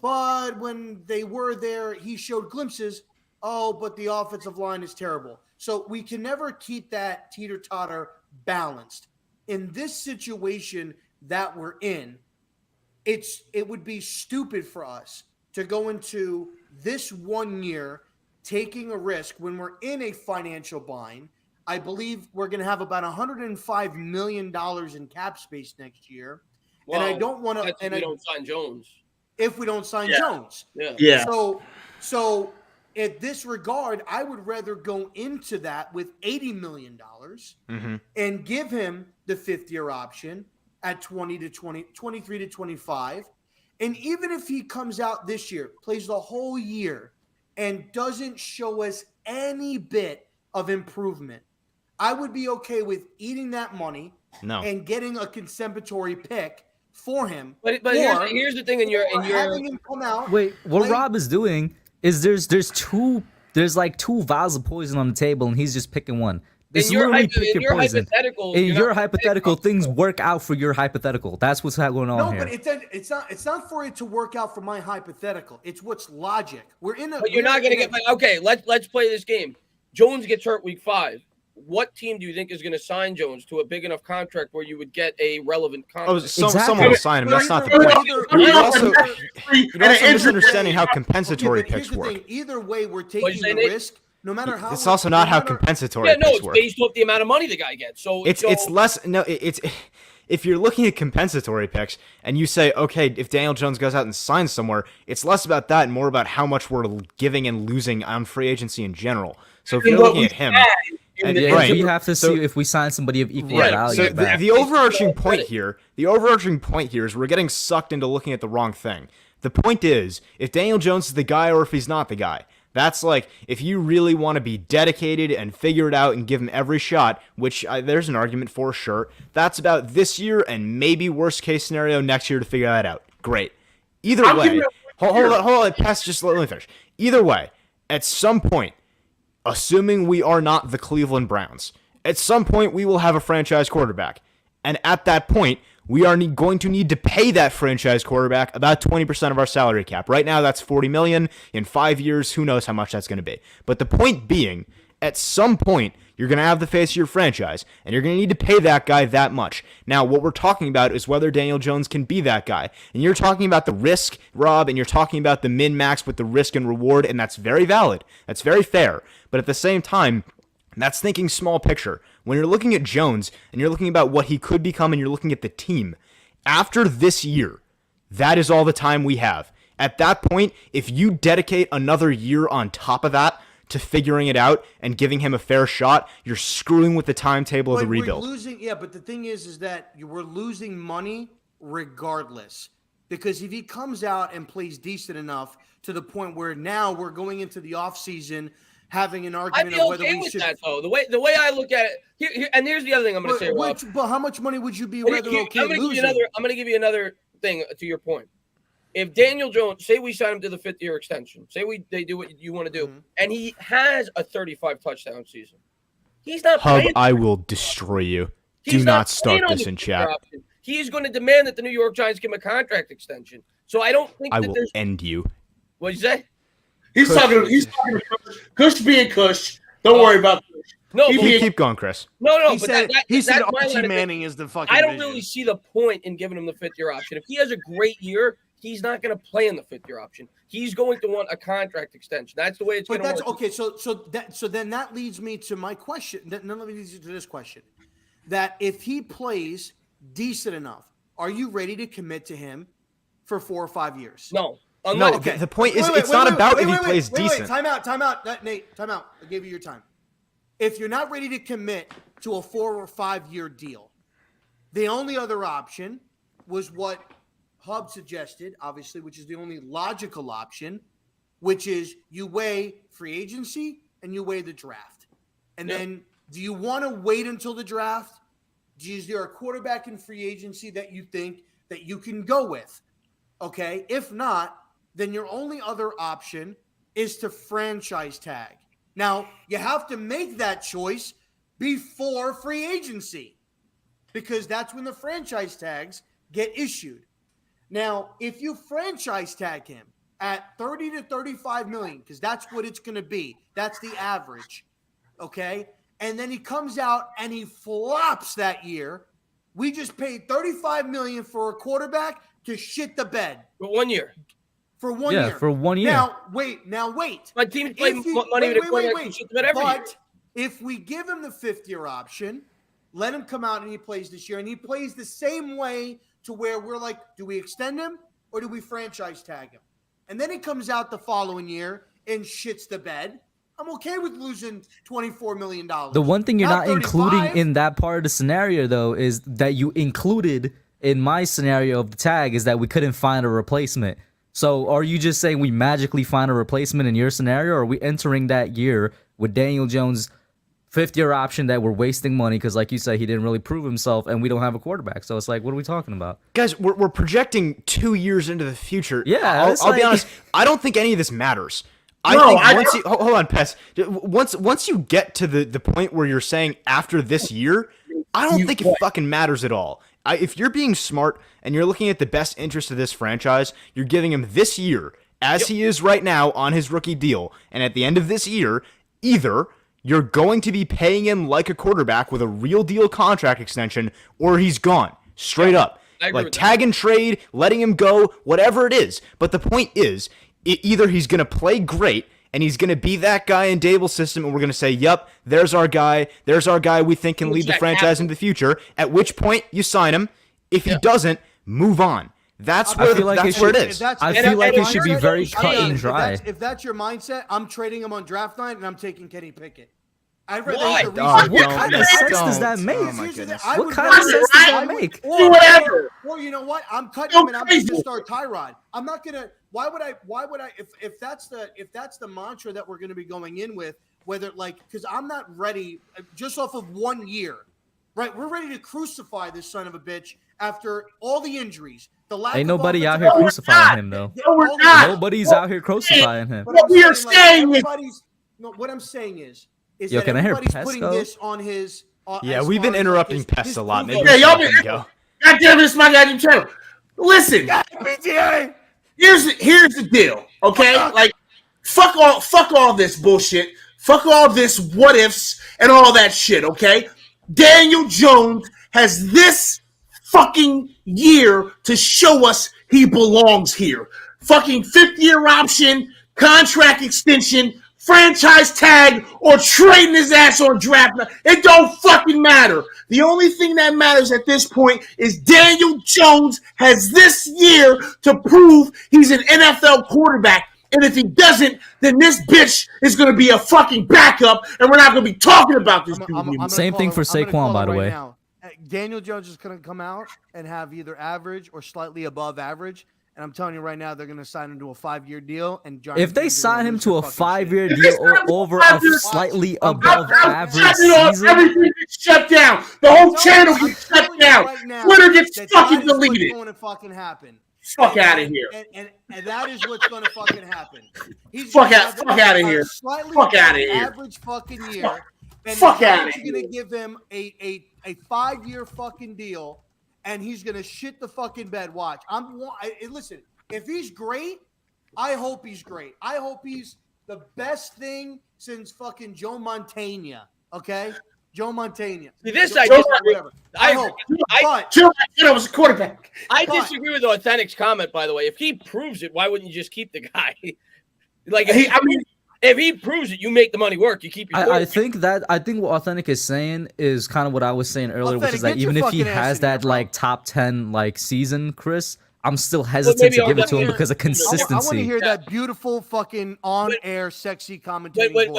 But when they were there, he showed glimpses. Oh, but the offensive line is terrible. So we can never keep that teeter-totter balanced. In this situation that we're in, it would be stupid for us to go into this 1 year taking a risk when we're in a financial bind. I believe we're going to have about $105 million in cap space next year. Well, and I don't want to. And I don't sign Jones. If we don't sign Jones. Yeah. So in this regard, I would rather go into that with $80 million and give him the 5th-year option at 23 to 25. And even if he comes out this year, plays the whole year, and doesn't show us any bit of improvement, I would be okay with eating that money and getting a compensatory pick for him. But here's the thing, in your having him come out. Wait, what Rob is doing is there's like 2 vials of poison on the table and he's just picking one. This is literally pick your poison. In your hypothetical, things work out for your hypothetical. That's what's going on here. No, but it's not for it to work out for my hypothetical. It's what's logic. We're in a. But you're not going to get. Okay, let's play this game. Jones gets hurt week 5. What team do you think is going to sign Jones to a big enough contract where you would get a relevant contract? Someone will sign him. That's not the point. You're also misunderstanding how compensatory picks work. Either way, we're taking the risk. No matter how. It's also not how compensatory picks work. It's based off the amount of money the guy gets. So it's less. No, it's if you're looking at compensatory picks and you say, okay, if Daniel Jones goes out and signs somewhere, it's less about that and more about how much we're giving and losing on free agency in general. So if you're looking at him. We have to see if we sign somebody of equal value. So the overarching point here is we're getting sucked into looking at the wrong thing. The point is, if Daniel Jones is the guy or if he's not the guy. That's like, if you really want to be dedicated and figure it out and give him every shot, which there's an argument for sure, that's about this year and maybe worst case scenario next year to figure that out. Great. Either way, hold on, just let me finish. Either way, at some point, assuming we are not the Cleveland Browns, at some point we will have a franchise quarterback. And at that point, we are going to need to pay that franchise quarterback about 20% of our salary cap. Right now, that's $40 million. In 5 years, who knows how much that's going to be. But the point being, at some point, you're going to have the face of your franchise, and you're going to need to pay that guy that much. Now, what we're talking about is whether Daniel Jones can be that guy. And you're talking about the risk, Rob, and you're talking about the min-max with the risk and reward, and that's very valid. That's very fair. But at the same time, that's thinking small picture. When you're looking at Jones and you're looking about what he could become and you're looking at the team, After this year, that is all the time we have. At that point, if you dedicate another year on top of that to figuring it out and giving him a fair shot, you're screwing with the timetable of the rebuild. But the thing is that we're losing money regardless. Because if he comes out and plays decent enough to the point where now we're going into the offseason having an argument of whether we should. That, though. The way I look at it, and here's the other thing I'm going to say, Rob. But how much money would you be rather okay losing? I'm going to give you another thing to your point. If Daniel Jones, say we sign him to the 5th-year extension, say they do what you want to do, and he has a 35-touchdown season, he's not Hub, playing. I will destroy you. Do not start this in chat. He is going to demand that the New York Giants give him a contract extension. So I don't think I will end you. What'd you say? He's talking to Kush being Kush. Don't worry about Kush. No, keep going, Chris. No. He said Archie Manning is the fucking. I don't really see the point in giving him the 5th-year option. If he has a great year, he's not going to play in the 5th-year option. He's going to want a contract extension. That's the way it's going to work. Okay. So then that leads me to my question. Let me lead you to this question: that if he plays decent enough, are you ready to commit to him for 4 or 5 years? No. No. Okay. The point is, it's not about if he plays decent. Time out. Nate, time out. I gave you your time. If you're not ready to commit to a 4 or 5 year deal, the only other option was what Hub suggested, obviously, which is the only logical option, which is you weigh free agency and you weigh the draft. And then do you want to wait until the draft? Is there a quarterback in free agency that you think that you can go with? Okay. If not, then your only other option is to franchise tag. Now, you have to make that choice before free agency because that's when the franchise tags get issued. Now, if you franchise tag him at 30 to 35 million, because that's what it's going to be, that's the average, okay? And then he comes out and he flops that year. We just paid 35 million for a quarterback to shit the bed. For 1 year. For 1 year. Yeah, for 1 year. Now, wait. My team play money with a quarterback to shit the bed every year. But if we give him the 5th-year option, let him come out and he plays this year, and he plays the same way to where we're like, do we extend him or do we franchise tag him? And then he comes out the following year and shits the bed. I'm okay with losing $24 million. The one thing you're not 35. including in that part of the scenario, though, is that you included in my scenario of the tag is that we couldn't find a replacement. So are you just saying we magically find a replacement in your scenario, or are we entering that year with Daniel Jones' 5th-year option that we're wasting money because, like you said, he didn't really prove himself and we don't have a quarterback? So it's like, what are we talking about? Guys, we're projecting 2 years into the future. Yeah, I'll be honest. I don't think any of this matters. Hold on, Pest. Once you get to the point where you're saying after this year, I don't think it fucking matters at all. If you're being smart and you're looking at the best interest of this franchise, you're giving him this year, as he is right now on his rookie deal, and at the end of this year, either you're going to be paying him like a quarterback with a real deal contract extension, or he's gone, straight up. Like tag and trade, letting him go, whatever it is. But the point is, either he's going to play great, and he's going to be that guy in Dable's system, and we're going to say, yep, there's our guy we think can lead the franchise into the future, at which point you sign him. If he doesn't, move on. That's where it is. I feel like it should be very cut and dry. If that's your mindset, I'm trading him on draft night, and I'm taking Kenny Pickett. I'd rather Why? hit the reset. What kind of sense does that make? Oh my goodness. What kind of sense does that make? Do whatever. Or you know what? I'm cutting him and I'm going to start Tyrod. I'm not going to. Why would I? If that's the mantra that we're going to be going in with, whether because I'm not ready just off of 1 year, right? We're ready to crucify this son of a bitch after all the injuries. Ain't nobody out here crucifying him though. No, we're not. Nobody's out here crucifying him. What we are saying is, what I'm saying is Yo, that can I hear everybody's Pest putting go? this on his. Yeah, as we've been far as, interrupting his Pest a lot. Maybe proof of- yeah, y'all we been. should go. God damn, this is my goddamn channel. Listen, here's the deal, okay? Like, fuck all this bullshit. Fuck all this what ifs and all that shit, okay? Daniel Jones has this fucking year to show us he belongs here. Fucking 5th-year option, contract extension, franchise tag, or trading his ass on draft night. It don't fucking matter. The only thing that matters at this point is Daniel Jones has this year to prove he's an NFL quarterback. And if he doesn't, then this bitch is going to be a fucking backup, and we're not going to be talking about this dude. Same thing for Saquon, by the way. Now. Daniel Jones is going to come out and have either average or slightly above average. And I'm telling you right now, they're going to sign him to a 5-year deal. And if they sign him to a 5-year deal or over a slightly above average season, everything gets shut down. The whole channel gets shut down. Twitter gets fucking deleted. What's going to fucking happen? Fuck out of here. And that is what's going to fucking happen. He's fuck out of here. Slightly fuck out of here. Average fucking year. And fuck out of here. Going to give him a 5-year fucking deal, and he's going to shit the fucking bed. Watch. Listen, if he's great, I hope he's great. I hope he's the best thing since fucking Joe Montana. Okay? Joe Montana. See, this I disagree. I hope. Joe Montana was a quarterback. I disagree with Authentic's comment, by the way. If he proves it, why wouldn't you just keep the guy? If he proves it, you make the money work. You keep your I think what Authentic is saying is kind of what I was saying earlier, which is that even if he has that like top 10 like season, Chris, I'm still hesitant to give it to him because of consistency. I want to hear that beautiful fucking on-air sexy commentary voice.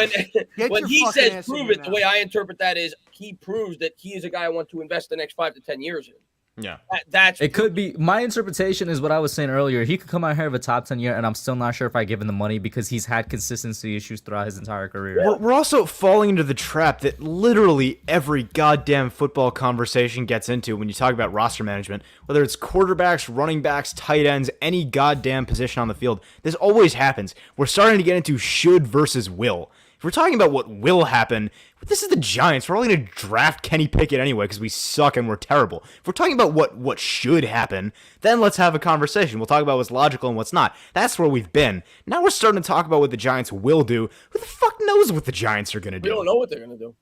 When he says prove it, the way I interpret that is he proves that he is a guy I want to invest the next 5 to 10 years in. Yeah, that's it. Could be my interpretation is what I was saying earlier. He could come out here with a top 10 year, and I'm still not sure if I give him the money because he's had consistency issues throughout his entire career. We're also falling into the trap that literally every goddamn football conversation gets into when you talk about roster management, whether it's quarterbacks, running backs, tight ends, any goddamn position on the field. This always happens. We're starting to get into should versus will. If we're talking about what will happen, this is the Giants. We're only going to draft Kenny Pickett anyway because we suck and we're terrible. If we're talking about what should happen, then let's have a conversation. We'll talk about what's logical and what's not. That's where we've been. Now we're starting to talk about what the Giants will do. Who the fuck knows what the Giants are going to do? We don't know what they're going to do.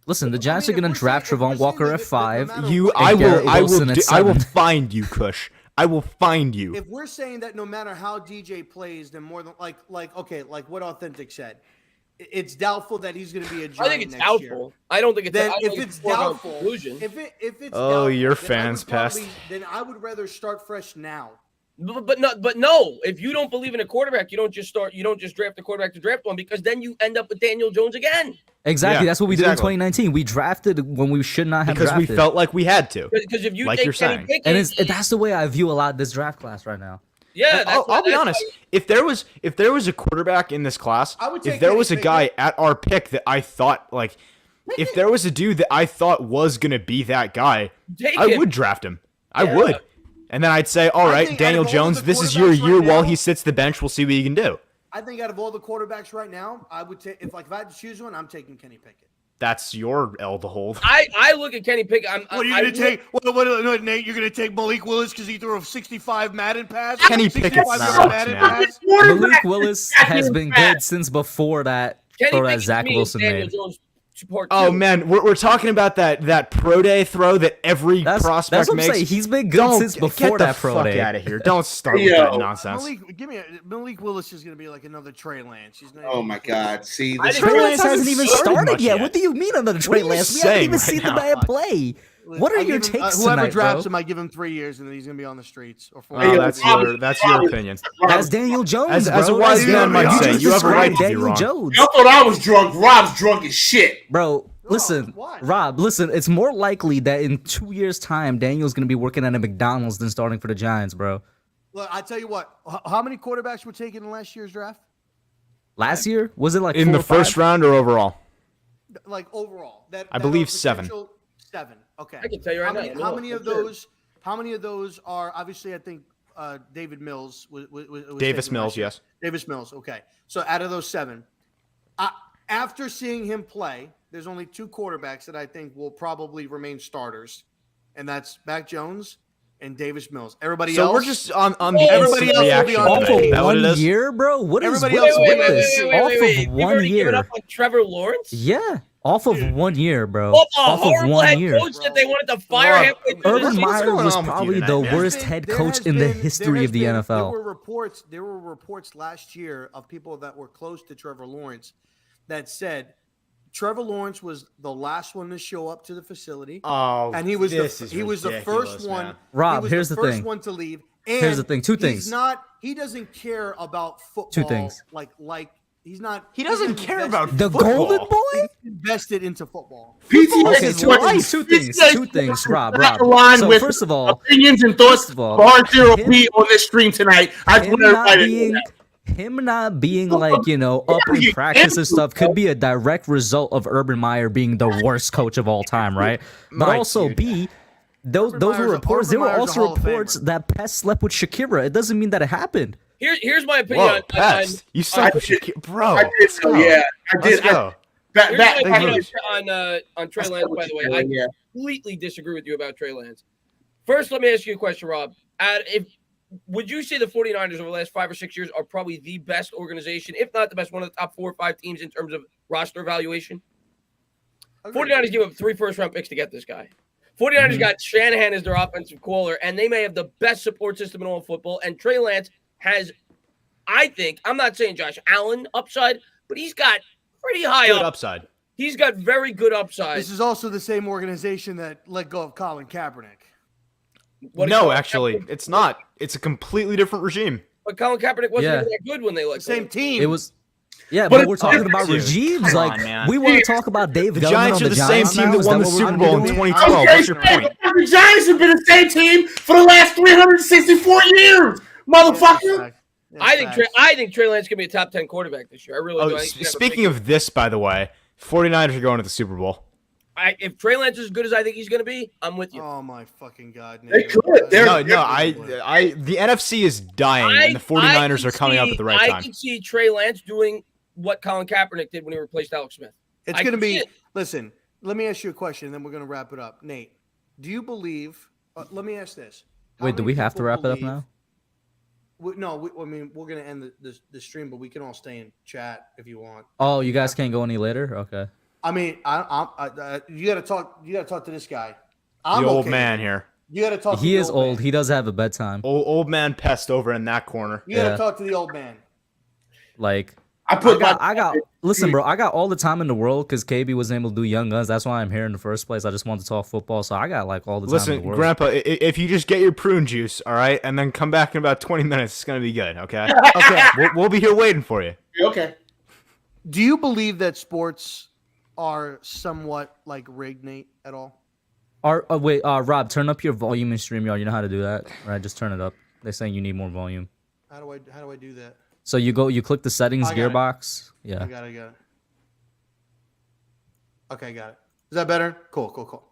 Listen, the Giants are going to draft Travon Walker at 5. I will find you, Kush. I will find you. If we're saying that no matter how DJ plays, then more than like what Authentic said, it's doubtful that he's going to be a Giant. I think it's doubtful. I don't think it's. If it's doubtful, if it's doubtful, your fans pest. Then I would rather start fresh now. But no. If you don't believe in a quarterback, you don't just draft a quarterback to draft one because then you end up with Daniel Jones again. Exactly. That's what we did in 2019. We drafted when we should not have drafted. Because we felt like we had to. Because if you like take you're Kenny saying, Pickett, and that's the way I view a lot of this draft class right now. Yeah, I'll be honest. If there was a quarterback in this class, if there was a guy at our pick that I thought like, if there was a dude that I thought was gonna be that guy, I would draft him. I would, and then I'd say, all right, Daniel Jones, this is your year while he sits the bench. We'll see what you can do. I think out of all the quarterbacks right now, I would take if I had to choose one, I'm taking Kenny Pickett. That's your L to hold. I look at Kenny Pickett. What are you going to take? What, Nate? You're going to take Malik Willis because he threw a 65 Madden pass? Kenny Pickett sucks, man. Malik Willis has been good since before that throw that Zach Wilson made. Oh man, we're talking about that pro day throw that every prospect that's what makes. I'm saying. He's been good since before that pro day. Get the fuck out of here! Don't start with that nonsense. Malik Willis is going to be like another Trey Lance. Oh my God! See, Trey Lance hasn't even started yet. What do you mean another Trey Lance? We haven't even seen the man play. What are your takes tonight, whoever drafts bro? him, I give him 3 years, and then he's going to be on the streets. Or 4 years. That's your opinion. That's Daniel Jones, as a wise man might say, you have a right to be wrong. Jones. I thought I was drunk. Rob's drunk as shit, bro. Listen, Rob, listen, it's more likely that in 2 years' time, Daniel's going to be working at a McDonald's than starting for the Giants, bro. Look, I tell you what, how many quarterbacks were taken in last year's draft? Last year? Was it like in the first round or overall? Like overall. I believe 7. 7. Okay. I can tell you right now. How many of those are, obviously, I think David Mills was Davis Mills, yes. Davis Mills, okay. So out of those 7, after seeing him play, there's only 2 quarterbacks that I think will probably remain starters, and that's Mac Jones and Davis Mills. Everybody else. So we're just on the everybody else reaction. Off of 1 year, bro. What is everybody else? Wait, Off of 1 year. Given up on Trevor Lawrence? Yeah. Off of 1 year, bro. Well, a Off of horrible 1 head year. coach that they wanted to fire Rob, halfway through the Urban season. Meyer going was on with you probably tonight, the man? worst head coach in the history of the NFL. There were reports last year of people that were close to Trevor Lawrence that said Trevor Lawrence was the last one to show up to the facility. Oh, and he was the first ridiculous, one. man. Rob, he was here's the the first thing. one to leave. And Here's the thing. Two things. He doesn't care about football. Two things. Like he's not. He doesn't care about The football. Golden Boy? He's invested into football. Okay, two things, Rob. Aligned So with first of all, opinions and thoughts of all, for RZeroB him- on this stream tonight. I just him want not everybody to know being that. him not being like, you know, up in practice and stuff could be a direct result of Urban Meyer being the worst coach of all time, right? But Mike, also dude. B, those were reports. There were also reports that Pest slept with Shakira. It doesn't mean that it happened. Here's my opinion Whoa, on Pest. You suck with Shakira. Bro. I did so, yeah. I Let's did. go. Here's my opinion Bruce. on Trey Lance, by the way. I completely disagree with you about Trey Lance. First, let me ask you a question, Rob. Would you say the 49ers over the last 5 or 6 years are probably the best organization, if not the best, one of the top 4 or 5 teams in terms of roster evaluation? 49ers gave up 3 first-round picks to get this guy. 49ers got Shanahan as their offensive caller, and they may have the best support system in all of football. And Trey Lance has, I think, I'm not saying Josh Allen upside, but he's got pretty high Good upside. He's got very good upside. This is also the same organization that let go of Colin Kaepernick. No, actually, it's not. It's a completely different regime. But Colin Kaepernick wasn't Yeah. even that good when they let go. Same team. It was. Yeah, But but we're talking about Dude, regimes. come Like on, man. we want to talk about Dave The Gettleman Giants on are the same Giants team now? that Is won that the what we're Super gonna be Bowl in doing? 2012. Okay, What's your point? The Giants have been the same team for the last 364 years, motherfucker. I think Trey Lance can be a top 10 quarterback this year. I really do. Oh, I think he's speaking of this, by the way, 49ers are going to the Super Bowl. if Trey Lance is as good as I think he's going to be, I'm with you. Oh my fucking god! They Nate. could. They're- No, the NFC is dying, and the 49ers are coming up at the right I time. can see Trey Lance doing what Colin Kaepernick did when he replaced Alex Smith. It's I going to can see be. it. Listen, let me ask you a question, and then we're going to wrap it up. Nate, do you believe? Let me ask this. How Wait, do many we have to people wrap it up believe- now? I mean, we're going to end the stream, but we can all stay in chat if you want. Oh, you guys can't go any later. Okay. I mean, you got to talk. You got to talk to this guy. The I'm old okay. man here. You got to talk. to He the is old. Man. He does have a bedtime. Old man Pest over in that corner. You got to Yeah. talk to the old man. Like I put I got. Listen, bro. I got all the time in the world because KB wasn't able to do Young Guns. That's why I'm here in the first place. I just wanted to talk football, so I got like all the time in the Listen, world. Grandpa, if you just get your prune juice, all right, and then come back in about 20 minutes, it's gonna be good. Okay. Okay. We'll be here waiting for you. Okay. Do you believe that sports are somewhat like rigged, Nate, at all? Wait, Rob, turn up your volume in StreamYard. You know how to do that, right? Just turn it up. They're saying you need more volume. How do I do that? So you click the settings I got it. gearbox. Yeah. I got it. Okay, got it. Is that better? Cool.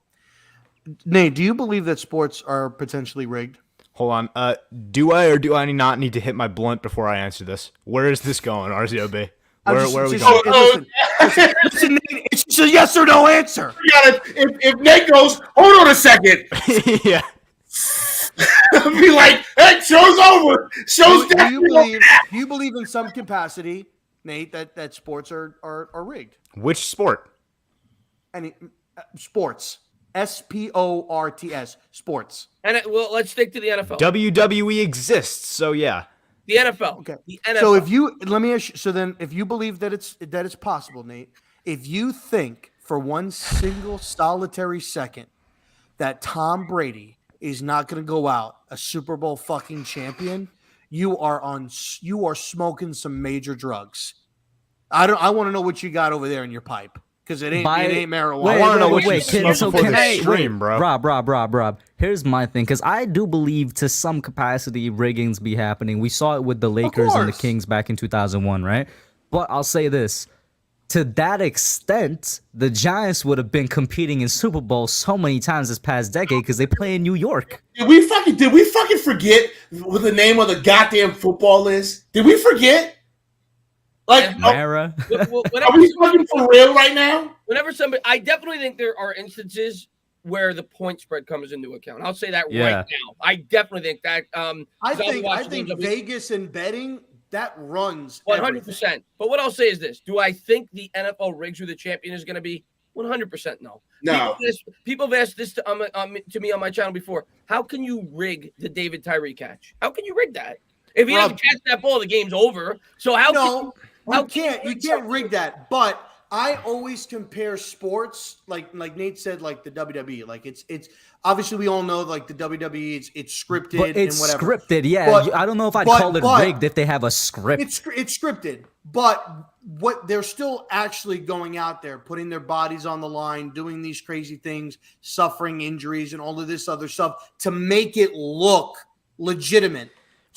Nate, do you believe that sports are potentially rigged? Hold on. Do I or do I not need to hit my blunt before I answer this? Where is this going, RZeroB? Where are we going? Listen, Nate, it's just a yes or no answer. You gotta, if Nate goes, hold on a second, Yeah. be like, hey, show's over. Show's Do done. you believe in some capacity, Nate, that sports are rigged? Which sport? Any sports. SPORTS. Sports. And let's stick to the NFL. WWE exists, so yeah. The NFL. Okay. The NFL. So let me ask you, so then if you believe that it's possible, Nate, if you think for one single solitary second that Tom Brady is not going to go out a Super Bowl fucking champion, you are smoking some major drugs. I want to know what you got over there in your pipe because it ain't marijuana. I wanna know what you Wait, smoke so before can the I, stream, bro. Rob, here's my thing, because I do believe to some capacity riggings be happening. We saw it with the Lakers and the course. Kings back in 2001, right? But I'll say this. To that extent, the Giants would have been competing in Super Bowl so many times this past decade because they play in New York. Did we fucking forget what the name of the goddamn football is? Did we forget? Like, Mara. are we fucking for real right now? Whenever somebody, I definitely think there are instances where the point spread comes into account. I'll say that right now. I definitely think that. I think Vegas and betting that runs 100%. But what I'll say is this: do I think the NFL rigs who the champion is going to be? 100% no. No. People have asked this to me on my channel before. How can you rig the David Tyree catch? How can you rig that? If he doesn't catch that ball, the game's over. So how you can't rig that. But I always compare sports, like Nate said, like the WWE. Like it's obviously we all know like the WWE, it's scripted But it's and whatever. scripted, yeah. I don't know if I'd call it rigged if they have a script. It's scripted, but what they're still actually going out there, putting their bodies on the line, doing these crazy things, suffering injuries and all of this other stuff to make it look legitimate.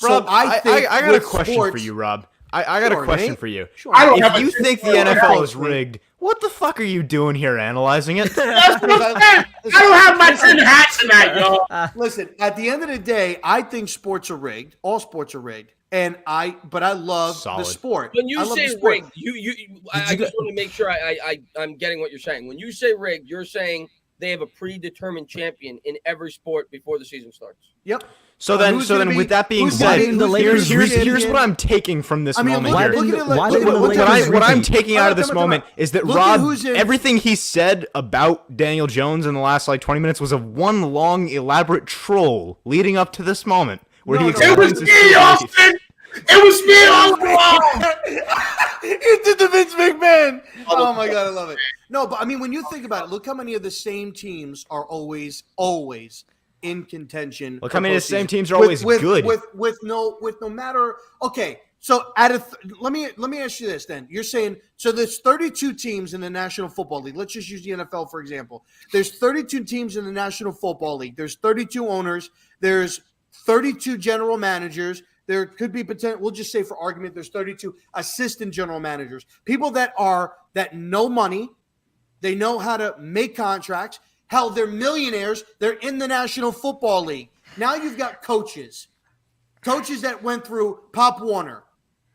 Rob, so I got a question for you, Rob. I got a question Nate. for you. Sure. If you think the NFL is rigged, what the fuck are you doing here analyzing it? That's what I'm saying. I don't have my tin hat tonight, y'all. Listen, at the end of the day, I think sports are rigged. All sports are rigged. But I love the sport. When you say rigged, I just want to make sure I'm getting what you're saying. When you say rigged, you're saying they have a predetermined champion in every sport before the season starts. Yep. So then, with that being said, here's what I'm taking from this moment here. What I'm taking out of this moment is that Rob, everything he said about Daniel Jones in the last 20 minutes was one long, elaborate troll leading up to this moment where he explains his Austin. It was me all along. You did the Vince McMahon. Oh my God, I love it. No, but I mean, when you think about it, look how many of the same teams are always in contention. Look how many of the same teams are always good. With no matter. Okay, so let me ask you this then. You're saying so there's 32 teams in the National Football League. Let's just use the NFL for example. There's 32 teams in the National Football League. There's 32 owners. There's 32 general managers. There could be potential. We'll just say for argument, there's 32 assistant general managers, people that know money, they know how to make contracts. Hell, they're millionaires. They're in the National Football League. Now you've got coaches that went through Pop Warner,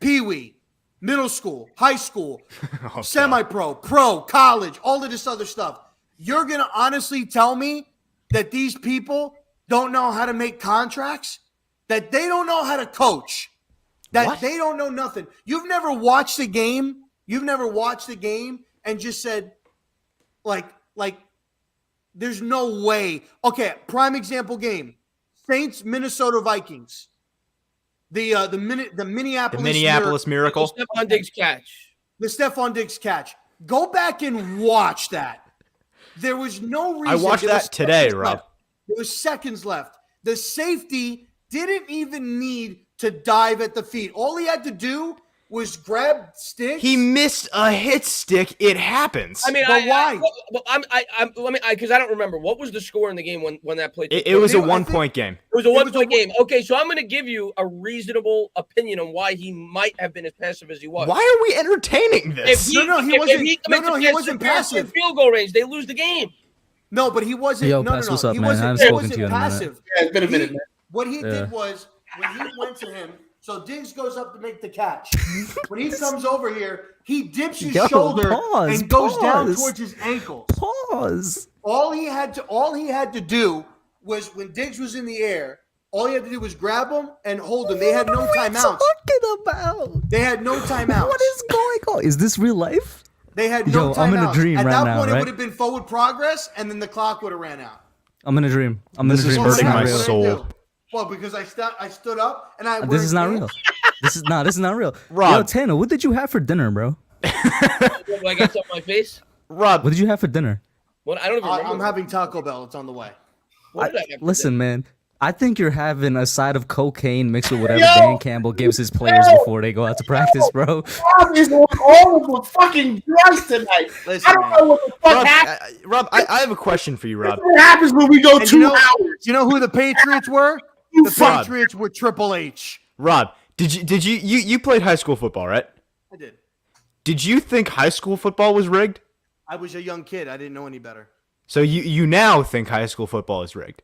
Pee Wee, middle school, high school, semi-pro, pro, college, all of this other stuff. You're gonna honestly tell me that these people don't know how to make contracts? That they don't know how to coach, that they don't know nothing. You've never watched the game. You've never watched the game and just said, like, there's no way. Okay, prime example game: Saints, Minnesota Vikings. The Minneapolis Miracle. The Stephon Diggs catch. The Stephon Diggs catch. Go back and watch that. There was no reason. I watched that today, Rob. There was seconds left. The safety didn't even need to dive at the feet. All he had to do was grab sticks. He missed a hit stick. It happens. I mean, why? Because I don't remember what was the score in the game when that played. It was a 1-point game. It was a 1-point game. Okay, so I'm going to give you a reasonable opinion on why he might have been as passive as he was. Why are we entertaining this? He wasn't passive. Field goal range, they lose the game. No, but he wasn't. Yo, Pest, what's up, man? I haven't spoken to you in a minute. Passive. Yeah, it's been a minute, man. What he did was when he went to him. So Diggs goes up to make the catch. When he comes over here, he dips his shoulder and goes down towards his ankles. Pause. All he had to do was when Diggs was in the air, all he had to do was grab him and hold him. They had no timeouts. They had no timeouts. What is going on? Is this real life? They had no timeouts. I'm in a dream At right that now, point, right? it would have been forward progress, and then the clock would have ran out. I'm in a dream. This is hurting my soul. Well, because I stood up and I. This is not real. This is not real. Rob. Yo, Tana, what did you have for dinner, bro? Do I got something on my face? Rob, what did you have for dinner? What? I don't even remember. I'm having Taco Bell. It's on the way. Listen, man. I think you're having a side of cocaine mixed with whatever Dan Campbell gives his players before they go out to practice, bro. Rob is on all of the fucking drugs tonight. Listen, I don't know what the fuck happened. Rob, I have a question for you, Rob. What happens when we go 2 hours? You know who the Patriots were? The Patriots were Triple H. Rob, did you played high school football, right? I did. Did you think high school football was rigged? I was a young kid. I didn't know any better. So you now think high school football is rigged?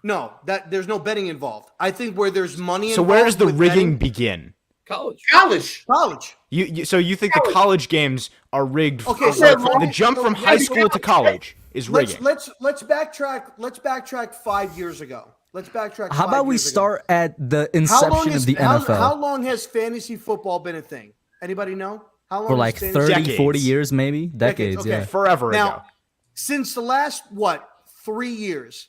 No, there's no betting involved. I think where there's money So involved. where does the with rigging betting, begin? College. So you think the college games are rigged? Okay, The jump from high school to college is rigging. Let's backtrack. Let's backtrack 5 years ago. Let's backtrack. How about we start at the inception of the NFL? How long has fantasy football been a thing? Anybody know? How long For has like fantasy- 30, Decades. 40 years, maybe decades. okay. Yeah. Forever Now, ago. since the last 3 years,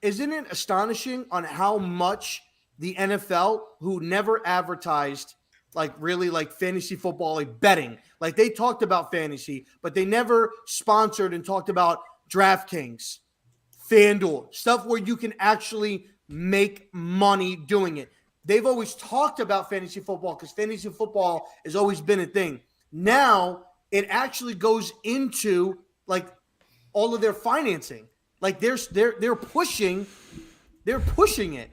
isn't it astonishing on how much the NFL, who never advertised really fantasy football, like betting, like they talked about fantasy, but they never sponsored and talked about DraftKings, FanDuel, stuff where you can actually make money doing it. They've always talked about fantasy football because fantasy football has always been a thing. Now it actually goes into like all of their financing. Like they're pushing it.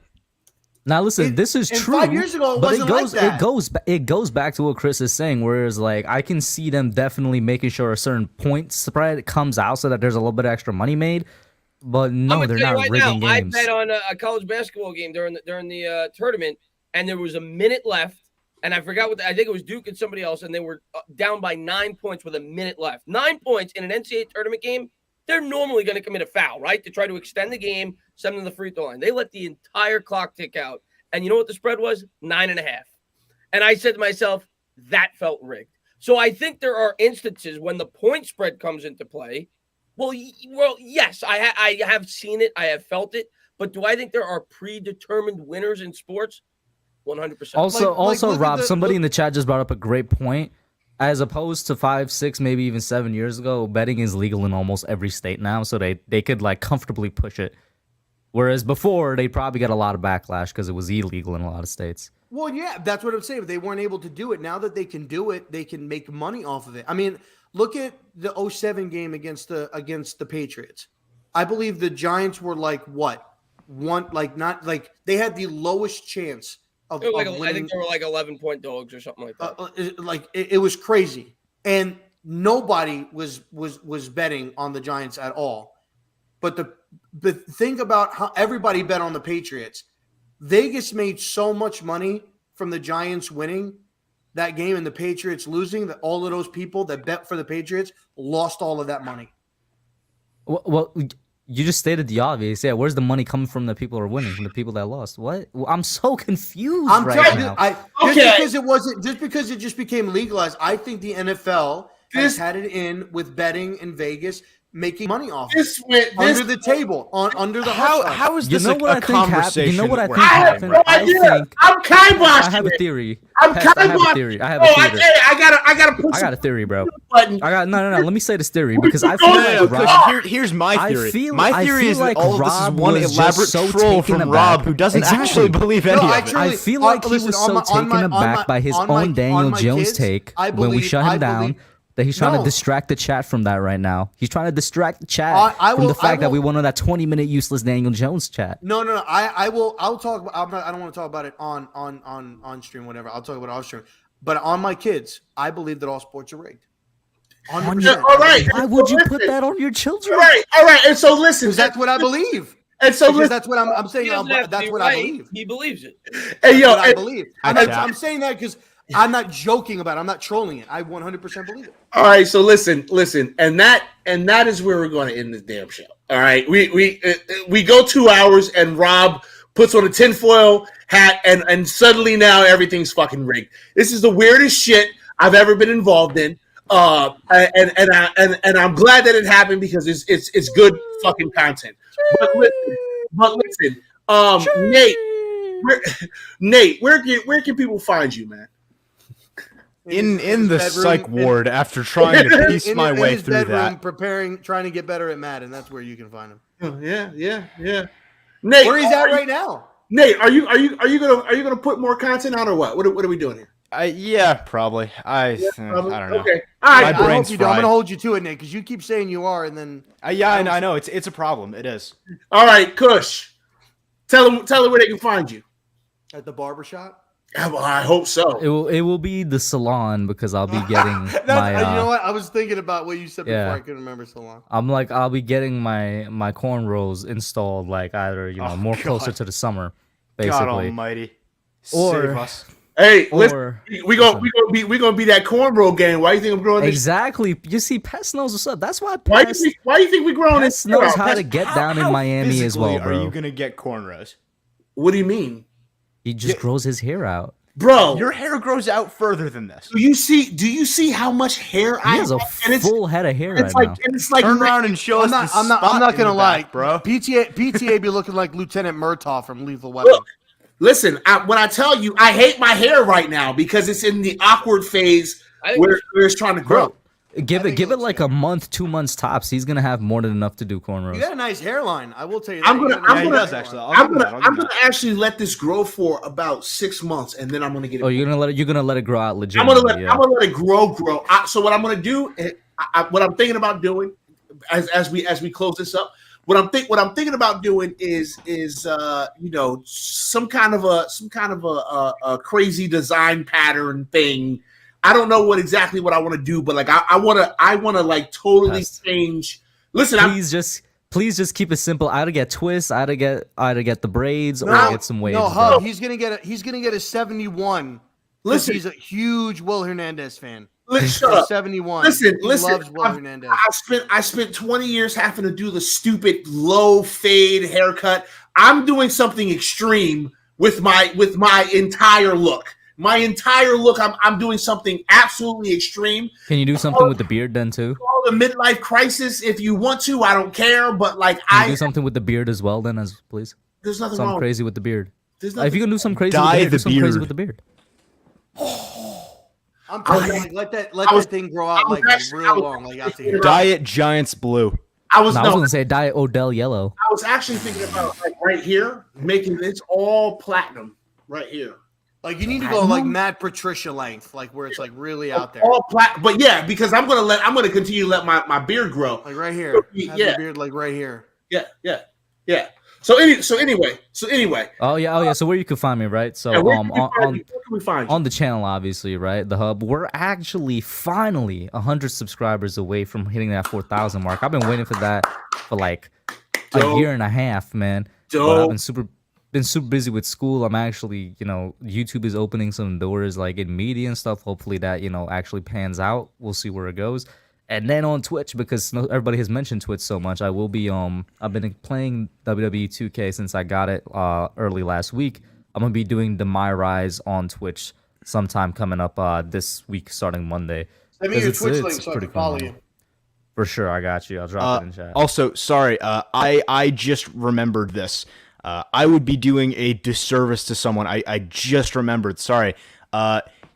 Now listen, this is and true. 5 years ago, it but wasn't like that. it goes back to what Chris is saying. Whereas like I can see them definitely making sure a certain point spread comes out so that there's a little bit of extra money made. But no, they're not rigging games. I bet on a college basketball game during the tournament, and there was a minute left, and I forgot I think it was Duke and somebody else, and they were down by 9 points with a minute left. 9 points in an NCAA tournament game. They're normally going to commit a foul, right, to try to extend the game, send them to the free throw line. They let the entire clock tick out. And you know what the spread was? 9.5. And I said to myself, that felt rigged. So I think there are instances when the point spread comes into play. Well, yes, I have seen it. I have felt it. But do I think there are predetermined winners in sports? 100%. Also, Rob, somebody in the chat just brought up a great point. As opposed to 5, 6, maybe even 7 years ago, betting is legal in almost every state now, so they could like comfortably push it. Whereas before, they'd probably get a lot of backlash because it was illegal in a lot of states. Well, yeah, that's what I'm saying. They weren't able to do it. Now that they can do it, they can make money off of it. I mean, look at the 07 game against the Patriots. I believe the Giants were like what? They had the lowest chance of winning. I think they were like 11-point dogs or something like that. It was crazy. And nobody was betting on the Giants at all. But think about how everybody bet on the Patriots. Vegas made so much money from the Giants winning that game and the Patriots losing that all of those people that bet for the Patriots lost all of that money. Well, you just stated the obvious. Yeah, where's the money coming from? The people who are winning, from the people that lost. What? Well, I'm so confused right now. Just because it just became legalized. I think the NFL has had it in with betting in Vegas, making money off under the table, under the how is this a conversation? You know what I think happened? I'm I have a theory. I have a theory, bro. No. Let me say this theory because I feel like Rob. Here's my theory. My theory is that like all of this is Rob one was elaborate so troll taken from aback. Rob, who doesn't Exactly. actually believe any of it. I feel like he was so taken aback by his own Daniel Jones take when we shut him down. That he's trying to distract the chat from that right now. He's trying to distract the chat from the fact that we went on that 20-minute useless Daniel Jones chat. No. I'll talk. I don't want to talk about it on stream, whatever. I'll talk about it off stream. But on my kids, I believe that all sports are rigged. 100%. All right. Why would you put that on your children? All right. And so listen, that's what I believe. And so that's what I'm saying. That's what I believe. He believes it. Hey, I believe. I'm saying that because I'm not joking about it. I'm not trolling it. I 100% believe it. All right, so listen, and that is where we're going to end this damn show. All right, we go 2 hours, and Rob puts on a tinfoil hat, and suddenly now everything's fucking rigged. This is the weirdest shit I've ever been involved in, and I'm glad that it happened because it's good fucking content. But listen, Nate, where can people find you, man? In the psych ward after trying to piece my way through that. Trying to get better at Madden. That's where you can find him. Oh, yeah. Nate, where he's at right now. Nate, are you gonna put more content on or what? What are we doing here? Yeah, probably. I don't know. Okay. All right. My brain's fried. I'm gonna hold you to it, Nate, because you keep saying you are, and then I know it's a problem. It is. All right, Kush. Tell them where they can find you. At the barbershop. Yeah, well, I hope so. It will be the salon because I'll be getting my. You know what? I was thinking about what you said before. I couldn't remember salon. I'll be getting my cornrows installed like either more closer to the summer, basically. God Almighty, or save us. Hey, listen, we gonna be that cornrow game. Why do you think I'm growing? Exactly. You see, Pest knows what's up. That's why. Why do you think we growing? Pest knows how to get down in Miami as well, bro. Are you gonna get cornrows? What do you mean? He just grows his hair out. bro. Your hair grows out further than this. Do you see how much hair He I has have? a And it's full head of hair it's right like now. and it's like Turn around and show us the I'm not spot in gonna the lie, back, bro. PTA be looking like Lieutenant Murtaugh from Lethal Weapon. Look, listen. When I tell you, I hate my hair right now because it's in the awkward phase I think where it's trying to grow. Give think it it looks like a month, 2 months tops. He's gonna have more than enough to do cornrows. You got a nice hairline. I will tell you that. I'm You gonna- got a I'm nice gonna- does hairline. actually. I'm gonna actually let this grow for about 6 months, and then I'm gonna get it. Oh, you're gonna let it grow out I'm legitimately. gonna let it grow. So what I'm gonna do, what I'm thinking about doing, as we close this up, what I'm thinking about doing is some kind of a crazy design pattern thing. I don't know exactly what I want to do, but like I want to like totally Pest. change. Listen, Please just keep it simple. I'd get twists. I'd get the braids or No, get some waves. No, bro. Hub, he's gonna get a 71. Listen. He's a huge Will Hernandez fan. shut up. 71. Listen, He listen. loves Will Hernandez. I spent 20 years having to do the stupid low fade haircut. I'm doing something extreme with my entire look. My entire look, I'm doing something absolutely extreme. Can you do something with the beard then too? Call the midlife crisis if you want to. I don't care, but like Can you do something with the beard as well then, as please? there's nothing Something wrong. crazy with the beard. There's If nothing. you can do something crazy Dye with the hair, the do something crazy beard. with the beard. I'm telling you, like, let that thing grow out like real long, like out to here. Diet Giants Blue. I was No, I was no, gonna say dye Odell yellow. I was actually thinking about like right here, making this all platinum right here. Like you need to go like Matt Patricia length, like where it's like really out there. All but yeah, because I'm gonna continue to let my beard grow. Like right here. Have Yeah. the beard like right here. Yeah. So anyway. Oh yeah. So where you can find me, right? So Where can we find you? on the channel, obviously, right? The hub. We're actually finally 100 subscribers away from hitting that 4,000 mark. I've been waiting for that for like Dope. a year and a half, man. But Dope. I've been super busy with school. I'm actually, YouTube is opening some doors like in media and stuff. Hopefully that, actually pans out. We'll see where it goes. And then on Twitch, because everybody has mentioned Twitch so much, I will be I've been playing WWE 2K since I got it early last week. I'm gonna be doing the My Rise on Twitch sometime coming up this week, starting Monday. Send me your 'Cause Twitch it's link so I pretty can follow cool. you. For sure, I got you. I'll drop it in chat. Also, sorry, I just remembered this. I would be doing a disservice to someone. I just remembered. Sorry.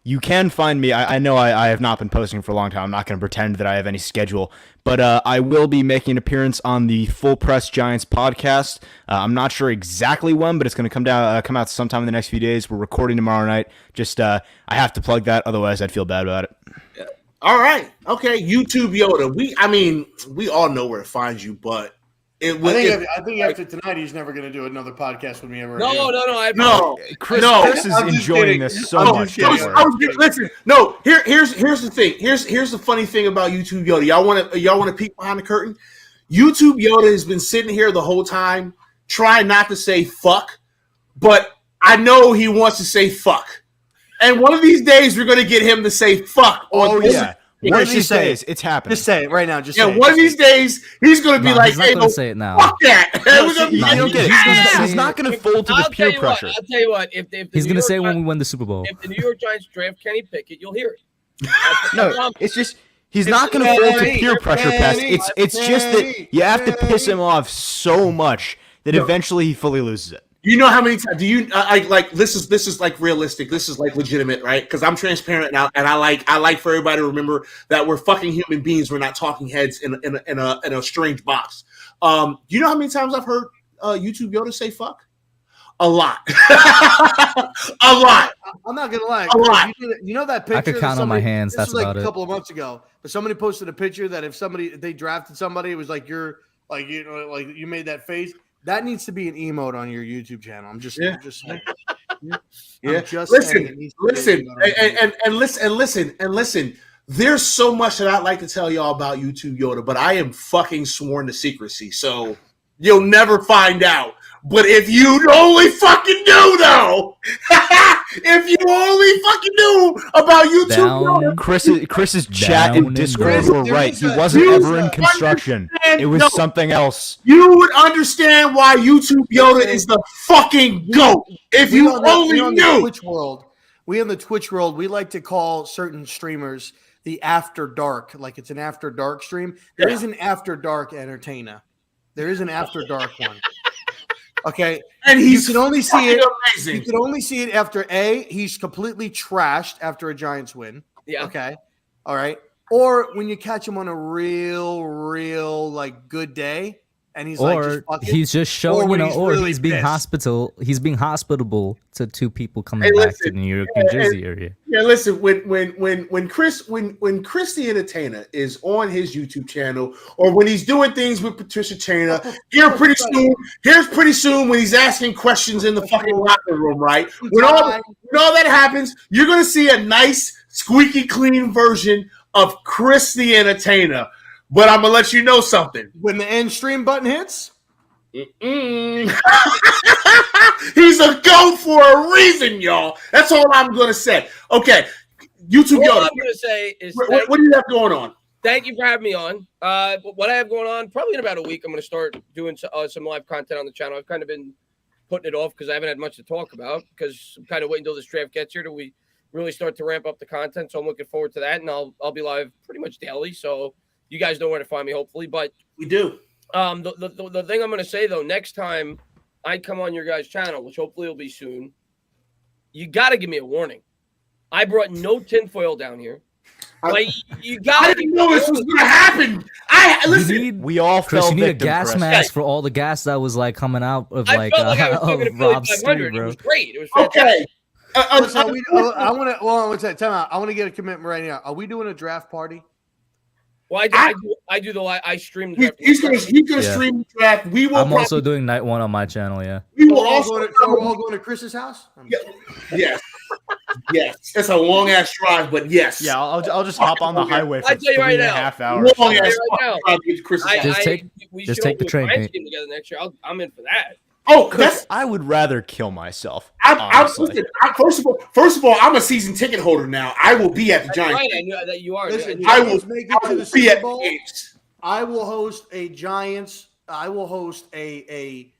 You can find me. I know I have not been posting for a long time. I'm not going to pretend that I have any schedule. But I will be making an appearance on the Full Press Giants podcast. I'm not sure exactly when, but it's going to come out sometime in the next few days. We're recording tomorrow night. Just I have to plug that. Otherwise, I'd feel bad about it. All right. Okay. YouTube Yoda. We all know where to find you, but I think after tonight he's never gonna do another podcast with me ever again. no. Chris is I'm just enjoying kidding. this so I'm much. just don't kidding. worry. Listen. No. Here's the thing. Here's the funny thing about YouTube Yoda. Y'all want to peek behind the curtain? YouTube Yoda has been sitting here the whole time trying not to say fuck, but I know he wants to say fuck. And one of these days we're gonna get him to say fuck. Oh yeah. One What of did he these say? days, it's happening. Just say it right now. Just Yeah, say it. one of these days he's gonna be No, like, he's not "Hey, gonna no, say it now. fuck that." No, We're gonna be you like, don't get it. Yeah. He's not going to fold to the peer pressure. I'll tell you what. If the He's New gonna York say it when Giants- we win the Super Bowl. if the New York Giants draft Kenny Pickett, you'll hear it. No, it's just he's not going to fold to peer pressure, Pest. It's just that you have to piss him off so much that eventually he fully loses it. You know how many times do you like this is like realistic, this is like legitimate, right? Because I'm transparent now, and I like for everybody to remember that we're fucking human beings. We're not talking heads in a strange box. Do you know how many times I've heard YouTube Yoda say fuck? A lot. A lot. I'm not gonna lie. A lot. You know that picture? I could that count on my somebody- hands, This that's was like about a it. couple of months ago, but somebody posted a picture that if they drafted somebody, it was like you're like like you made that face. That needs to be an emote on your YouTube channel. I'm just saying. Yeah. I'm just saying it needs to be an Listen, emote on YouTube. and listen. There's so much that I'd like to tell y'all about YouTube Yoda, but I am fucking sworn to secrecy, so you'll never find out. But if you only fucking knew, though, if you only fucking knew about YouTube Yoda, Chris's chat and Down Discord and were right. He wasn't ever in construction. It was something else. you would understand why YouTube Yoda is the fucking GOAT. If you only on knew. Twitch world, we in the Twitch world, we like to call certain streamers the after dark, like it's an after dark stream. There is an after dark entertainer. There is an after dark one. Okay, And you can only see it. amazing. You can only see it after he's completely trashed after a Giants win. Yeah. Okay. All right. Or when you catch him on a real like good day, and he's like, just fucking, he's just showing, when you know, he's or really he's being pissed. He's being hospitable to two people coming Hey, back listen, to New York, New Jersey area. Yeah, listen. When Chris the Entertainer is on his YouTube channel, or when he's doing things with Patricia Chaina, here's pretty soon when he's asking questions in the fucking locker room, right? When all that happens, you're gonna see a nice, squeaky clean version of Chris the Entertainer. But I'm gonna let you know something. When the end stream button hits, He's a GOAT for a reason, y'all. That's all I'm gonna say. Okay, YouTube. All Yoda, I'm gonna say is what do you have going on? thank you for having me on. What I have going on, probably in about a week, I'm going to start doing some live content on the channel. I've kind of been putting it off because I haven't had much to talk about because I'm kind of waiting until this draft gets here till we really start to ramp up the content. So I'm looking forward to that, and I'll be live pretty much daily. So you guys know where to find me, hopefully. But We do. the thing I'm going to say, though, next time I come on your guys' channel, which hopefully will be soon, you got to give me a warning. I brought no tinfoil down here. Like, you got I to didn't know this was going to happen. Listen. We all Chris, fell you need a victim, gas Chris. mask for all the gas that was like coming out of I like, felt like I was talking to of Philly Rob's 500. stream, It bro. was great. It was fantastic. Okay. listen, I want to. Well, what's that? Time out. I want to get a commitment right now. Are we doing a draft party? Well, I do the live. I stream the draft. He's gonna Yeah. stream the draft. We will. I'm also doing night one on my channel. Yeah. We So will we're all also. going to, so we're all going to Chris's house? Yes. Yes. It's a long ass drive, but yes. Yeah, I'll just hop on the highway for I tell you right now. 3.5 hours. Long Yeah, ass right now. drive to get to Chris's house. We just should take the all do a train, Giants mate. game together next year. I'm in for that. Oh, that's. I would rather kill myself. Listen, first of all, I'm a season ticket holder now. I will be at the That's Giants. right. I knew that you are. Listen, I will. Giants make it I to will the be Super at the Bowl. games. I will host a Giants. I will host a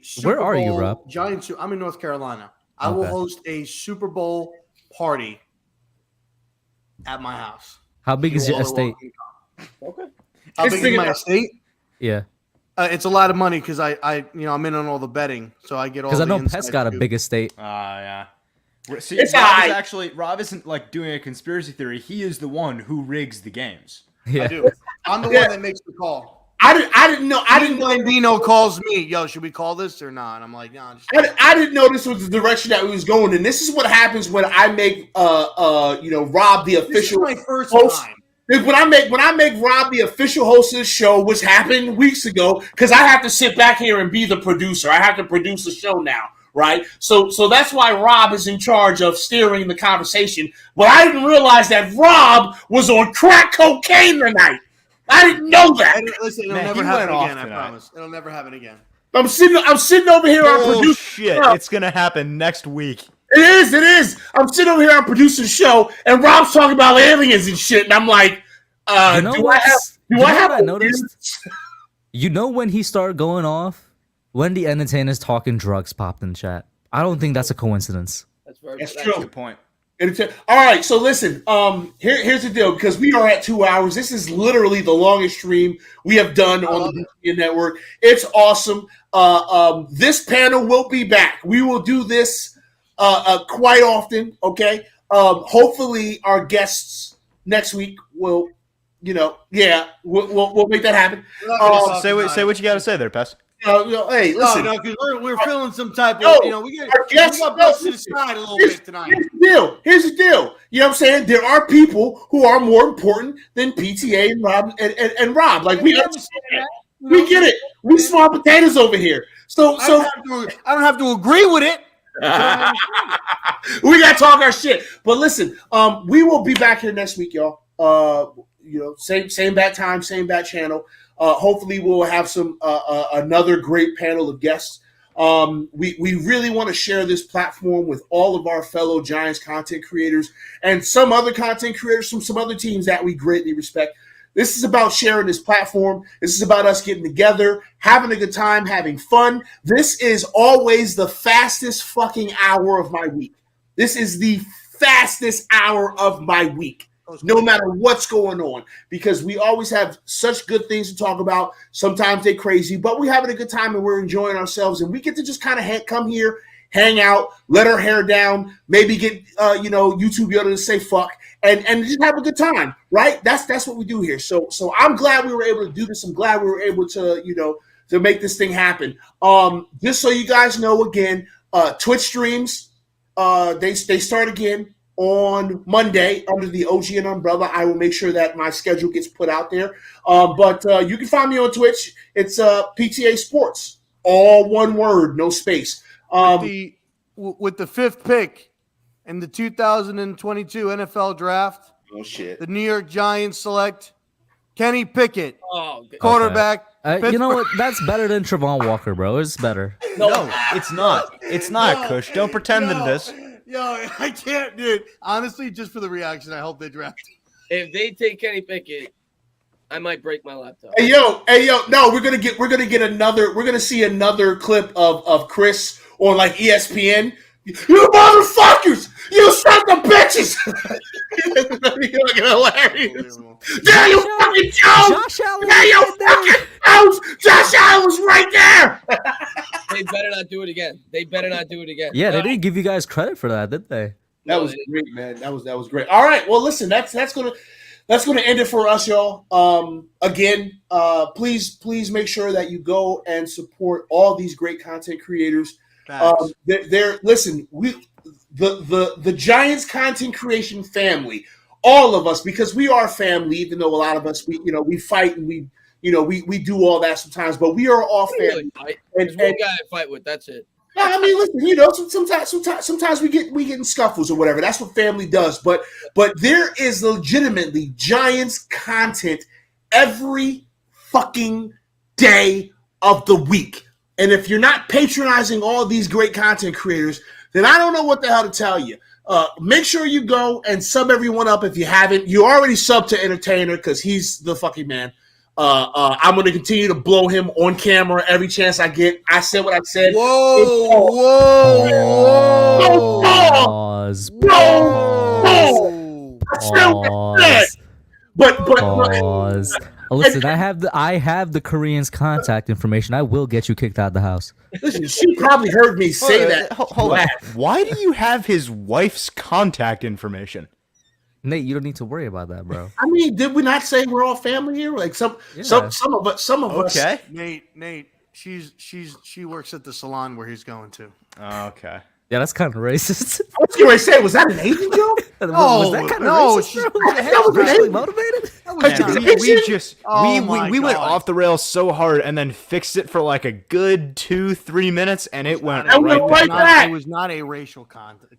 Super Where are you, Bowl Rob? Giants. I'm in North Carolina. I will Okay. host a Super Bowl party at my house. How big is You your all are estate? welcome to come. How It's big big is my enough. estate? Yeah. It's a lot of money because I'm in on all the betting, so I get all. Because I the know inside Pet's got a scoop. big estate. Yeah. See, It's Rob isn't like doing a conspiracy theory. He is the one who rigs the games. I Yeah. do. I'm the one that makes the call. I didn't know. I didn't know. Blandino calls me, yo, should we call this or not? I'm like, no. I didn't know this was the direction that we was going, and this is what happens when I make Rob the This is official my first host. time. When I make Rob the official host of the show, which happened weeks ago, because I have to sit back here and be the producer. I have to produce the show now, right? So that's why Rob is in charge of steering the conversation. But I didn't realize that Rob was on crack cocaine tonight. I didn't know that. Listen, it'll Man, never he happen went off again. I tonight. promise. It'll never happen again. I'm sitting over here on Oh producing. shit! It's gonna happen next week. It is. I'm sitting over here on producing the show, and Rob's talking about aliens and shit, and I'm like, You know do I have? you Do know I have? what I noticed? You know when he started going off? When the entertainers talking drugs popped in chat. I don't think that's a coincidence. That's very. That's That's a true. good point. All right, so listen. Here's the deal, because we are at 2 hours. This is literally the longest stream we have done on the BTN network. It's awesome. This panel will be back. We will do this quite often. Okay. Hopefully, our guests next week will, we'll make that happen. Say what you got to say there, Pest. Hey, listen. No, because we're feeling some type of, No, we our guests- got busted aside a little bit tonight. Here's the deal. You know what I'm saying? There are people who are more important than PTA and Rob and Rob. Like we understand that. We get it. We small potatoes over here. So I don't have to agree with it. we gotta talk our shit. But listen, we will be back here next week, y'all. Same bat time, same bat channel. Hopefully we'll have some another great panel of guests. We really want to share this platform with all of our fellow Giants content creators and some other content creators from some other teams that we greatly respect. This is about sharing this platform. This is about us getting together, having a good time, having fun. This is always the fastest fucking hour of my week. This is the fastest hour of my week, no matter what's going on, because we always have such good things to talk about. Sometimes they're crazy, but we're having a good time and we're enjoying ourselves, and we get to just kind of come here, hang out, let our hair down, maybe get YouTube Yoda to say fuck, and just have a good time, right? That's what we do here. So I'm glad we were able to do this. I'm glad we were able to to make this thing happen. Just so you guys know, again, Twitch streams they start again on Monday under the OGN umbrella. I will make sure that my schedule gets put out there. But you can find me on Twitch. It's PTA Sports, all one word, no space. With the 5th pick in the 2022 NFL Draft, oh shit, the New York Giants select Kenny Pickett, Okay. quarterback. You know what? That's better than Trevon Walker, bro. It's better. No, it's not. It's not, Kush. Don't pretend that it is. Yo, I can't, dude. Honestly, just for the reaction, I hope they draft him. If they take Kenny Pickett, I might break my laptop. Hey yo, no, we're gonna see another clip of Chris on like ESPN. You motherfuckers! You son of bitches! You're looking hilarious. There you fucking Jones! Josh Allen. There you fucking Jones! Josh Allen was right there! They better not do it again. Yeah, they didn't give you guys credit for that, did they? That was great, man. That was great. All right, well, listen, that's gonna end it for us, y'all. Again, please make sure that you go and support all these great content creators. Listen, the Giants content creation family, all of us, because we are family, even though a lot of us we fight and we do all that sometimes, but we are all family. There's one guy I fight with. That's it. No, I mean, listen, sometimes we get in scuffles or whatever. That's what family does. But there is legitimately Giants content every fucking day of the week. And if you're not patronizing all these great content creators, then I don't know what the hell to tell you. Make sure you go and sub everyone up if you haven't. You already subbed to Entertainer because he's the fucking man. I'm going to continue to blow him on camera every chance I get. I said what I said. Pause. Pause. Listen, I have the Korean's contact information. I will get you kicked out of the house. Listen, she probably heard me say that. Hold on. Why do you have his wife's contact information? Nate, you don't need to worry about that, bro. I mean, did we not say we're all family here? Like some of us. Okay. Nate, she works at the salon where he's going to. Okay. Yeah, that's kind of racist. I was going to say, was that an Asian joke? Was that kind of racist, bro? That was Racially an motivated? We went off the rails so hard and then fixed it for like a good 2-3 minutes, and it went right back. It was not a racial joke.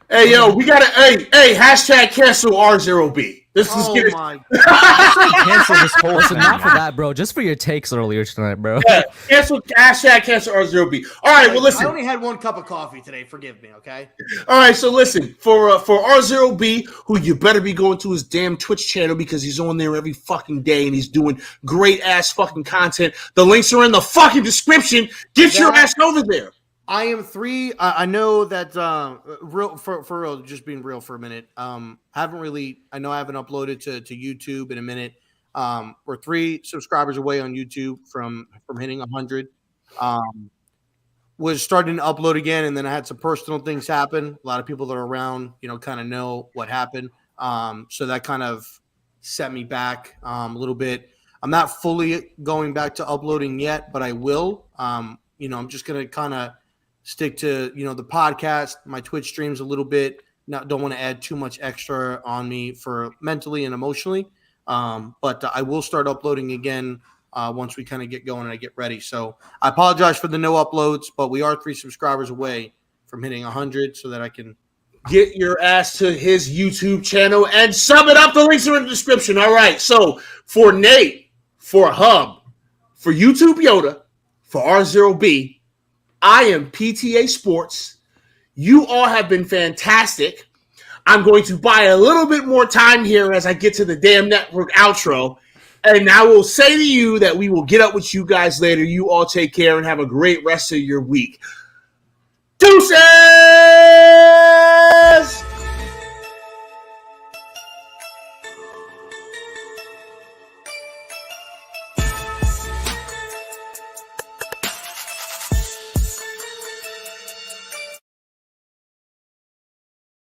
Hey, yo, we got to, hashtag cancel RZeroB. This is getting. Cancel this whole thing. Not for that, bro. Just for your takes earlier tonight, bro. Yeah, hashtag cancel RZeroB. All right, well, listen. I only had one cup of coffee today. Forgive me, okay? All right, so listen, for RZeroB, who you better be going to his damn Twitch channel because he's on there every fucking day and he's doing great-ass fucking content. The links are in the fucking description. Get your ass over there. I am 3. I know that real for real, just being real for a minute. I haven't uploaded to YouTube in a minute. We're 3 subscribers away on YouTube from hitting 100. Was starting to upload again, and then I had some personal things happen. A lot of people that are around, kind of know what happened. So that kind of set me back a little bit. I'm not fully going back to uploading yet, but I will. I'm just gonna kind of stick to, the podcast, my Twitch streams a little bit. Don't want to add too much extra on me for mentally and emotionally. But I will start uploading again once we kind of get going and I get ready. So I apologize for the no uploads, but we are 3 subscribers away from hitting 100 so that I can get your ass to his YouTube channel and sum it up. The links are in the description. All right. So for Nate, for Hub, for YouTube Yoda, for RZeroB, I am PTA Sports. You all have been fantastic. I'm going to buy a little bit more time here as I get to the damn network outro. And I will say to you that we will get up with you guys later. You all take care and have a great rest of your week. Deuces!